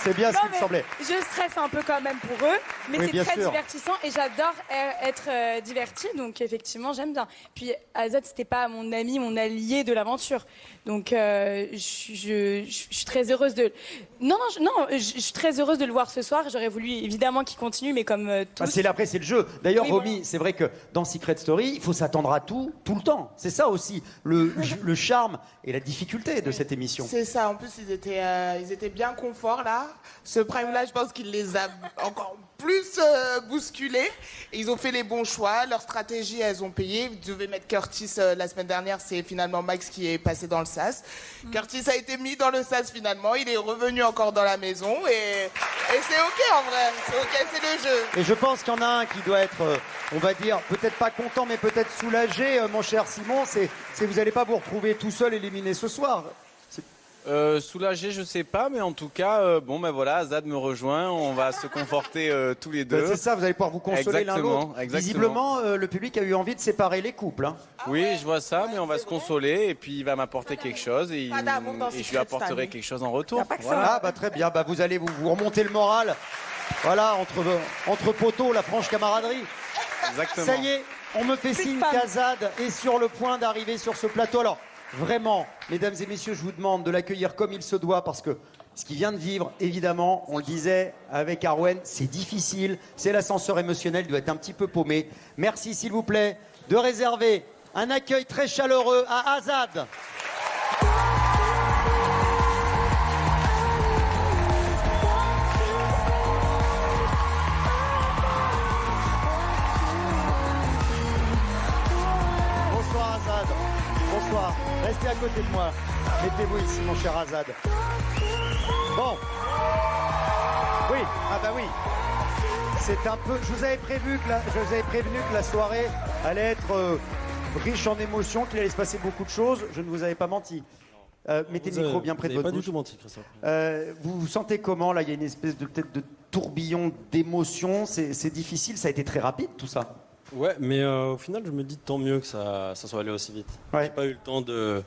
C'est bien ce qui me semblait. Je stresse un peu quand même pour eux, mais Oui, c'est bien très sûr. divertissant et j'adore être divertie, donc effectivement j'aime bien. Puis Azad, c'était pas mon ami, mon allié de l'aventure, donc je suis très heureuse de. Non, je suis très heureuse de le voir ce soir. J'aurais voulu évidemment qu'il continue, mais comme tous. Après, c'est le jeu. D'ailleurs, Oui, Romy, voilà. c'est vrai que dans Secret Story, il faut s'attendre à tout le temps. C'est ça aussi, le charme et la difficulté de cette émission. C'est ça, en plus ils étaient bien confort là. Ce prime-là, je pense qu'il les a encore plus bousculés. Et ils ont fait les bons choix. Leur stratégie, elles ont payé. Vous devez mettre Curtis la semaine dernière. C'est finalement Max qui est passé dans le sas. Curtis a été mis dans le sas finalement. Il est revenu encore dans la maison. Et c'est OK en vrai. C'est OK, c'est le jeu. Et je pense qu'il y en a un qui doit être, on va dire, peut-être pas content, mais peut-être soulagé, mon cher Simon. C'est vous n'allez pas vous retrouver tout seul éliminé ce soir. Soulagé, je sais pas, mais en tout cas, bon, ben voilà, Azad me rejoint, on va se conforter tous les deux. C'est ça, vous allez pouvoir vous consoler l'un l'autre. Visiblement, le public a eu envie de séparer les couples. Hein. Oui, je vois ça, mais on va se consoler et puis il va m'apporter quelque chose et je lui apporterai quelque chose en retour. Voilà. Ah bah très bien, bah, vous allez vous remonter le moral. Voilà, entre poteaux, la franche camaraderie. Exactement. Ça y est, on me fait signe qu'Azad est sur le point d'arriver sur ce plateau. Alors, vraiment, mesdames et messieurs, je vous demande de l'accueillir comme il se doit parce que ce qu'il vient de vivre, évidemment, on le disait avec Arwen, c'est difficile. C'est l'ascenseur émotionnel, il doit être un petit peu paumé. Merci, s'il vous plaît, de réserver un accueil très chaleureux à Azad. Bonsoir, restez à côté de moi. Mettez-vous ici, mon cher Azad. Bon. Oui, ah bah oui. C'est un peu. Je vous avais prévenu que la soirée allait être riche en émotions, qu'il allait se passer beaucoup de choses. Je ne vous avais pas menti. Mettez le micro bien près de votre bouche. Pas du tout menti, Christophe. Vous vous sentez comment là? Il y a une espèce de peut-être de tourbillon d'émotions. C'est difficile. Ça a été très rapide tout ça. Ouais, mais au final, je me dis tant mieux que ça soit allé aussi vite. Ouais. J'ai pas eu le temps de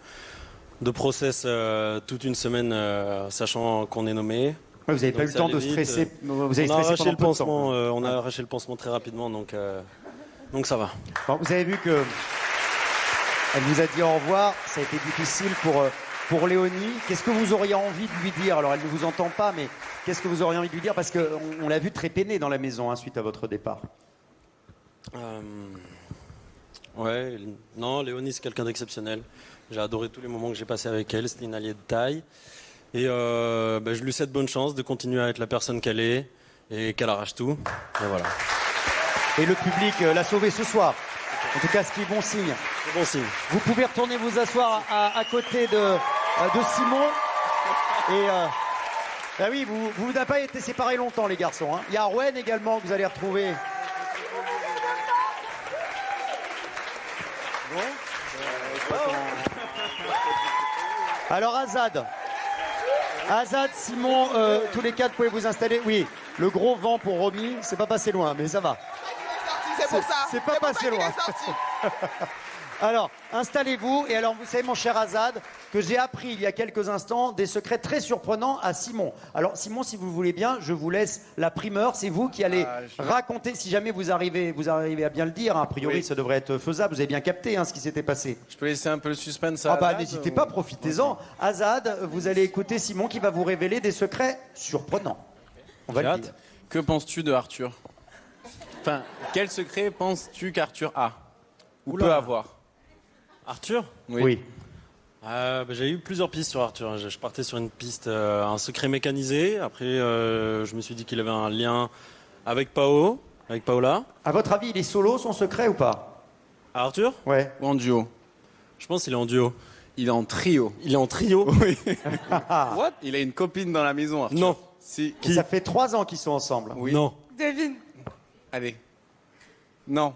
process toute une semaine, sachant qu'on est nommé. Ouais, vous n'avez pas eu le temps de stresser. Vous avez stressé pendant peu de temps. On a arraché le pansement très rapidement, donc ça va. Bon, vous avez vu que elle vous a dit au revoir. Ça a été difficile pour Léonie. Qu'est-ce que vous auriez envie de lui dire? Alors, elle ne vous entend pas, mais qu'est-ce que vous auriez envie de lui dire? Parce qu'on l'a vu très peinée dans la maison suite à votre départ. Ouais, non, Léonie, c'est quelqu'un d'exceptionnel. J'ai adoré tous les moments que j'ai passés avec elle. C'était une alliée de taille. Et je lui souhaite bonne chance de continuer à être la personne qu'elle est et qu'elle arrache tout. Et voilà. Et le public l'a sauvée ce soir. En tout cas, ce qui est bon signe. C'est bon signe. Vous pouvez retourner vous asseoir à côté de Simon. Et bah oui, vous n'avez pas été séparés longtemps, les garçons. Hein. Il y a Arwen également que vous allez retrouver. Alors Azad, Simon, tous les quatre pouvez vous installer. Oui, le gros vent pour Romy, c'est pas passé loin, mais ça va. C'est pour ça. C'est pas passé loin. Alors, installez-vous. Et alors, vous savez, mon cher Azad, que j'ai appris il y a quelques instants des secrets très surprenants à Simon. Alors, Simon, si vous le voulez bien, je vous laisse la primeur. C'est vous qui allez raconter, si jamais vous arrivez à bien le dire. A priori, oui. Ça devrait être faisable. Vous avez bien capté ce qui s'était passé. Je peux laisser un peu le suspense à Azad, n'hésitez pas, profitez-en. Azad, vous allez écouter Simon qui va vous révéler des secrets surprenants. On va le dire. Que penses-tu de Arthur? Enfin, quel secret penses-tu qu'Arthur a ou peut avoir? Arthur? Oui. J'ai eu plusieurs pistes sur Arthur. Je partais sur une piste, un secret mécanisé. Après, je me suis dit qu'il avait un lien avec Paola. À votre avis, il est solo, son secret, ou pas? Arthur? Ouais. Ou en duo? Je pense qu'il est en duo. Il est en trio. Il est en trio? Oui. What? Il a une copine dans la maison, Arthur. Non. Si. Ça fait 3 ans qu'ils sont ensemble. Oui. Non. Devine. Allez. Non.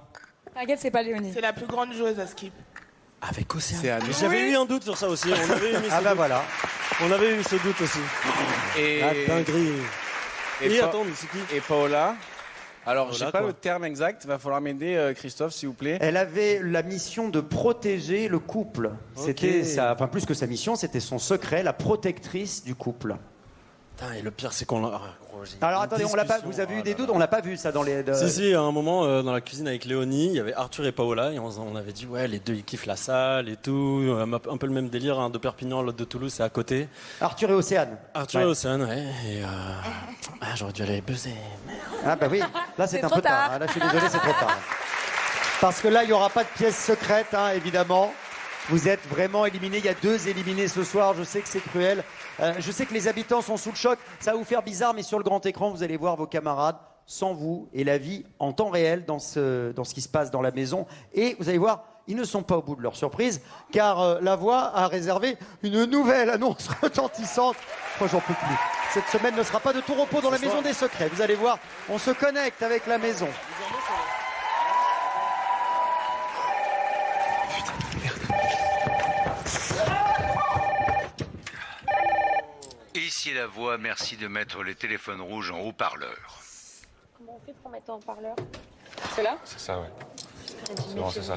T'inquiète, c'est pas Léonie. C'est la plus grande joueuse à skip. Avec Océane. J'avais eu un doute sur ça aussi. On avait mis bah voilà. On avait eu ce doute aussi. Et la dinguerie. Et attends, mais c'est qui? Et Paola. Alors, j'ai pas le terme exact. Il va falloir m'aider, Christophe, s'il vous plaît. Elle avait la mission de protéger le couple. C'était ça. Enfin, plus que sa mission, c'était son secret, la protectrice du couple. Putain, et le pire, c'est qu'on l'a. Alors attendez, on l'a pas. Vous avez eu des doutes? On l'a pas vu ça dans les. Si, à un moment dans la cuisine avec Léonie, il y avait Arthur et Paola et on avait dit ouais, les deux ils kiffent la salle et tout, un peu le même délire, de Perpignan, l'autre de Toulouse, c'est à côté. Arthur et Océane. Arthur et Océane, ouais. Et j'aurais dû aller buzzer. Ah bah oui, là c'est un peu tard. Là je suis désolé, c'est trop tard. Parce que là il y aura pas de pièce secrète, évidemment. Vous êtes vraiment éliminés. Il y a 2 éliminés ce soir. Je sais que c'est cruel. Je sais que les habitants sont sous le choc. Ça va vous faire bizarre, mais sur le grand écran, vous allez voir vos camarades sans vous et la vie en temps réel dans ce qui se passe dans la maison. Et vous allez voir, ils ne sont pas au bout de leur surprise, car La Voix a réservé une nouvelle annonce retentissante. Moi, j'en peux plus. Cette semaine ne sera pas de tout repos dans la maison des secrets. Vous allez voir, on se connecte avec la maison. Ici La Voix, merci de mettre le téléphone rouge en haut-parleur. Comment on fait pour mettre en haut-parleur? C'est là? C'est ça, ouais. C'est ça.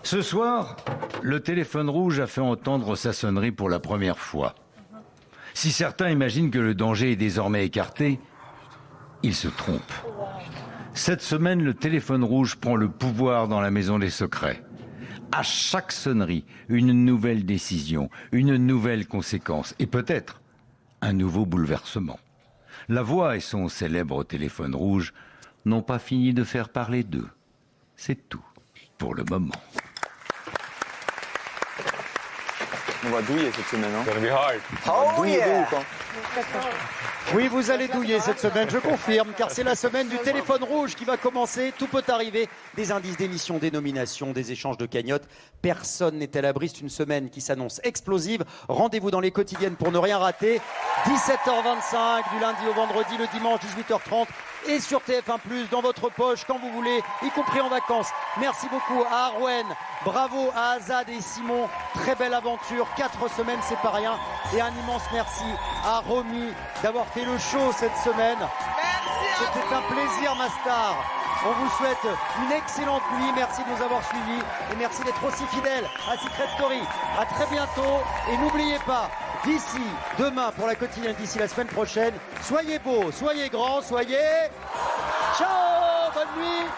Ce soir, le téléphone rouge a fait entendre sa sonnerie pour la première fois. Si certains imaginent que le danger est désormais écarté, ils se trompent. Cette semaine, le téléphone rouge prend le pouvoir dans la maison des secrets. À chaque sonnerie, une nouvelle décision, une nouvelle conséquence et peut-être un nouveau bouleversement. La Voix et son célèbre téléphone rouge n'ont pas fini de faire parler d'eux. C'est tout pour le moment. On va douiller cette semaine, hein. Gonna be hard. On va douiller de ouf, hein. Oui, vous allez douiller cette semaine, je confirme, car c'est la semaine du téléphone rouge qui va commencer. Tout peut arriver. Des indices d'émission, des nominations, des échanges de cagnottes. Personne n'est à l'abri. C'est une semaine qui s'annonce explosive. Rendez-vous dans les quotidiennes pour ne rien rater. 17h25 du lundi au vendredi, le dimanche 18h30 et sur TF1+, dans votre poche, quand vous voulez, y compris en vacances. Merci beaucoup à Arwen, bravo à Azad et Simon. Très belle aventure, 4 semaines, c'est pas rien. Et un immense merci à Romy d'avoir fait le show cette semaine. C'était un plaisir, ma star. On vous souhaite une excellente nuit. Merci de nous avoir suivis et merci d'être aussi fidèles à Secret Story. À très bientôt et n'oubliez pas, d'ici demain pour la quotidienne, d'ici la semaine prochaine, soyez beaux, soyez grands, soyez... Ciao, bonne nuit.